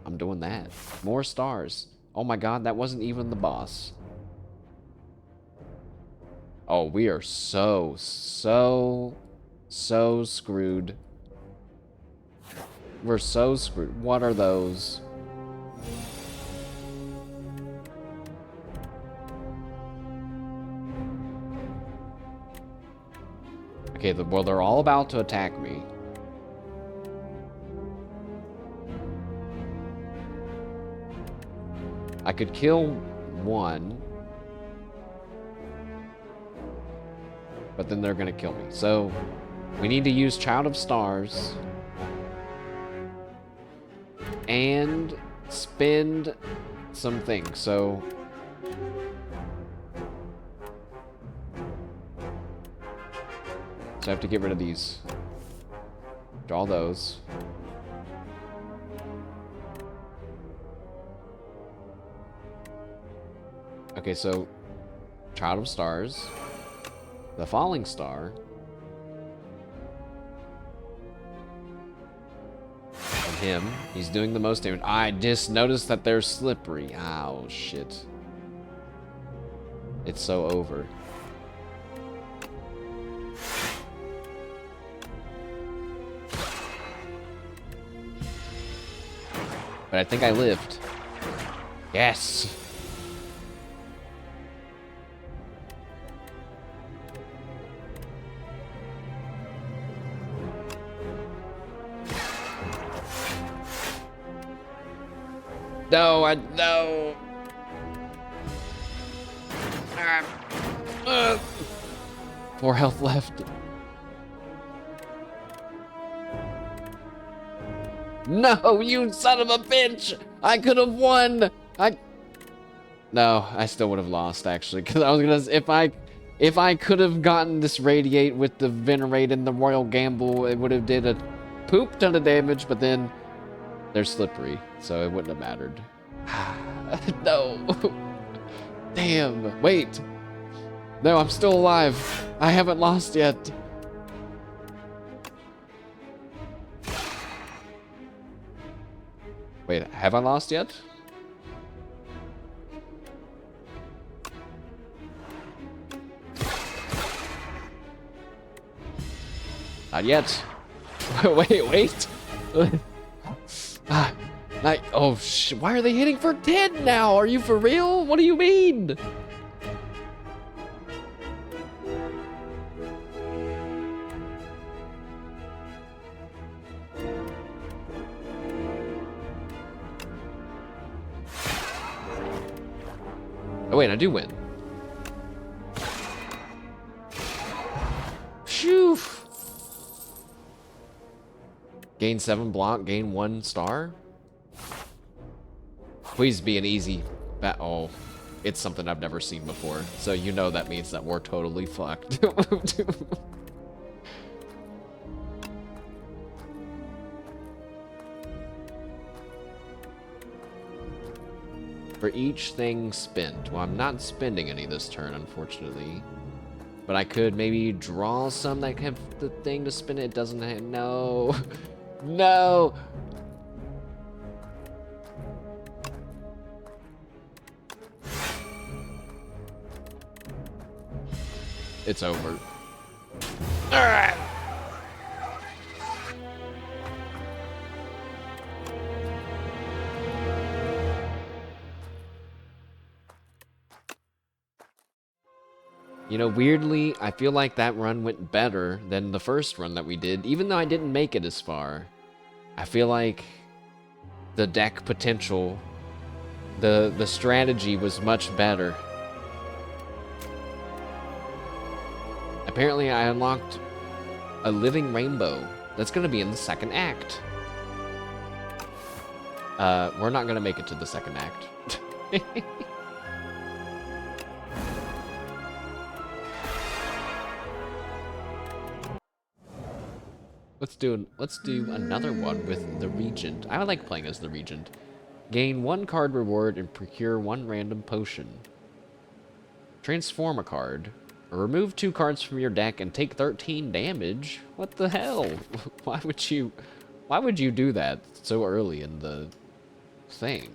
I'm doing that. More stars. Oh my god, that wasn't even the boss. Oh, we are so screwed. We're so screwed. What are those? Okay, well, they're all about to attack me. I could kill one. But then they're gonna kill me. So, we need to use Child of Stars. And spend some things. So I have to get rid of these. Draw those. Okay, so Child of Stars. The Falling Star. And him. He's doing the most damage. I just noticed that they're slippery. Oh, shit. It's so over. But I think I lived. Yes! No, no. 4 health left. No, you son of a bitch! I could have won! No, I still would have lost, actually, because I was gonna... If I could have gotten this Radiate with the Venerate and the Royal Gamble, it would have did a poop ton of damage, but then they're slippery, so it wouldn't have mattered. No. Damn. Wait. No, I'm still alive. I haven't lost yet. Wait, have I lost yet? Not yet. wait. Oh, why are they hitting for 10 now? Are you for real? What do you mean? Oh, wait, I do win. Phew. Gain 7 block, gain 1 star. Please be an easy oh, it's something I've never seen before. So you know that means that we're totally fucked. For each thing spent. Well, I'm not spending any this turn, unfortunately. But I could maybe draw some that have the thing to spin it. It doesn't have... No. No. It's over. Alright. You know, weirdly, I feel like that run went better than the first run that we did, even though I didn't make it as far. I feel like the deck potential, the strategy was much better. Apparently, I unlocked a living rainbow that's going to be in the second act. We're not going to make it to the second act. Let's do another one with the Regent. I like playing as the Regent. Gain 1 card reward and procure 1 random potion. Transform a card. Remove 2 cards from your deck and take 13 damage. What the hell? Why would you do that so early in the thing?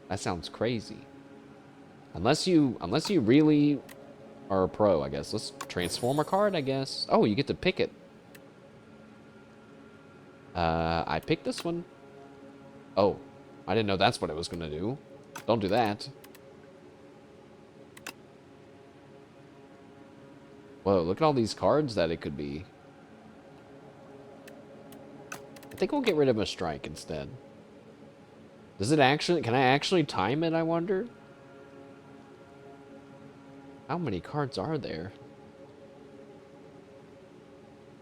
That sounds crazy. Unless you really are a pro, I guess. Let's transform a card, I guess. Oh, you get to pick it. I picked this one. Oh, I didn't know that's what it was gonna do. Don't do that. Whoa, look at all these cards that it could be. I think we'll get rid of a strike instead. Does it actually, can I actually time it, I wonder? How many cards are there?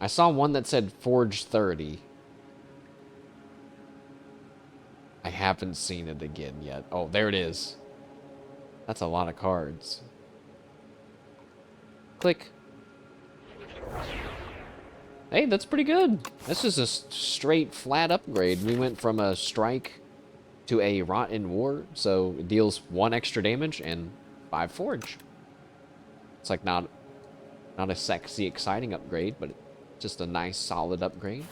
I saw one that said Forge 30. I haven't seen it again yet. Oh, there it is. That's a lot of cards. Click. Hey, that's pretty good. That's just a straight, flat upgrade. We went from a strike to a rot in war, so it deals 1 extra damage and 5 forge. It's like not a sexy, exciting upgrade, but just a nice, solid upgrade.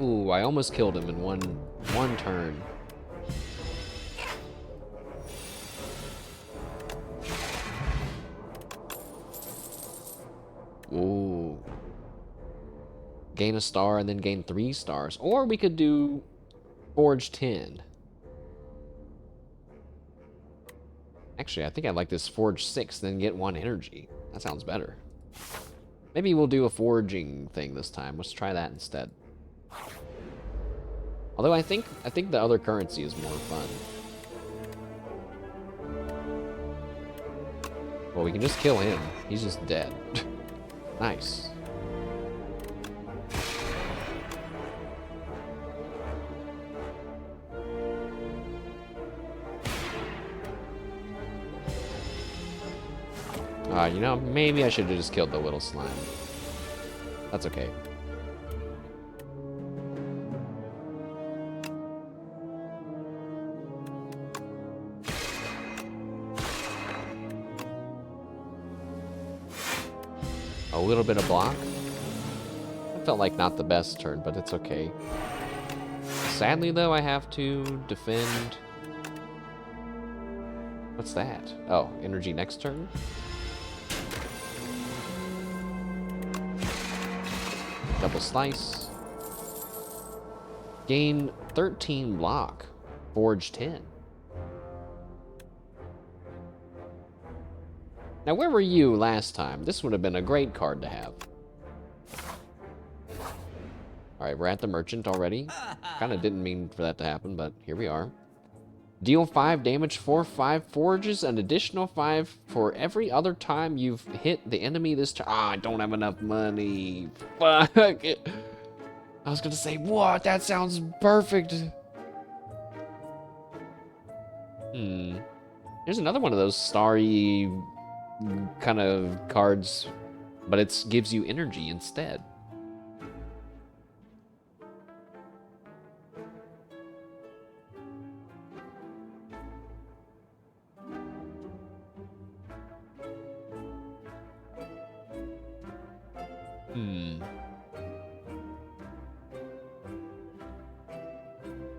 Ooh, I almost killed him in one turn. Ooh. Gain a star and then gain 3 stars. Or we could do Forge 10. Actually, I think I like this Forge 6, then get 1 energy. That sounds better. Maybe we'll do a forging thing this time. Let's try that instead. Although I think the other currency is more fun. Well, we can just kill him. He's just dead. Nice. You know, maybe I should have just killed the little slime. That's okay. A little bit of block. That felt like not the best turn, but it's okay. Sadly, though, I have to defend... What's that? Oh, energy next turn? Double slice. Gain 13 block. Forge 10. Now, where were you last time? This would have been a great card to have. Alright, we're at the merchant already. Kind of didn't mean for that to happen, but here we are. Deal 5 damage for 5 forges, an additional 5 for every other time you've hit the enemy this turn. Ah, I don't have enough money. Fuck. I was gonna say, what? That sounds perfect. Here's another one of those starry kind of cards, but it gives you energy instead.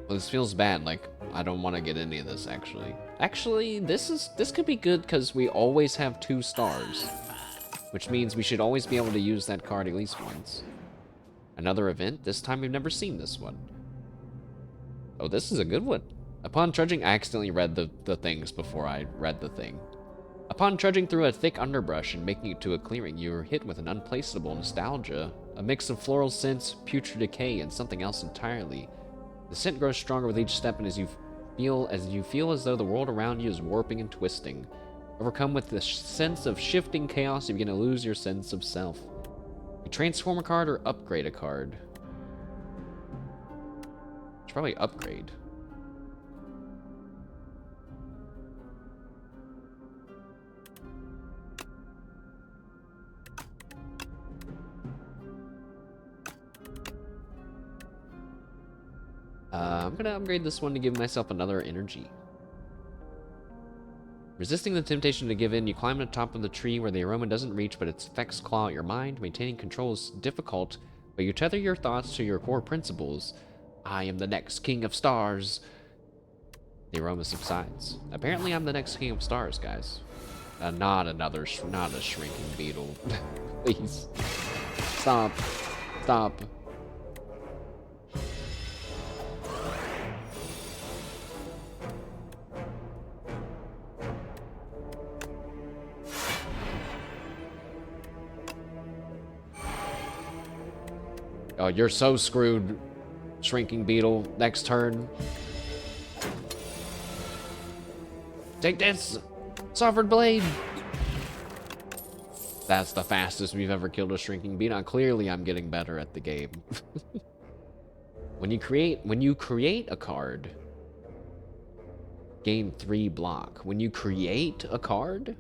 Well, this feels bad, like, I don't want to get any of this, actually. Actually, this could be good, because we always have 2 stars. Which means we should always be able to use that card at least once. Another event, this time we've never seen this one. Oh, this is a good one. Upon trudging, I accidentally read the things before I read the thing. Upon trudging through a thick underbrush and making it to a clearing, you are hit with an unplaceable nostalgia. A mix of floral scents, putrid decay, and something else entirely. The scent grows stronger with each step, and as you feel as though the world around you is warping and twisting. Overcome with the sense of shifting chaos, you begin to lose your sense of self. You transform a card or upgrade a card. It's probably upgrade. I'm gonna upgrade this one to give myself another energy. Resisting the temptation to give in, you climb to the top of the tree where the aroma doesn't reach, but its effects claw at your mind. Maintaining control is difficult, but you tether your thoughts to your core principles. I am the next king of stars. The aroma subsides. Apparently, I'm the next king of stars, guys. Not a shrinking beetle. Please. Stop. Stop. Oh, you're so screwed, shrinking beetle. Next turn. Take this, Sovereign Blade. That's the fastest we've ever killed a shrinking beetle. Clearly, I'm getting better at the game. When you create a card, gain 3 block. When you create a card,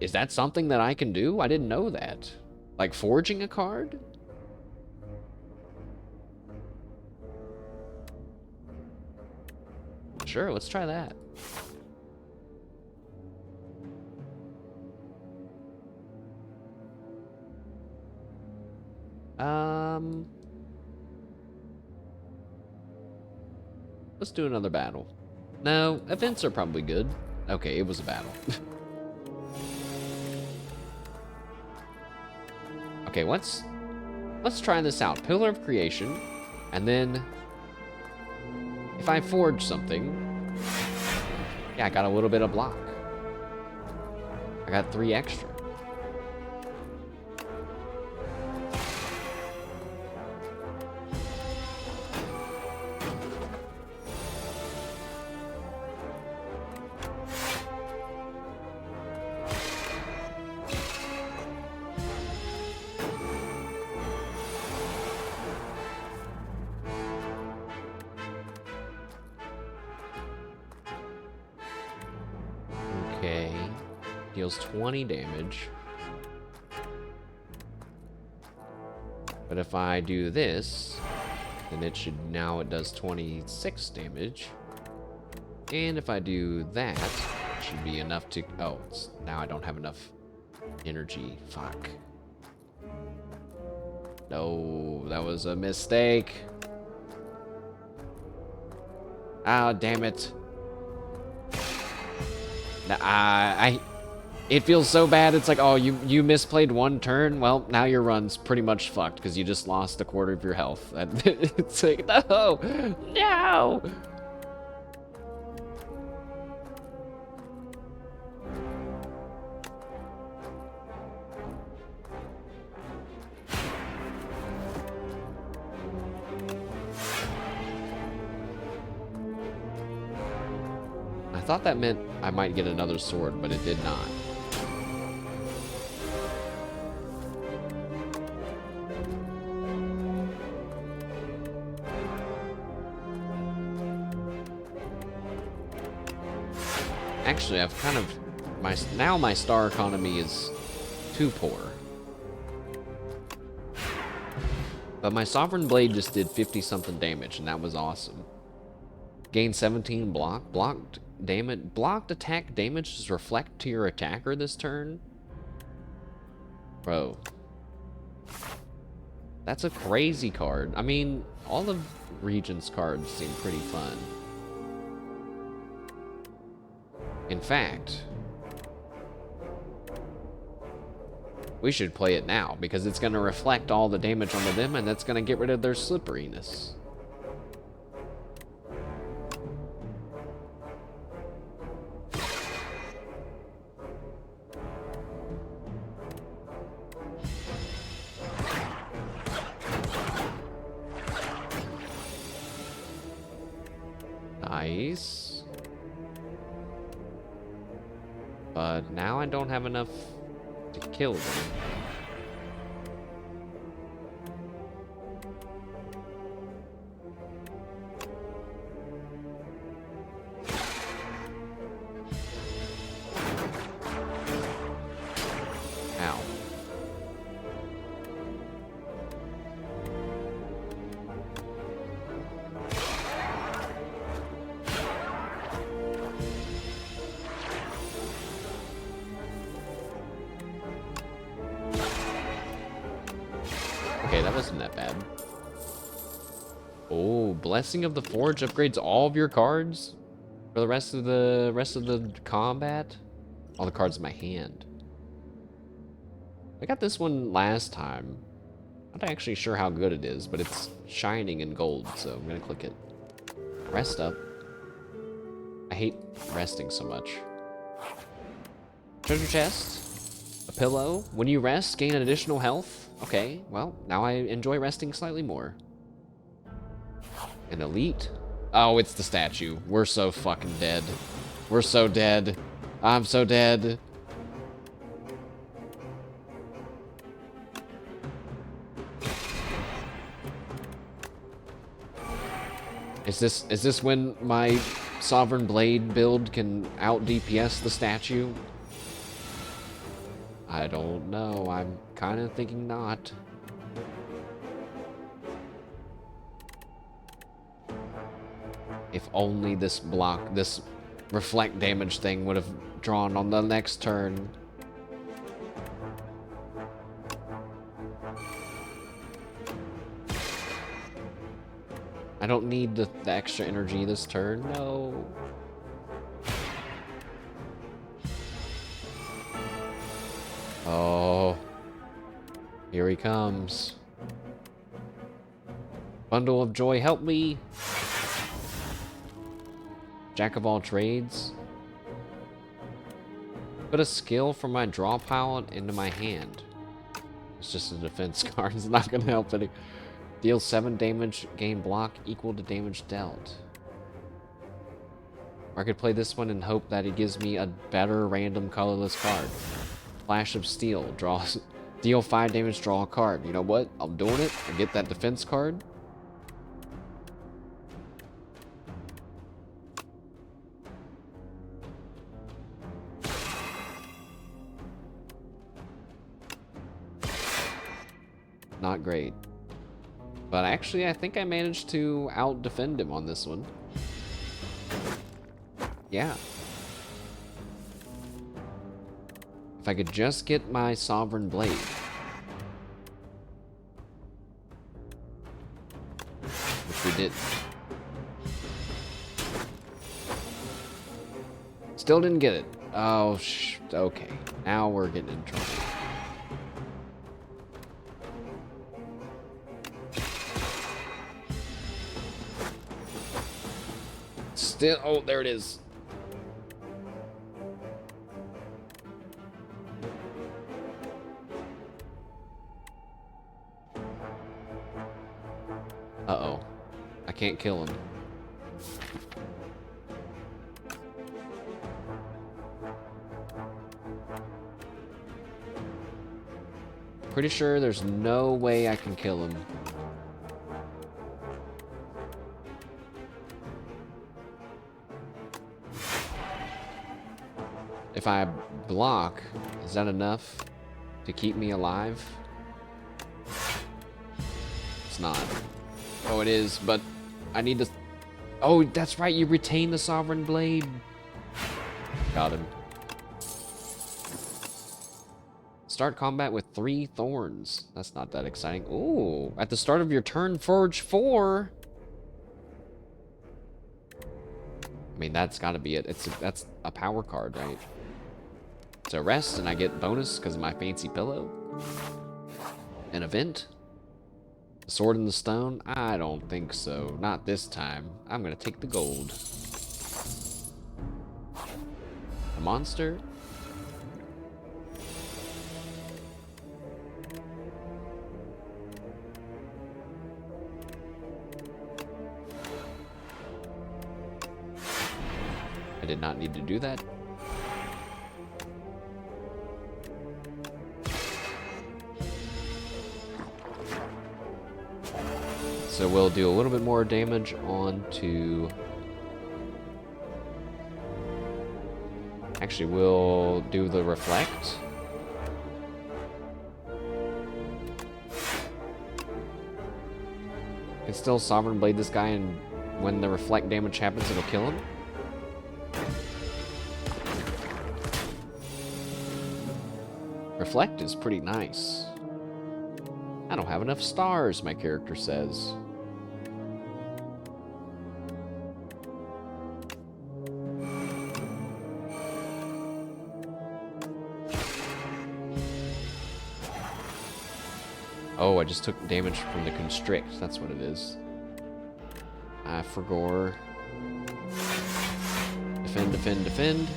is that something that I can do? I didn't know that. Like forging a card? Sure, let's try that. Let's do another battle. No, events are probably good. Okay, it was a battle. Okay, let's try this out. Pillar of Creation, and then if I forge something, yeah, I got a little bit of block. I got 3 extra. Okay. Deals 20 damage. But if I do this, then it should, now it does 26 damage. And if I do that, it should be enough to, oh, now I don't have enough energy. Fuck. No, that was a mistake. Ah, damn it. It feels so bad. It's like, oh, you misplayed one turn. Well, now your run's pretty much fucked because you just lost a quarter of your health. And it's like, no, no. I thought that meant I might get another sword, but it did not. Actually, I've kind of, now my star economy is too poor. But my Sovereign Blade just did 50-something damage, and that was awesome. Gain 17 blocked damage. Blocked attack damage does reflect to your attacker this turn? Bro. That's a crazy card. I mean, all of Regent's cards seem pretty fun. In fact, we should play it now, because it's going to reflect all the damage onto them, and that's going to get rid of their slipperiness. Nice. But now I don't have enough to kill them. Ow. Okay, that wasn't that bad. Oh, Blessing of the Forge upgrades all of your cards for the rest of the combat. All the cards in my hand. I got this one last time. I'm not actually sure how good it is, but it's shining in gold, so I'm gonna click it. Rest up. I hate resting so much. Treasure chest. A pillow. When you rest, gain an additional health. Okay, well, now I enjoy resting slightly more. An elite? Oh, it's the statue. We're so fucking dead. We're so dead. I'm so dead. Is this when my Sovereign Blade build can out DPS the statue? I don't know. I'm kind of thinking not. If only this reflect damage thing would have drawn on the next turn. I don't need the extra energy this turn. No. Oh, here he comes. Bundle of Joy, help me. Jack of all trades. Put a skill from my draw pile into my hand. It's just a defense card. It's not going to help any. Deal 7 damage, gain block equal to damage dealt. Or I could play this one and hope that it gives me a better random colorless card. Flash of Steel, deal 5 damage, draw a card. You know what? I'm doing it. I get that defense card. Not great. But actually, I think I managed to out-defend him on this one. Yeah. If I could just get my Sovereign Blade. Which we did. Still didn't get it. Oh, okay. Now we're getting in trouble. Still, oh, there it is. Uh-oh. I can't kill him. Pretty sure there's no way I can kill him. If I block, is that enough to keep me alive? It's not. Oh, it is, but I need to... Oh, that's right, you retain the Sovereign Blade. Got him. Start combat with 3 thorns. That's not that exciting. Ooh, at the start of your turn, forge 4. I mean, that's gotta be it. That's a power card, right? So rest, and I get bonus because of my fancy pillow. An event. Sword in the stone? I don't think so. Not this time. I'm gonna take the gold. A monster? I did not need to do that. So we'll do a little bit more damage onto... Actually, we'll do the reflect. Can still Sovereign Blade this guy, and when the reflect damage happens, it'll kill him. Reflect is pretty nice. I don't have enough stars, my character says. Oh, I just took damage from the constrict. That's what it is. I forgot. Defend, defend, defend.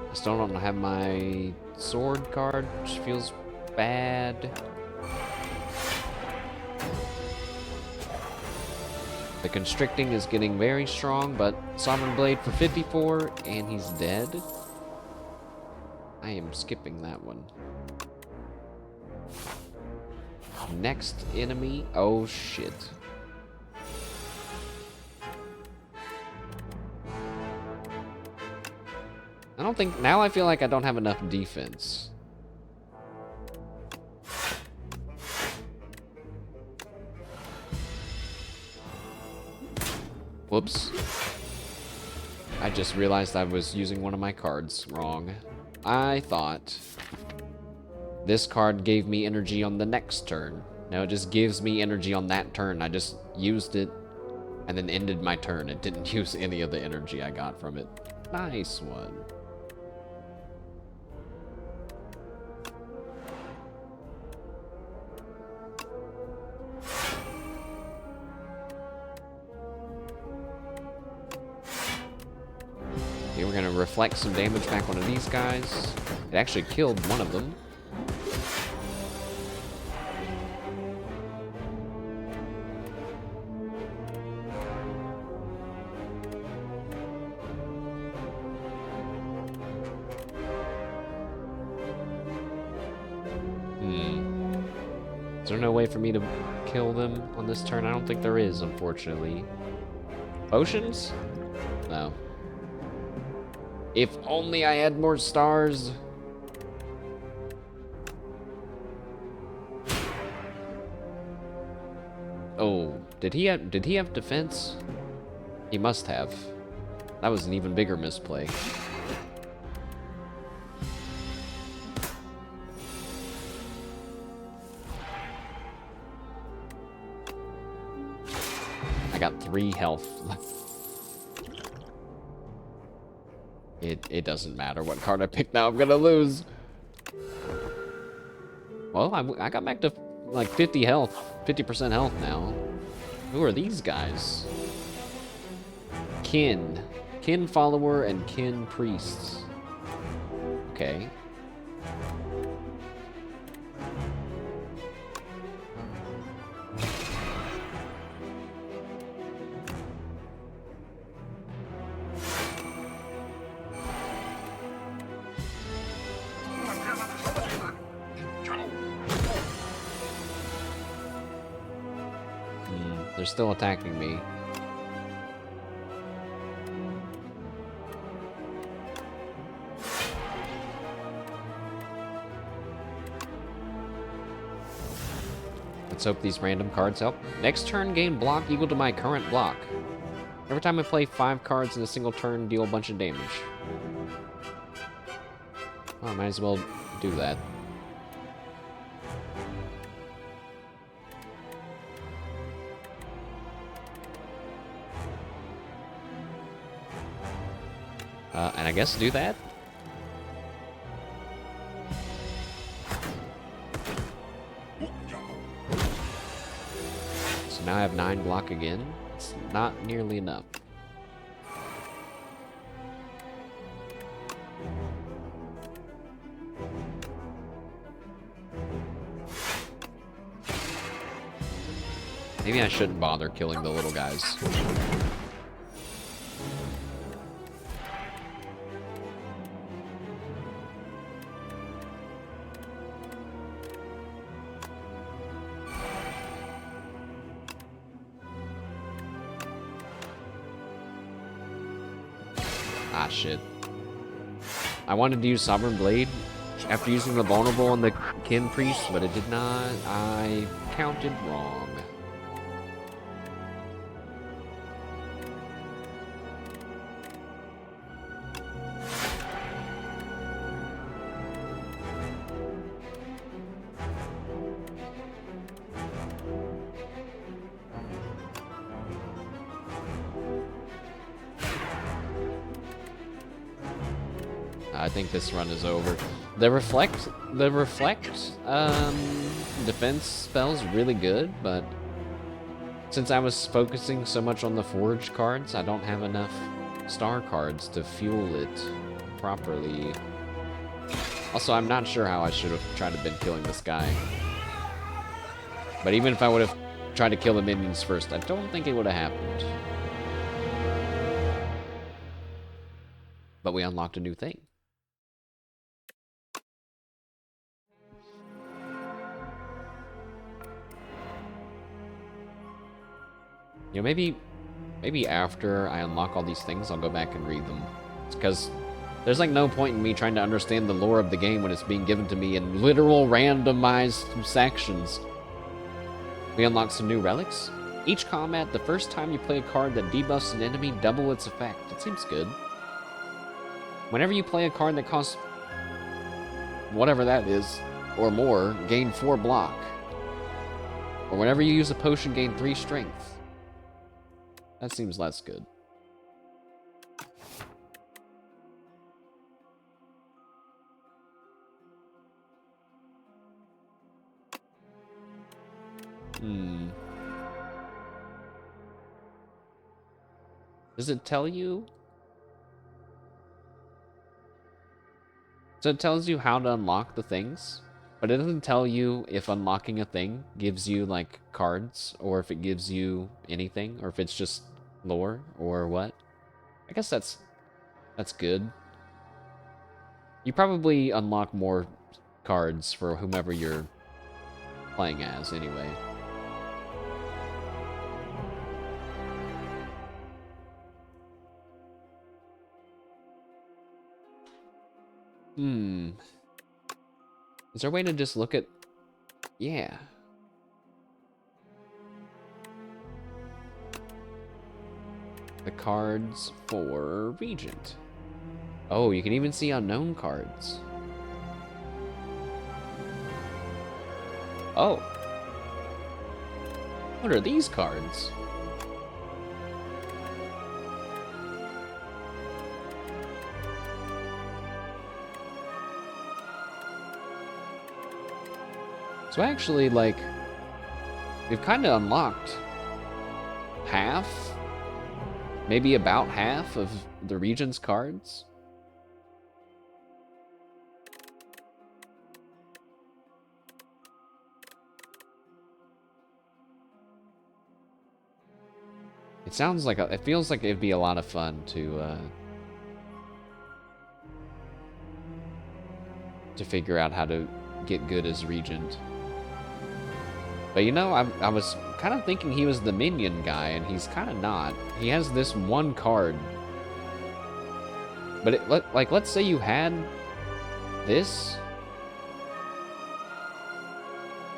I still don't have my sword card, which feels bad. The constricting is getting very strong, but Sovereign Blade for 54, and he's dead. I am skipping that one. Next enemy. Oh shit. I don't think... Now I feel like I don't have enough defense. Whoops. I just realized I was using one of my cards wrong. I thought this card gave me energy on the next turn. No, it just gives me energy on that turn. I just used it and then ended my turn. It didn't use any of the energy I got from it. Nice one. Okay, we're gonna reflect some damage back onto these guys. It actually killed one of them. Is there no way for me to kill them on this turn? I don't think there is, unfortunately. Potions? No. If only I had more stars. Oh, did he have defense? He must have. That was an even bigger misplay. I got 3 health. It doesn't matter what card I pick now, I'm gonna lose. Well, I got back to like 50 health, 50% health now. Who are these guys? Kin follower and kin priests. Okay. They're still attacking me. Let's hope these random cards help. Next turn, gain block equal to my current block. Every time I play 5 cards in a single turn, deal a bunch of damage. Well, I might as well do that. And I guess do that? So now I have 9 block again. It's not nearly enough. Maybe I shouldn't bother killing the little guys. Ah, shit. I wanted to use Sovereign Blade after using the Vulnerable on the Kin Priest, but it did not. I counted wrong. I think this run is over. The reflect defense spell's really good, but since I was focusing so much on the forge cards, I don't have enough star cards to fuel it properly. Also, I'm not sure how I should have tried to been killing this guy. But even if I would have tried to kill the minions first, I don't think it would have happened. But we unlocked a new thing. You know, maybe after I unlock all these things, I'll go back and read them. Because there's like no point in me trying to understand the lore of the game when it's being given to me in literal randomized sections. We unlock some new relics. Each combat, the first time you play a card that debuffs an enemy, double its effect. It seems good. Whenever you play a card that costs whatever that is, or more, gain 4 block. Or whenever you use a potion, gain 3 strength. That seems less good. Does it tell you? So it tells you how to unlock the things, but it doesn't tell you if unlocking a thing gives you, like, cards, or if it gives you anything, or if it's just lore, or what. I guess that's good. You probably unlock more cards for whomever you're playing as, anyway. Is there a way to just look at... Yeah. the cards for Regent. Oh, you can even see unknown cards. Oh. What are these cards? So actually, like, we've kind of unlocked half, maybe about half of the Regent's cards. It sounds like it feels like it'd be a lot of fun to figure out how to get good as Regent. But you know, I was kind of thinking he was the minion guy, and he's kind of not. He has this one card. But like, let's say you had this.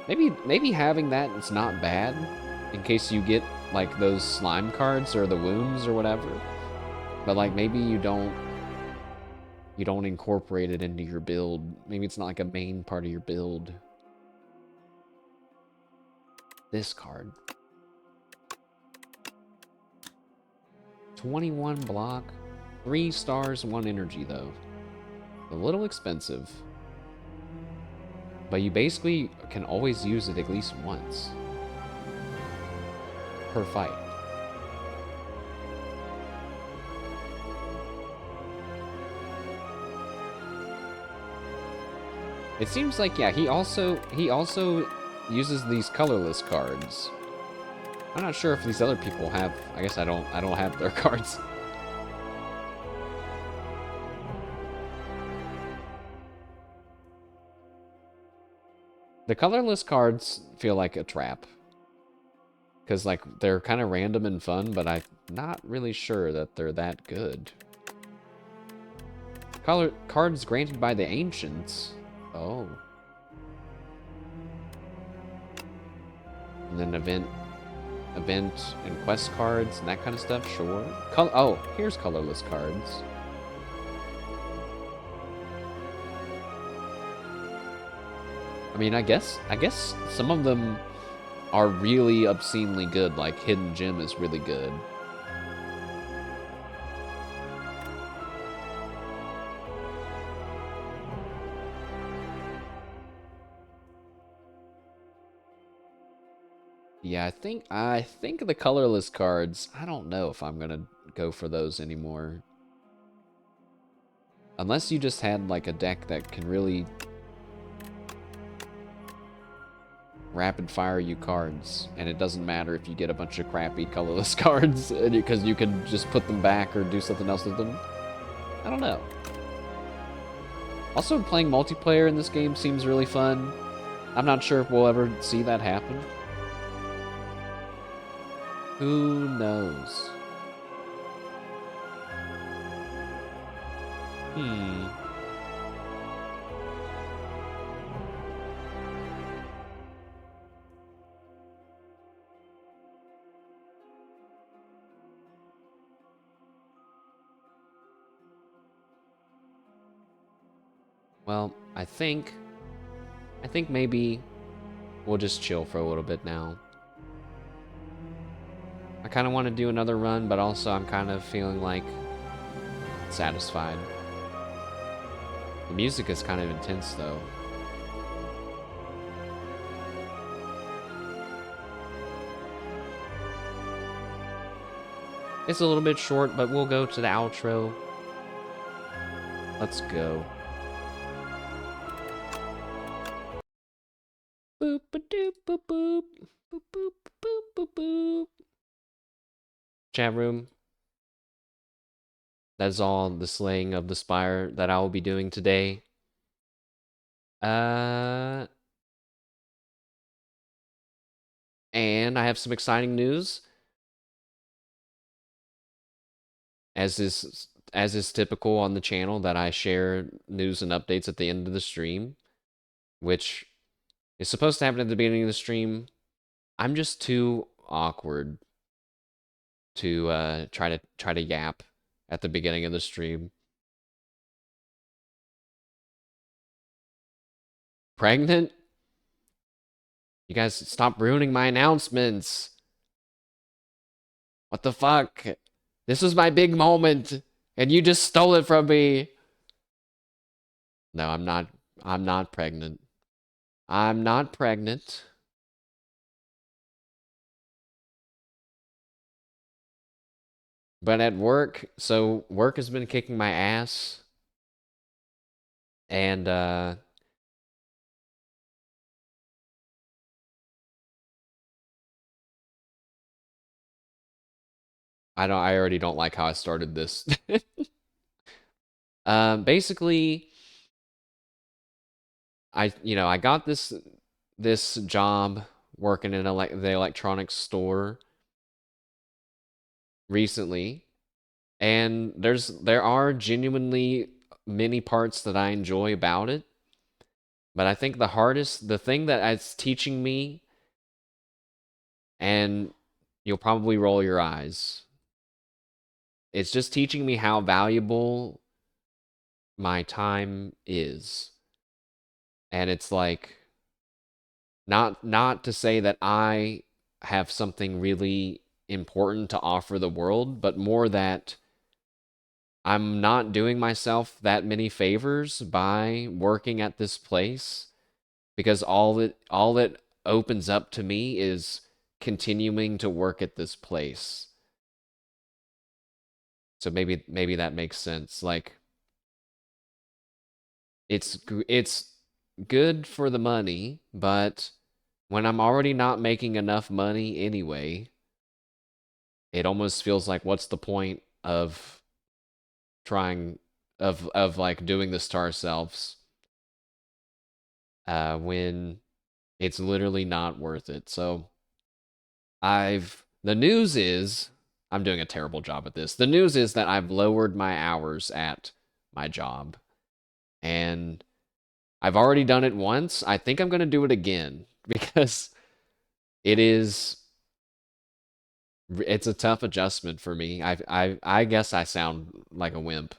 Maybe having that is not bad, in case you get like those slime cards or the wounds or whatever. But like maybe you don't incorporate it into your build. Maybe it's not like a main part of your build. This card. 21 block. 3 stars, 1 energy though. A little expensive. But you basically can always use it at least once. Per fight. It seems like, yeah, he also uses these colorless cards. I'm not sure if these other people have. I guess I don't have their cards. The colorless cards feel like a trap. Because, like, they're kind of random and fun, but I'm not really sure that they're that good. Cards granted by the ancients. Oh. And then event and quest cards and that kind of stuff, sure. Oh, here's colorless cards. I mean, I guess some of them are really obscenely good, like Hidden Gem is really good. Yeah, I think the colorless cards, I don't know if I'm gonna go for those anymore. Unless you just had like a deck that can really rapid fire you cards, and it doesn't matter if you get a bunch of crappy colorless cards because you can just put them back or do something else with them. I don't know. Also, playing multiplayer in this game seems really fun. I'm not sure if we'll ever see that happen. Who knows? Well, I think maybe we'll just chill for a little bit now. I kind of want to do another run, but also I'm kind of feeling like satisfied. The music is kind of intense though. It's a little bit short, but we'll go to the outro. Let's go. Boop a doop boop boop boop boop boop boop boop. Chat room. That's all the slaying of the Spire that I will be doing today. And I have some exciting news. As is typical on the channel, that I share news and updates at the end of the stream, which is supposed to happen at the beginning of the stream. I'm just too awkward to try to yap at the beginning of the stream. Pregnant? You guys stop ruining my announcements. What the fuck? This was my big moment, and you just stole it from me. No, I'm not. I'm not pregnant. I'm not pregnant. But at work, so work has been kicking my ass, and I already don't like how I started this. Basically, I got this job working in the electronics store recently, and there are genuinely many parts that I enjoy about it. But I think the thing that it's teaching me, and you'll probably roll your eyes, it's just teaching me how valuable my time is. And it's like not to say that I have something really important to offer the world, but more that I'm not doing myself that many favors by working at this place because all it opens up to me is continuing to work at this place. So maybe that makes sense. Like it's good for the money, but when I'm already not making enough money anyway, it almost feels like what's the point of trying of like doing this to ourselves when it's literally not worth it. So the news is I'm doing a terrible job at this. The news is that I've lowered my hours at my job, and I've already done it once. I think I'm going to do it again because it is it's a tough adjustment for me. I guess I sound like a wimp,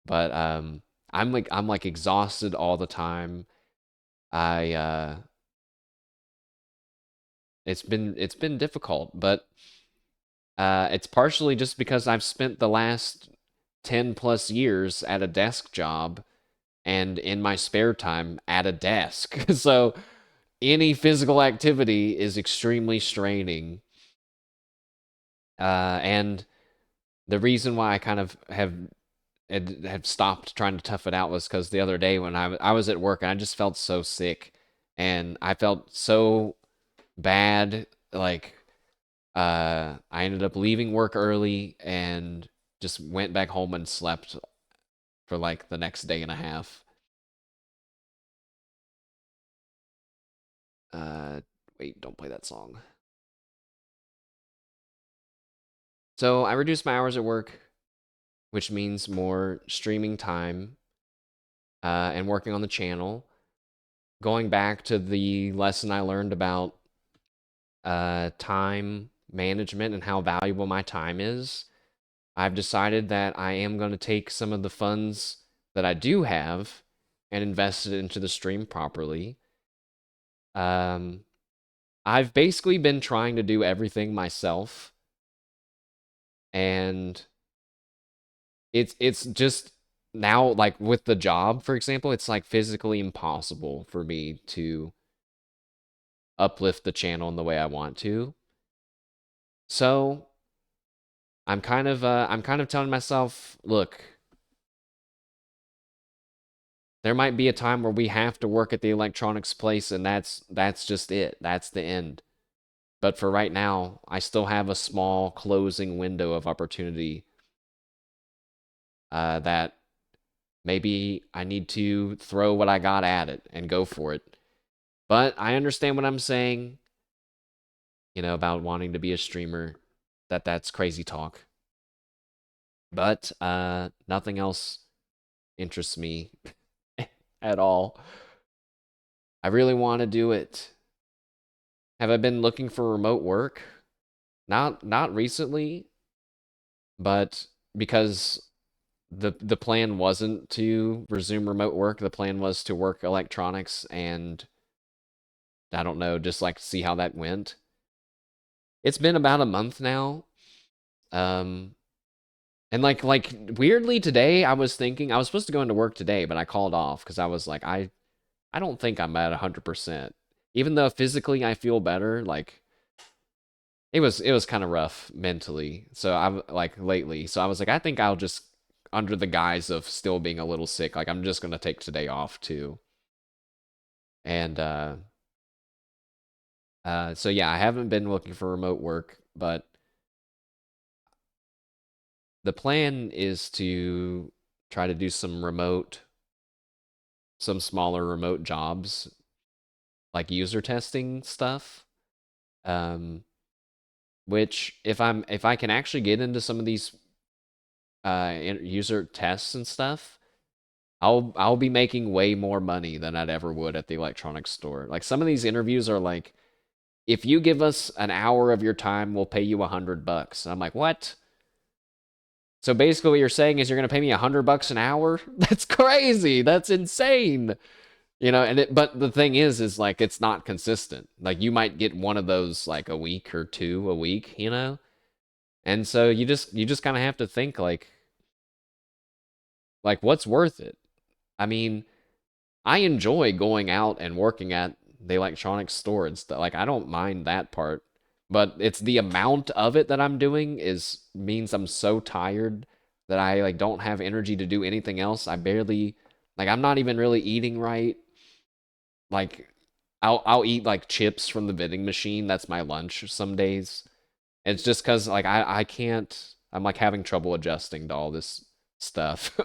but I'm like exhausted all the time. I it's been difficult, but it's partially just because I've spent the last 10 plus years at a desk job and in my spare time at a desk. So any physical activity is extremely straining. And the reason why I kind of have stopped trying to tough it out was because the other day when I was at work and I just felt so sick and I felt so bad. Like I ended up leaving work early and just went back home and slept for like the next day and a half. Uh, Wait, don't play that song. So I reduced my hours at work, which means more streaming time and working on the channel. Going back to the lesson I learned about time management and how valuable my time is, I've decided that I am going to take some of the funds that I do have and invest it into the stream properly. Um, I've basically been trying to do everything myself, and it's just now like with the job, for example, it's like physically impossible for me to uplift the channel in the way I want to. So I'm kind of telling myself, look, there might be a time where we have to work at the electronics place and that's just it. That's the end. But for right now, I still have a small closing window of opportunity that maybe I need to throw what I got at it and go for it. But I understand what I'm saying, about wanting to be a streamer, that's crazy talk. But nothing else interests me at all. I really want to do it. Have I been looking for remote work? Not recently. But because the plan wasn't to resume remote work, the plan was to work electronics and I don't know, just like see how that went. It's been about a month now. Um, and like weirdly today I was thinking I was supposed to go into work today, but I called off because I was like I don't think I'm at 100%. Even though physically I feel better, like it was kind of rough mentally. So I'm like lately. So I was like I think I'll just under the guise of still being a little sick, like I'm just going to take today off too. And so yeah, I haven't been looking for remote work, but the plan is to try to do some smaller remote jobs, like user testing stuff. Um, which if I can actually get into some of these user tests and stuff, I'll be making way more money than I'd ever would at the electronics store. Like some of these interviews are like, if you give us an hour of your time, we'll pay you $100. I'm like, what? So basically, what you're saying is you're going to pay me $100 an hour? That's crazy. That's insane. But the thing is like it's not consistent. Like you might get one of those like a week or two a week, and so you just kind of have to think like what's worth it. I mean, I enjoy going out and working at the electronics store and stuff. Like I don't mind that part, but it's the amount of it that I'm doing is means I'm so tired that I like don't have energy to do anything else. I barely like I'm not even really eating right. Like I'll eat like chips from the vending machine. That's my lunch some days. It's just cuz like I can't I'm like having trouble adjusting to all this stuff.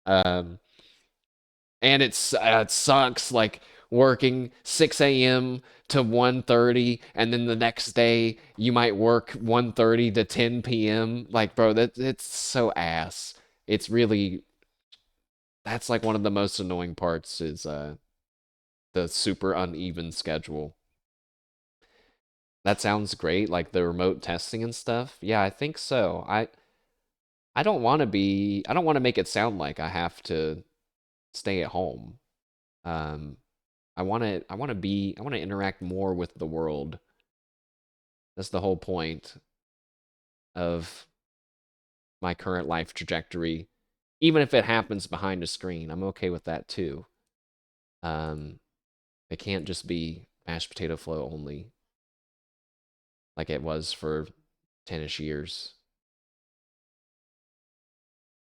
um and it sucks like working 6 a.m. to 1:30 and then the next day you might work 1:30 to 10 p.m. Like bro, that it's so ass. It's really that's like one of the most annoying parts is the super uneven schedule. That sounds great, like the remote testing and stuff. Yeah, I think so. I don't want to make it sound like I have to stay at home. Um I want to interact more with the world. That's the whole point of my current life trajectory. Even if it happens behind a screen, I'm okay with that too. Um it can't just be mashed potato flow only like it was for 10ish years.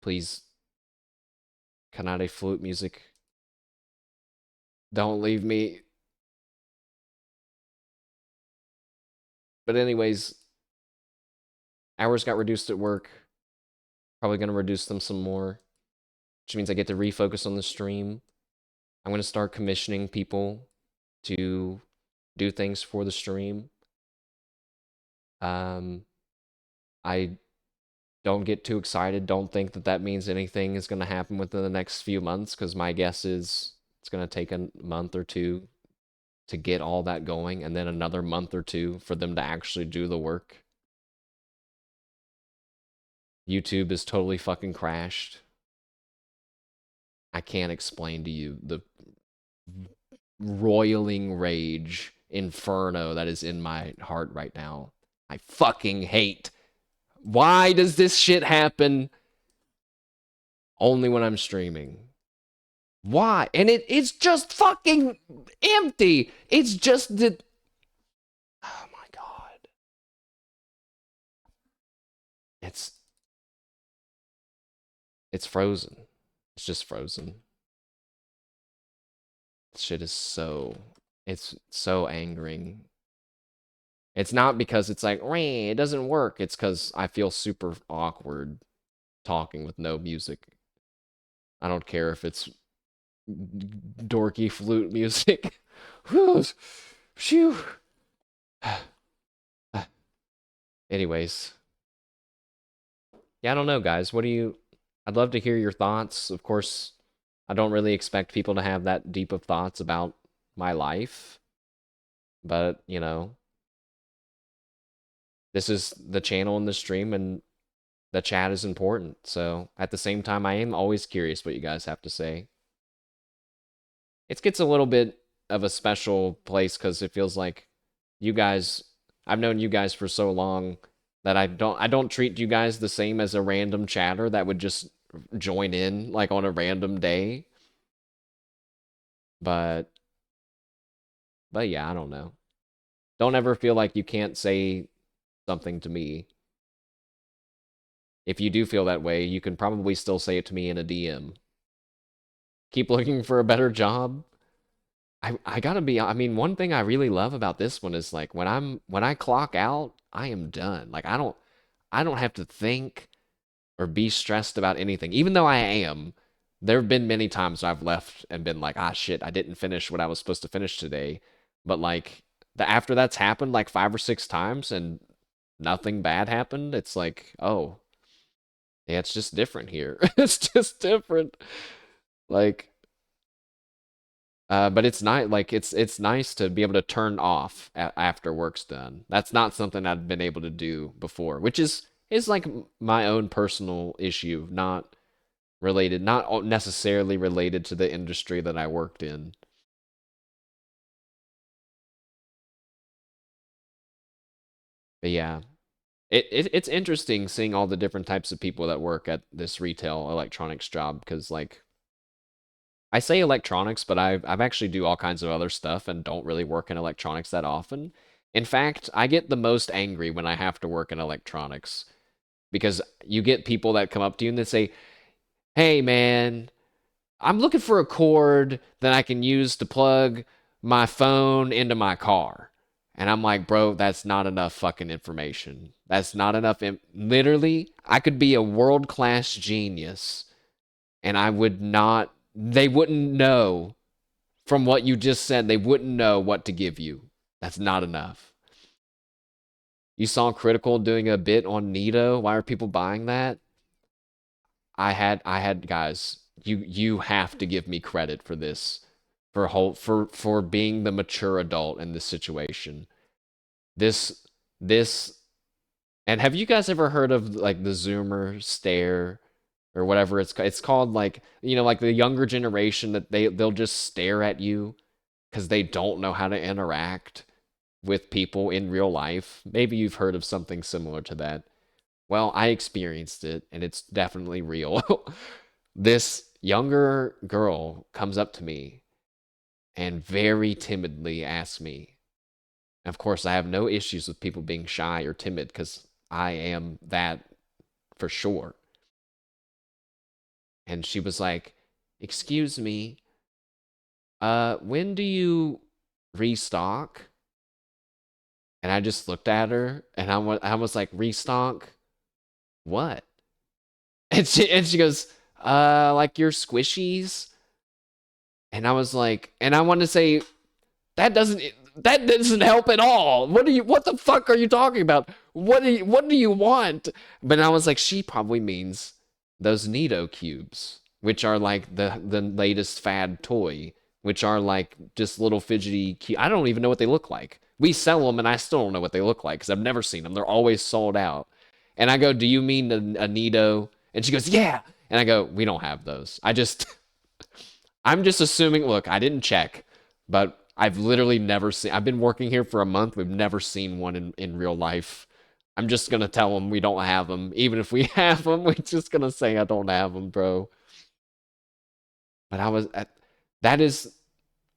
Please, Kanade flute music. Don't leave me. But anyways, hours got reduced at work. Probably gonna reduce them some more, which means I get to refocus on the stream. I'm gonna start commissioning people to do things for the stream. I don't get too excited. Don't think that that means anything is gonna happen within the next few months, because my guess is it's gonna take a month or two to get all that going, and then another month or two for them to actually do the work. YouTube is totally fucking crashed. I can't explain to you the roiling rage inferno that is in my heart right now. I fucking hate. Why does this shit happen only when I'm streaming? Why? And it's just fucking empty. It's just the. Oh my god. It's it's frozen. It's just frozen. This shit is so. It's so angering. It's not because it's like, it doesn't work. It's because I feel super awkward talking with no music. I don't care if it's dorky flute music. Phew. Anyways, yeah, I don't know, guys. What do you? I'd love to hear your thoughts. Of course, I don't really expect people to have that deep of thoughts about my life, but this is the channel and the stream, and the chat is important. So at the same time, I am always curious what you guys have to say. It gets a little bit of a special place because it feels like you guys, I've known you guys for so long that I don't treat you guys the same as a random chatter that would just join in like on a random day. But but yeah, I don't know. Don't ever feel like you can't say something to me. If you do feel that way, you can probably still say it to me in a DM. Keep looking for a better job. I gotta be, I mean, one thing I really love about this one is like when I clock out, I am done. Like I don't have to think or be stressed about anything. Even though I am, there have been many times I've left and been like, ah shit, I didn't finish what I was supposed to finish today. But like the after that's happened like 5 or 6 times and nothing bad happened, it's like, oh, yeah, it's just different here. It's just different. Like but it's nice. Like it's nice to be able to turn off after work's done. That's not something I've been able to do before, which is like my own personal issue, not related, not necessarily related to the industry that I worked in. But yeah, it's interesting seeing all the different types of people that work at this retail electronics job because like I say electronics, but I've actually do all kinds of other stuff and don't really work in electronics that often. In fact, I get the most angry when I have to work in electronics because you get people that come up to you and they say, "Hey man, I'm looking for a cord that I can use to plug my phone into my car." And I'm like, "Bro, that's not enough fucking information. That's not enough literally, I could be a world-class genius and I would not they wouldn't know from what you just said, they wouldn't know what to give you. That's not enough. You saw Critical doing a bit on Nito. Why are people buying that? I had guys. You have to give me credit for this, for being the mature adult in this situation. This this and have you guys ever heard of like the Zoomer stare or whatever it's called? Like like the younger generation that they'll just stare at you because they don't know how to interact with people in real life. Maybe you've heard of something similar to that. Well, I experienced it, and it's definitely real. This younger girl comes up to me and very timidly asks me. Of course, I have no issues with people being shy or timid because I am that for sure. And she was like, "Excuse me, when do you restock?" And I just looked at her and I was like, "Restock? What?" And she goes, like your squishies. And I was like, and I wanted to say, that doesn't that doesn't help at all. What the fuck are you talking about? What do you want? But I was like, she probably means those Nito cubes, which are like the latest fad toy, which are like just little fidgety I don't even know what they look like. We sell them and I still don't know what they look like because I've never seen them. They're always sold out. And I go, "Do you mean a Nito?" And she goes, "Yeah." And I go, "We don't have those." I'm just assuming, look, I didn't check, but I've literally never seen, I've been working here for a month. We've never seen one in real life. I'm just going to tell them we don't have them. Even if we have them, we're just going to say I don't have them, bro. But that is,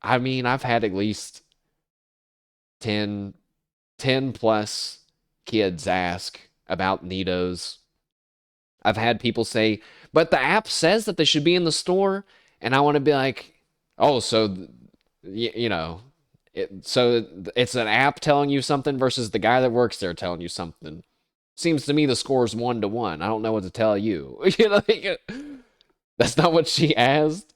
I mean, I've had at least 10, 10 plus kids ask about Nitos. I've had people say, but the app says that they should be in the store. And I want to be like, oh, so you know, so it's an app telling you something versus the guy that works there telling you something. Seems to me the score's 1-1. I don't know what to tell you. Like, that's not what she asked.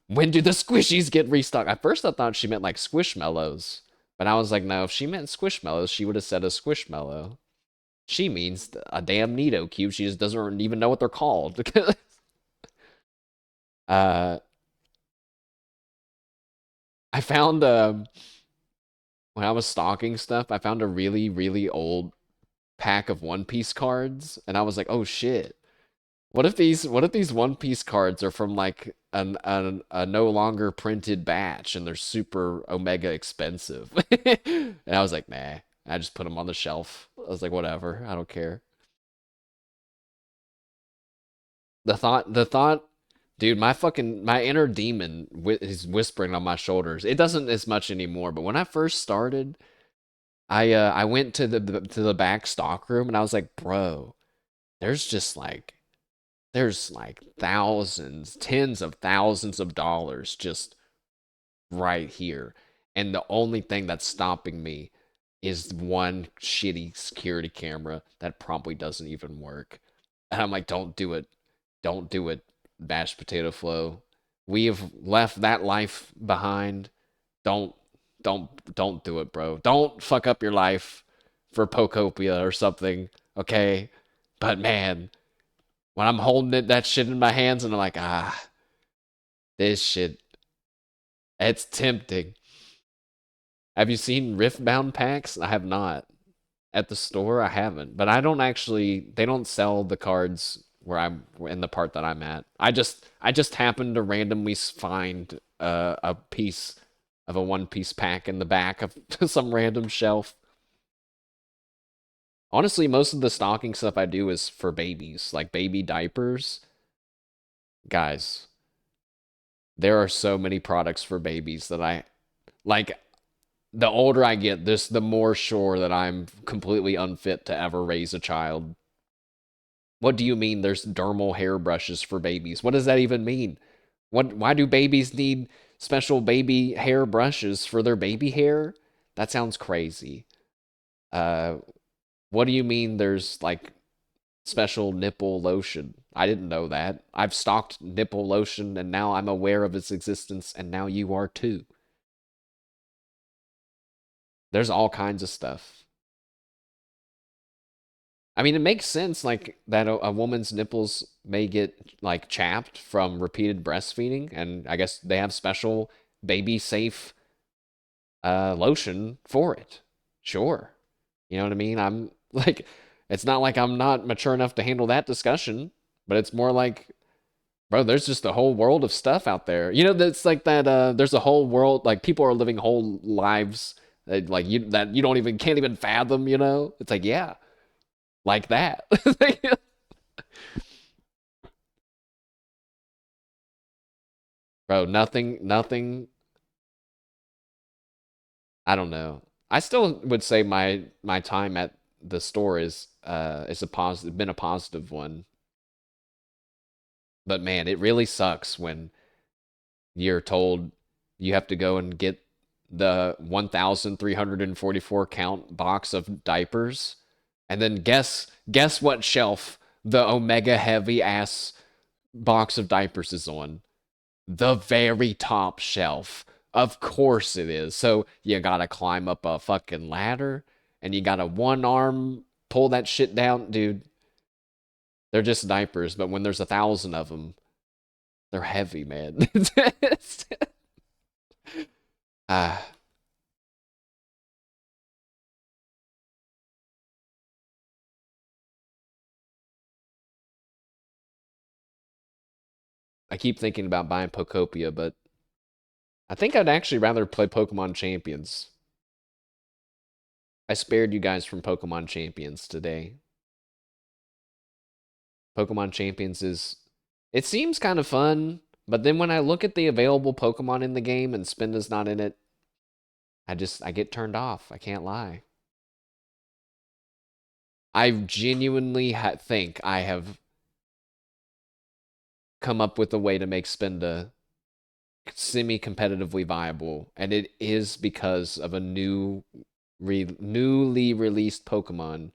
When do the squishies get restocked? At first, I thought she meant like squishmallows, but I was like, no, if she meant squishmallows, she would have said a squishmallow. She means a damn Nito cube. She just doesn't even know what they're called. uh, I found when I was stalking stuff, I found a really, really old pack of One Piece cards, and I was like, oh shit. What if these One Piece cards are from like a no longer printed batch and they're super omega expensive? And I was like, nah. I just put them on the shelf. I was like, whatever, I don't care. The thought, dude, my inner demon is whispering on my shoulders. It doesn't as much anymore, but when I first started, I went to the back stock room and I was like, bro, there's just like there's like thousands, tens of thousands of dollars just right here. And the only thing that's stopping me is one shitty security camera that probably doesn't even work. And I'm like, don't do it. Don't do it, mashed potato flow. We have left that life behind. Don't don't do it, bro. Don't fuck up your life for Pokopia or something, okay? But man, when I'm holding that shit in my hands and I'm like, this shit, it's tempting. Have you seen Riftbound packs? I have not. At the store, I haven't. But I don't actually, they don't sell the cards where I'm in the part that I'm at. I just happened to randomly find a piece of a One Piece pack in the back of some random shelf. Honestly, most of the stocking stuff I do is for babies, like baby diapers. Guys, there are so many products for babies that I like. The older I get, the more sure that I'm completely unfit to ever raise a child. What do you mean there's dermal hair brushes for babies? What does that even mean? Why do babies need special baby hair brushes for their baby hair? That sounds crazy. Uh what do you mean there's like special nipple lotion? I didn't know that. I've stocked nipple lotion and now I'm aware of its existence and now you are too. There's all kinds of stuff. I mean, it makes sense, like that a woman's nipples may get like chapped from repeated breastfeeding, and I guess they have special baby safe lotion for it. Sure, you know what I mean. I'm like, it's not like I'm not mature enough to handle that discussion, but it's more like, bro, there's just a whole world of stuff out there. You know, that's like that. There's a whole world, like people are living whole lives like you don't even can't even fathom. You know, it's like yeah, like that. Bro, nothing. I don't know. I still would say my time at the store is a positive, been a positive one. But man, it really sucks when you're told you have to go and get the 1,344 count box of diapers, and then guess what shelf the Omega heavy ass box of diapers is on? The very top shelf. Of course it is. So you gotta climb up a fucking ladder and you gotta one arm pull that shit down. Dude, they're just diapers, but when there's 1,000 of them, they're heavy, man. ah, I keep thinking about buying Pokopia, but I think I'd actually rather play Pokemon Champions. I spared you guys from Pokemon Champions today. Pokemon Champions is it seems kind of fun, but then when I look at the available Pokemon in the game and Spinda's not in it, I get turned off. I can't lie. I genuinely think I have come up with a way to make Spinda semi-competitively viable, and it is because of a newly released Pokemon.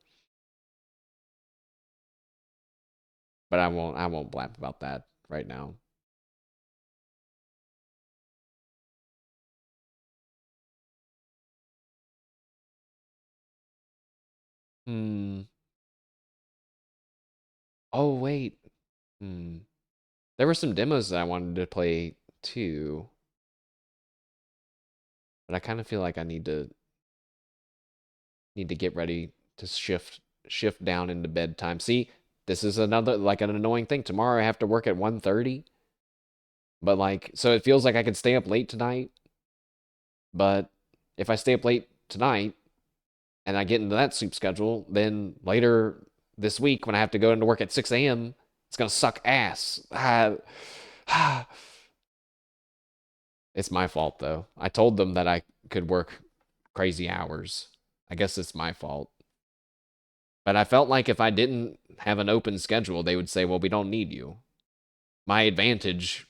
But I won't blab about that right now. Hmm. Oh wait. Hmm. There were some demos that I wanted to play too, but I kind of feel like I need to get ready to shift down into bedtime. See, this is another, like, an annoying thing. Tomorrow I have to work at 1:30, but, like, so it feels like I could stay up late tonight, but if I stay up late tonight and I get into that sleep schedule, then later this week when I have to go into work at 6 a.m., it's gonna suck ass. It's my fault, though. I told them that I could work crazy hours. I guess it's my fault. But I felt like if I didn't have an open schedule, they would say, well, we don't need you. My advantage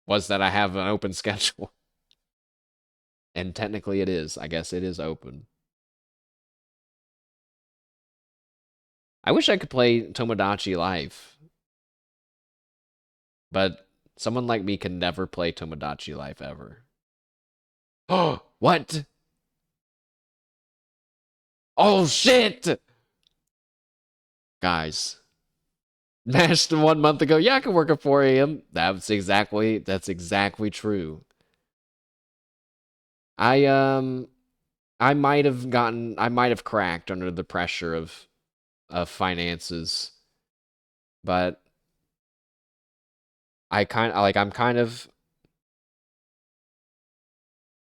was that I have an open schedule. And technically it is. I guess it is open. I wish I could play Tomodachi Life. But someone like me can never play Tomodachi Life ever. Oh, what? Oh, shit! Guys, Mashed 1 month ago. Yeah, I can work at 4 a.m. That's exactly true. I I might have cracked under the pressure of finances, but I'm kind of,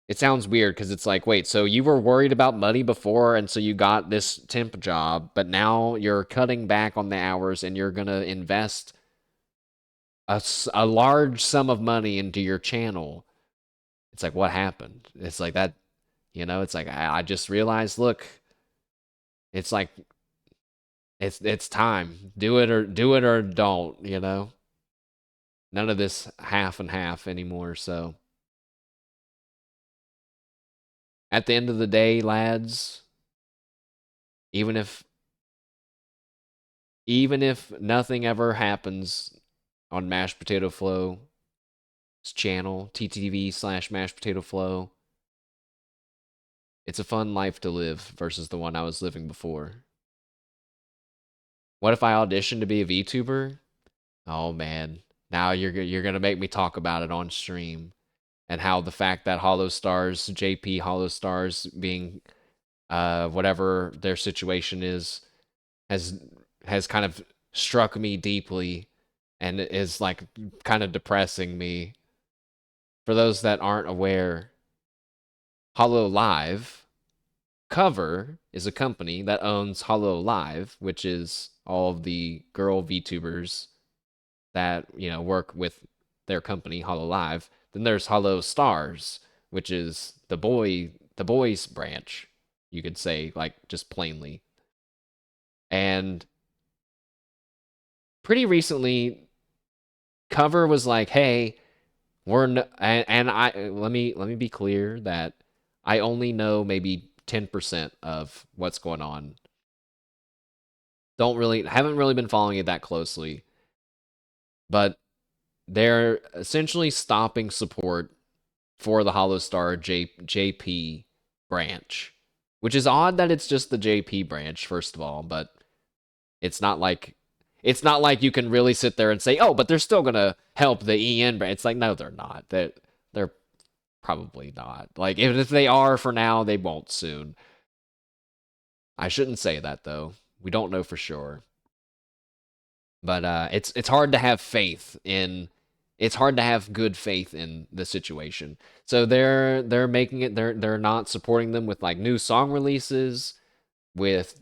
it sounds weird because it's like, wait, so you were worried about money before and so you got this temp job, but now you're cutting back on the hours and you're gonna invest a large sum of money into your channel. It's like, what happened? It's like that, it's like I just realized, look, it's like it's time. Do it or don't. None of this half and half anymore. So at the end of the day, lads, even if nothing ever happens on Mashed Potato Flow's channel, TTV/Mashed Potato Flow, it's a fun life to live versus the one I was living before. What if I auditioned to be a VTuber? Oh man, now you're gonna make me talk about it on stream, and how the fact that Hollow Stars, JP Hollow Stars, being whatever their situation is, has kind of struck me deeply, and is like kind of depressing me. For those that aren't aware, Hollow Live Cover is a company that owns Hollow Live, which is all of the girl VTubers that work with their company Hollow Live. Then there's Hollow Stars, which is the boys branch, you could say, like, just plainly. And pretty recently, Cover was like, "Hey, and I let me be clear that I only know maybe 10% of what's going on. Haven't really been following it that closely, but they're essentially stopping support for the Hollowstar JP branch, which is odd that it's just the JP branch, first of all, but it's not like you can really sit there and say, "Oh, but they're still gonna help the EN branch." It's like, no, they're not. They're probably not. Like, if they are for now, they won't soon. I shouldn't say that though. We don't know for sure. But it's hard to have faith in it's hard to have good faith in the situation. So they're making it they're not supporting them with like new song releases, with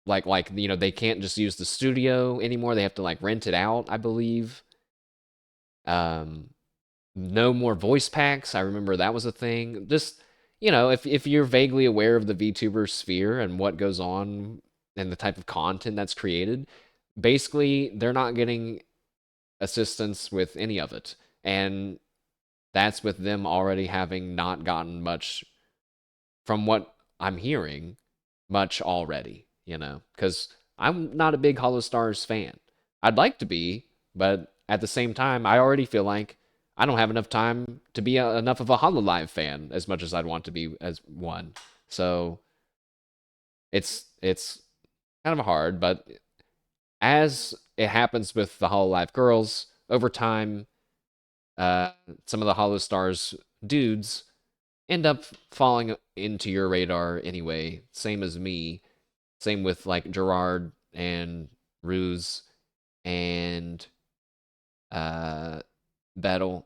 they can't just use the studio anymore. They have to like rent it out, I believe. Um no more voice packs. I remember that was a thing. Just if you're vaguely aware of the VTuber sphere and what goes on and the type of content that's created, basically they're not getting assistance with any of it. And that's with them already having not gotten much, from what I'm hearing, much already, because I'm not a big Hollow Stars fan. I'd like to be, but at the same time, I already feel like I don't have enough time to be enough of a Hololive fan as much as I'd want to be as one. So it's kind of hard, but as it happens with the Hololive girls, over time, some of the Hollow Stars dudes end up falling into your radar anyway, same as me. Same with like Gerard and Ruse and uh Battle.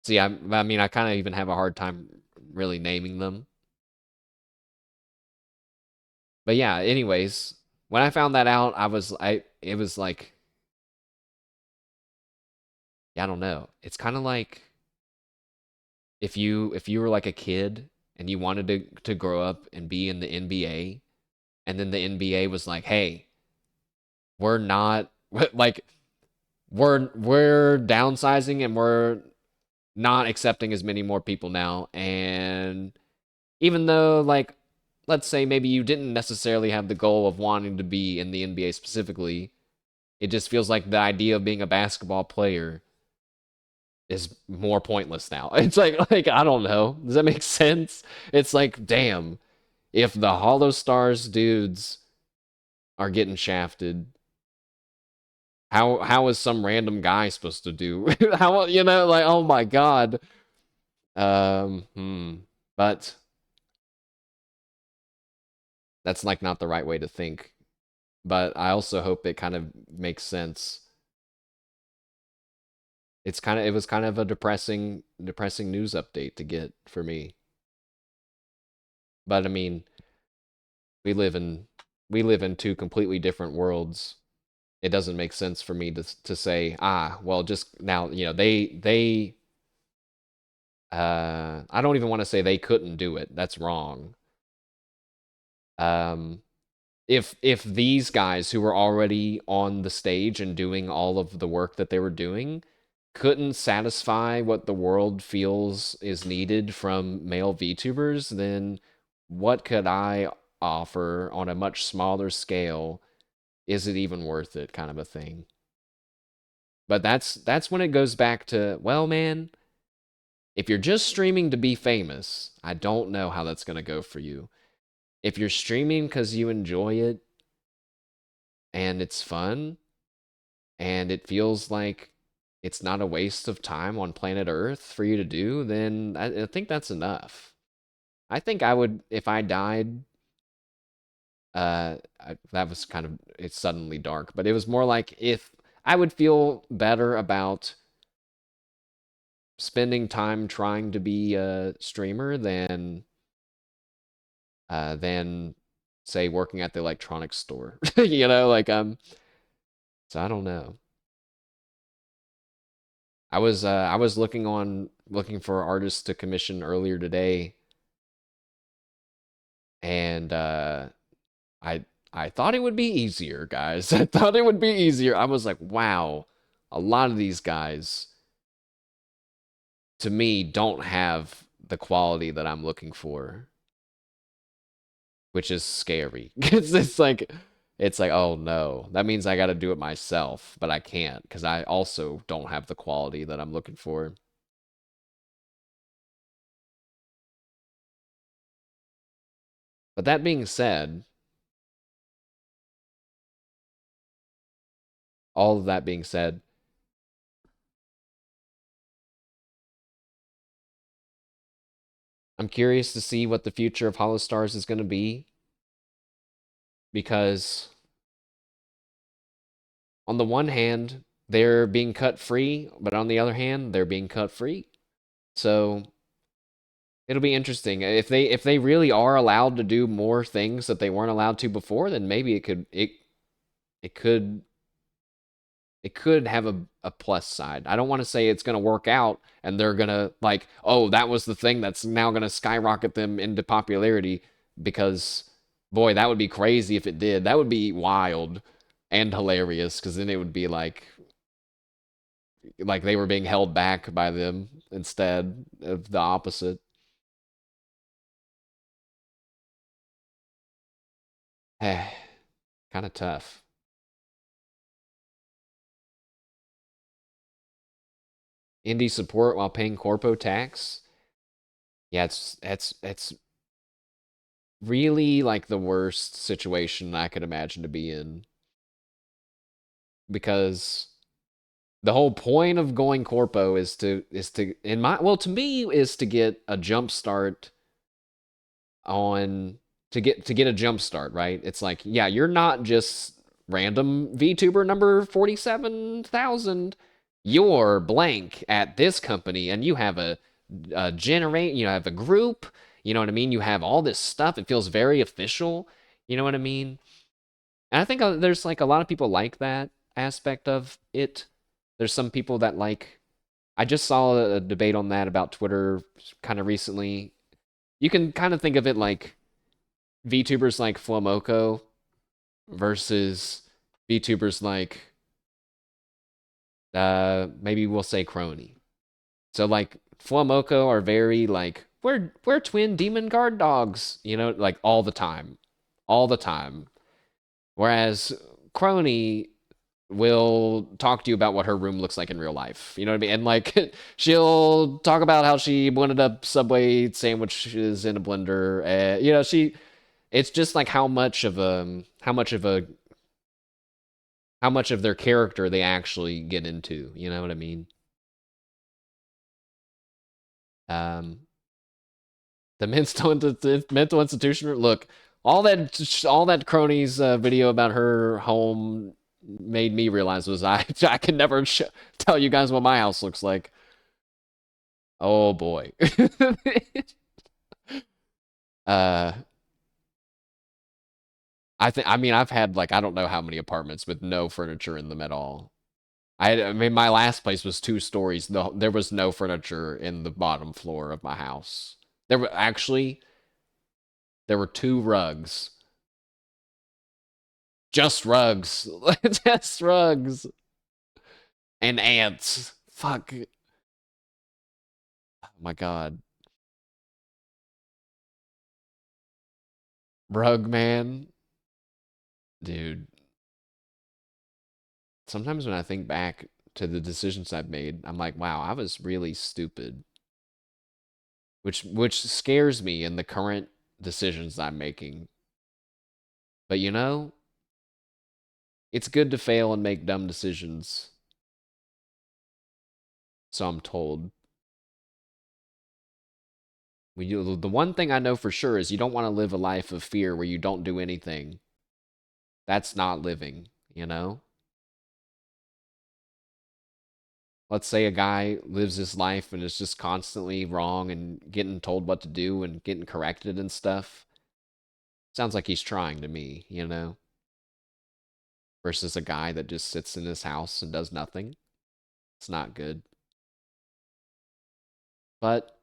See, I mean, I kind of even have a hard time really naming them. But yeah, anyways, when I found that out, it was like, yeah, I don't know. It's kind of like if you were like a kid and you wanted to grow up and be in the NBA, and then the NBA was like, "Hey, we're not like we're downsizing and we're not accepting as many more people now." And even though like let's say maybe you didn't necessarily have the goal of wanting to be in the NBA specifically, it just feels like the idea of being a basketball player is more pointless now. It's like I don't know. Does that make sense? It's like, damn, if the Hollow Stars dudes are getting shafted, how is some random guy supposed to do? How you know, like oh my god. But that's like not the right way to think. But I also hope it kind of makes sense. It was kind of a depressing news update to get for me. But I mean, we live in we live in two completely different worlds. It doesn't make sense for me to say, ah, well, just now, you know, I don't even want to say they couldn't do it. That's wrong. Um, if these guys who were already on the stage and doing all of the work that they were doing couldn't satisfy what the world feels is needed from male VTubers, then what could I offer on a much smaller scale? Is it even worth it kind of a thing? But that's when it goes back to, well, man, if you're just streaming to be famous, I don't know how that's going to go for you. If you're streaming cuz you enjoy it and it's fun and it feels like it's not a waste of time on planet Earth for you to do, then I think that's enough. I think I would if I died that was kind of it's suddenly dark, but it was more like if I would feel better about spending time trying to be a streamer than say working at the electronics store. You know, like so I don't know. I was looking for artists to commission earlier today, and I I thought it would be easier, guys. I thought it would be easier. I was like, wow, a lot of these guys to me don't have the quality that I'm looking for, which is scary. It's like, oh no, that means I got to do it myself, but I can't because I also don't have the quality that I'm looking for. But that being said, all of that being said, I'm curious to see what the future of Hollow Stars is going to be because on the one hand, they're being cut free, but on the other hand, they're being cut free. So it'll be interesting if they really are allowed to do more things that they weren't allowed to before. Then maybe it could it could have a plus side. I don't want to say it's going to work out and they're going to like, oh, that was the thing that's now going to skyrocket them into popularity because boy, that would be crazy if it did. That would be wild and hilarious because then it would be like they were being held back by them instead of the opposite. Kind of tough. Indie support while paying corpo tax. Yeah, it's really like the worst situation I could imagine to be in because the whole point of going corpo is to in my well to me is to get a jump start on to get a jump start, right? It's like, yeah, you're not just random VTuber number 47,000. You're blank at this company, and you have a generate, you have a group. You know what I mean? You have all this stuff. It feels very official. You know what I mean? And I think there's like a lot of people like that aspect of it. There's some people that like. I just saw a debate on that about Twitter kind of recently. You can kind of think of it like VTubers like Flomoko versus VTubers like maybe we'll say Crony. So like Flomoko are very like we're twin demon guard dogs, you know, like all the time. All the time. Whereas Crony will talk to you about what her room looks like in real life. You know what I mean? And like she'll talk about how she blended up Subway sandwiches in a blender. You know, it's just like how much of their character they actually get into. You know what I mean? Um, the mental institution. Look, all that cronies video about her home made me realize was I can never tell you guys what my house looks like. Oh boy. uh, I mean I've had like I don't know how many apartments with no furniture in them at all. I mean my last place was 2 stories. There was no furniture in the bottom floor of my house. There were 2 rugs. Just rugs. Just rugs. And ants. Fuck. Oh my god. Rug man. Dude. Sometimes when I think back to the decisions I've made, I'm like, wow, I was really stupid. Which scares me in the current decisions I'm making. But you know, it's good to fail and make dumb decisions. So I'm told. The one thing I know for sure is you don't want to live a life of fear where you don't do anything. That's not living, you know? Let's say a guy lives his life and is just constantly wrong and getting told what to do and getting corrected and stuff. Sounds like he's trying to me, you know? Versus a guy that just sits in his house and does nothing. It's not good. But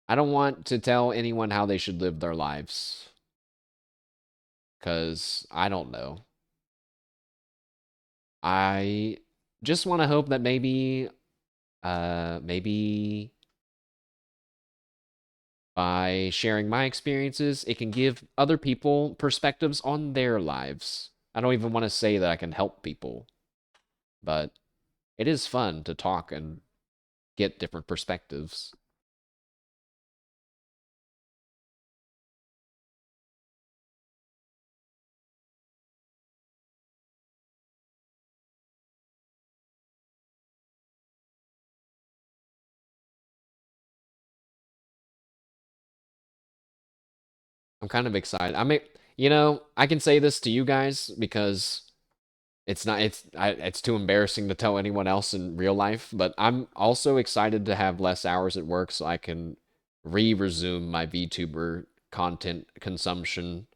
I don't want to tell anyone how they should live their lives. Because I don't know. I just want to hope that maybe by sharing my experiences, it can give other people perspectives on their lives. I don't even want to say that I can help people, but it is fun to talk and get different perspectives. I'm kind of excited. I can say this to you guys because it's too embarrassing to tell anyone else in real life, but I'm also excited to have less hours at work so I can resume my VTuber content consumption.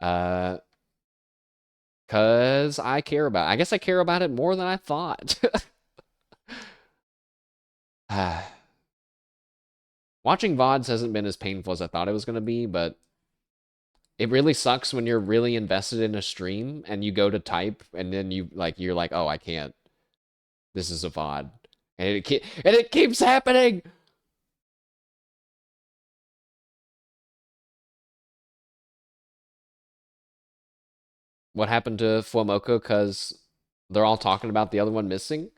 Uh, cause I guess I care about it more than I thought. Watching VODs hasn't been as painful as I thought it was gonna be, but it really sucks when you're really invested in a stream and you go to type and then you're like, oh, I can't. This is a VOD, and it keeps happening. What happened to Fuamoko? Because they're all talking about the other one missing.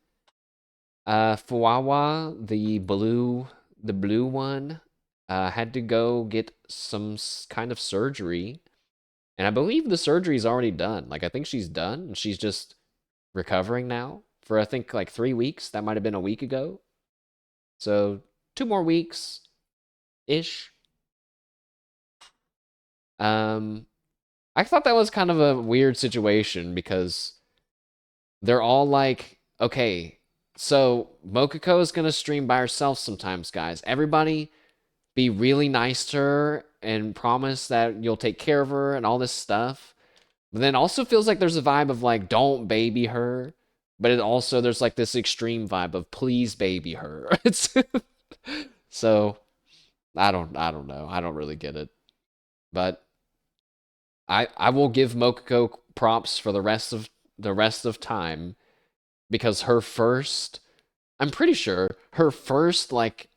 Fuawa, the blue one, had to go get some kind of surgery, and I believe the surgery's already done. Like I think she's done, and she's just recovering now for I think like 3 weeks. That might have been a week ago. So 2 more weeks ish. Um, I thought that was kind of a weird situation because they're all like, okay, so Mokiko is gonna stream by herself sometimes, guys. Everybody be really nice to her and promise that you'll take care of her and all this stuff. But then also feels like there's a vibe of like, don't baby her. But it also there's like this extreme vibe of please baby her. It's so I don't know. I don't really get it. But I will give Mokiko props for the rest of time because her first I'm pretty sure her first like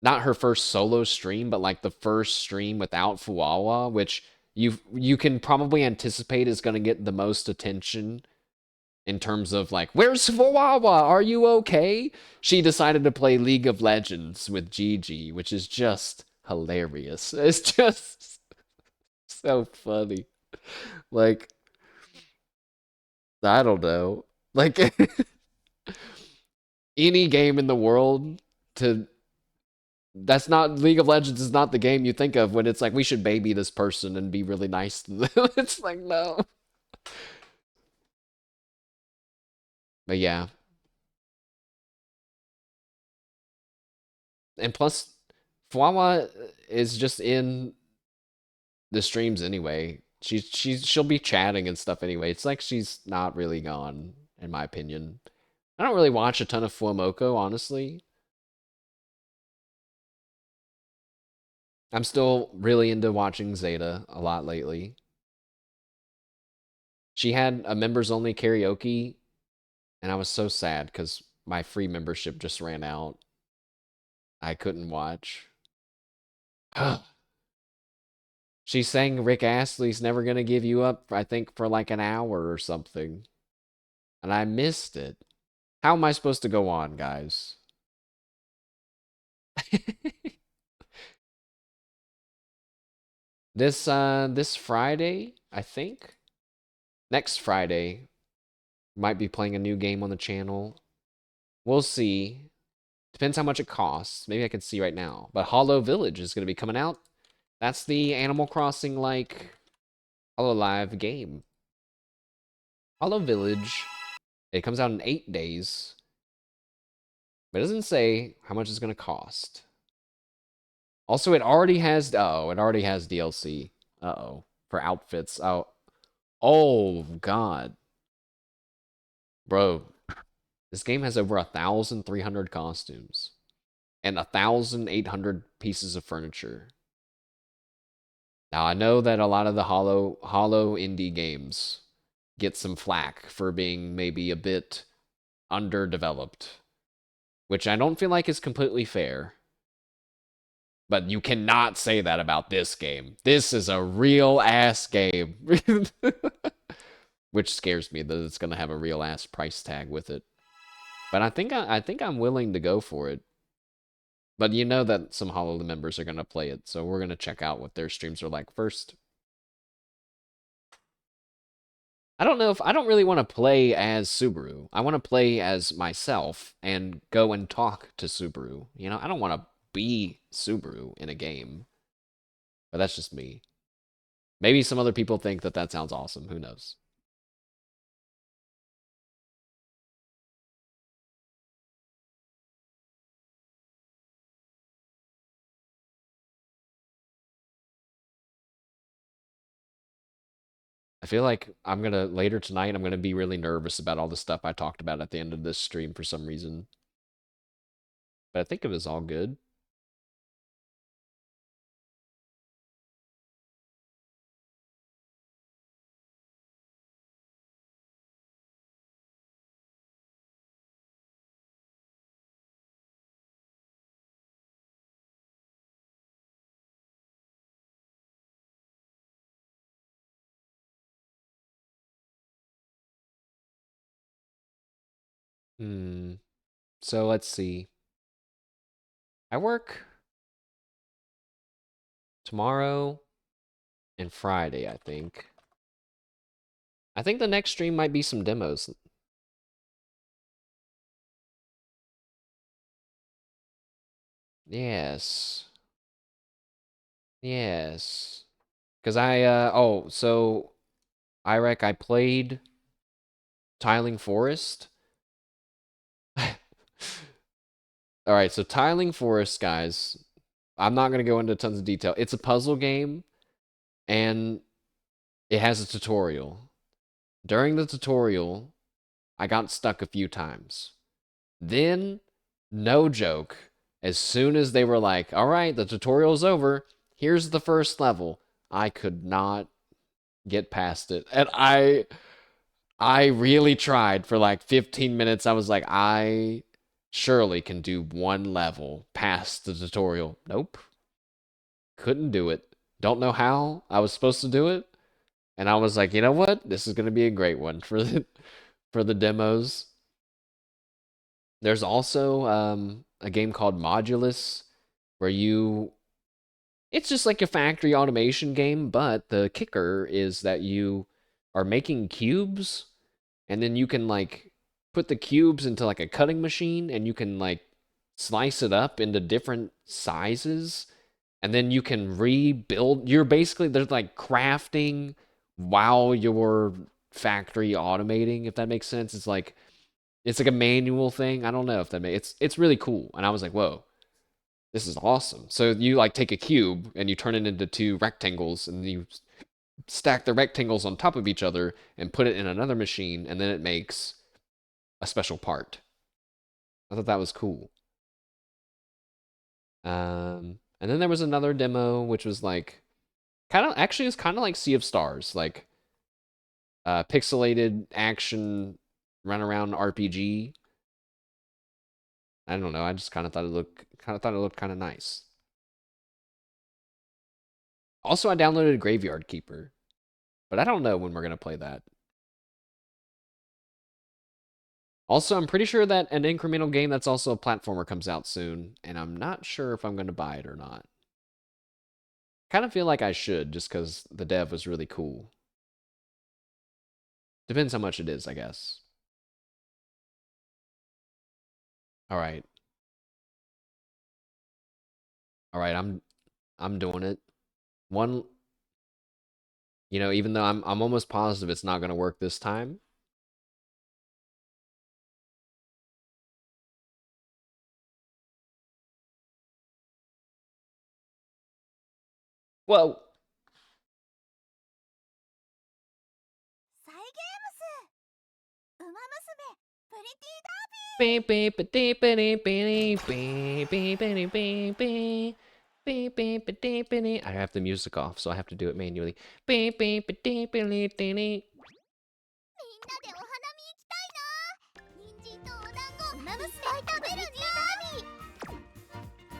not her first solo stream, but like the first stream without Fuawa, which you can probably anticipate is going to get the most attention in terms of like, where's Fuawa? Are you okay? She decided to play League of Legends with Gigi, which is just hilarious. It's just so funny. Like, I don't know. Like any game in the world to that's not League of Legends is not the game you think of when it's like we should baby this person and be really nice to them. It's like no. But yeah. And plus Fwawa is just in the streams anyway. She'll be chatting and stuff anyway. It's like she's not really gone, in my opinion. I don't really watch a ton of Fuamoko, honestly. I'm still really into watching Zeta a lot lately. She had a members only karaoke, and I was so sad because my free membership just ran out. I couldn't watch. She sang Rick Astley's Never Gonna Give You Up, I think, for like an hour or something. And I missed it. How am I supposed to go on, guys? This Friday, I think. Next Friday, might be playing a new game on the channel. We'll see. Depends how much it costs. Maybe I can see right now. But Hollow Village is gonna be coming out. That's the Animal Crossing like Hollow Live game. Hollow Village. It comes out in 8 days. But it doesn't say how much it's gonna cost. Also, it already has DLC. Uh-oh. For outfits. Oh god. Bro, this game has over 1,300 costumes and 1,800 pieces of furniture. Now I know that a lot of the hollow indie games get some flack for being maybe a bit underdeveloped, which I don't feel like is completely fair. But you cannot say that about this game. This is a real ass game. Which scares me that it's gonna have a real ass price tag with it. But I think I'm willing to go for it. But you know that some Hollow members are gonna play it, so we're gonna check out what their streams are like first. I don't really want to play as Subaru. I want to play as myself and go and talk to Subaru. You know, I don't want to be Subaru in a game. But that's just me. Maybe some other people think that that sounds awesome. Who knows? I feel like later tonight, I'm gonna be really nervous about all the stuff I talked about at the end of this stream for some reason. But I think it was all good. Hmm. So let's see. I work tomorrow and Friday, I think. I think the next stream might be some demos. Yes. Yes. Because so I played Tiling Forest. All right, so Tiling Forest, guys. I'm not going to go into tons of detail. It's a puzzle game, and it has a tutorial. During the tutorial, I got stuck a few times. Then, no joke, as soon as they were like, all right, the tutorial's over, here's the first level, I could not get past it. And I really tried for like 15 minutes. I was like, I surely can do one level past the tutorial. Nope. Couldn't do it. Don't know how I was supposed to do it. And I was like, you know what? This is going to be a great one for the demos. There's also a game called Modulus where it's just like a factory automation game, but the kicker is that you are making cubes and then you can like put the cubes into like a cutting machine and you can like slice it up into different sizes and then you can rebuild. You're basically there's like crafting while you're factory automating, if that makes sense. It's like a manual thing. I don't know if that makes it's really cool. And I was like, whoa, this is awesome. So you like take a cube and you turn it into two rectangles and you stack the rectangles on top of each other and put it in another machine and then it makes a special part. I thought that was cool. And then there was another demo which was like actually it's kind of like Sea of Stars, like pixelated action run around RPG. I don't know. I just kind of thought it looked kind of nice. Also, I downloaded Graveyard Keeper, but I don't know when we're gonna play that. Also, I'm pretty sure that an incremental game that's also a platformer comes out soon, and I'm not sure if I'm gonna buy it or not. Kind of feel like I should, just because the dev was really cool. Depends how much it is, I guess. All right, all right. I'm doing it. One, even though I'm almost positive it's not gonna work this time. Well, I have the music off, so I have to do it manually.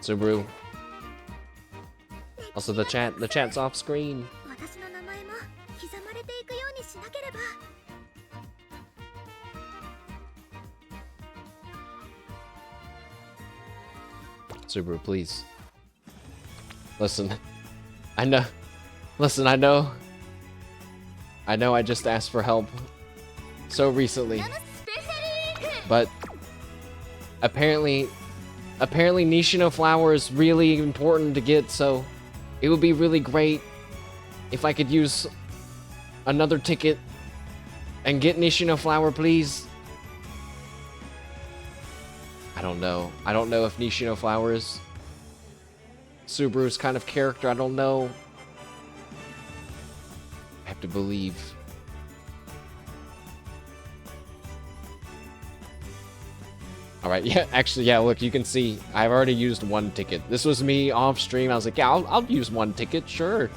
Subaru. Also, the chat's off screen. Subaru, please. Listen, I know. Listen, I know. I just asked for help so recently, but apparently Nishino flower is really important to get. So it would be really great if I could use another ticket and get Nishino flower, please. I don't know. I don't know if Nishino flower is Subaru's kind of character. I don't know. I have to believe. All right, yeah, actually, yeah, look, you can see I've already used one ticket. This was me off stream. I was like, yeah, I'll use one ticket, sure.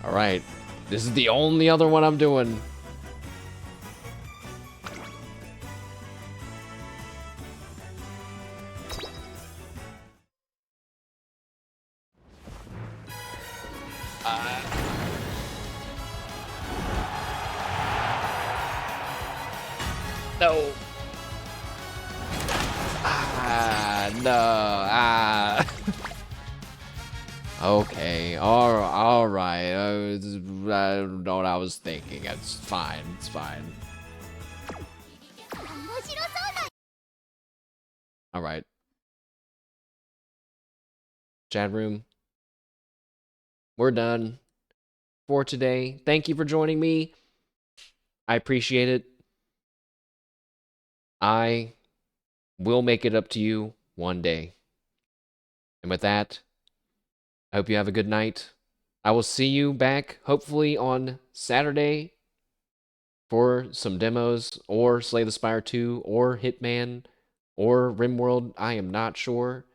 All right, this is the only other one I'm doing. No. No. Okay. All right. I don't know what I was thinking. It's fine. It's fine. All right. Chat room. we're done for today. Thank you for joining me. I appreciate it. I will make it up to you one day. And with that, I hope you have a good night. I will see you back hopefully on Saturday for some demos or Slay the Spire 2 or Hitman or RimWorld. I am not sure.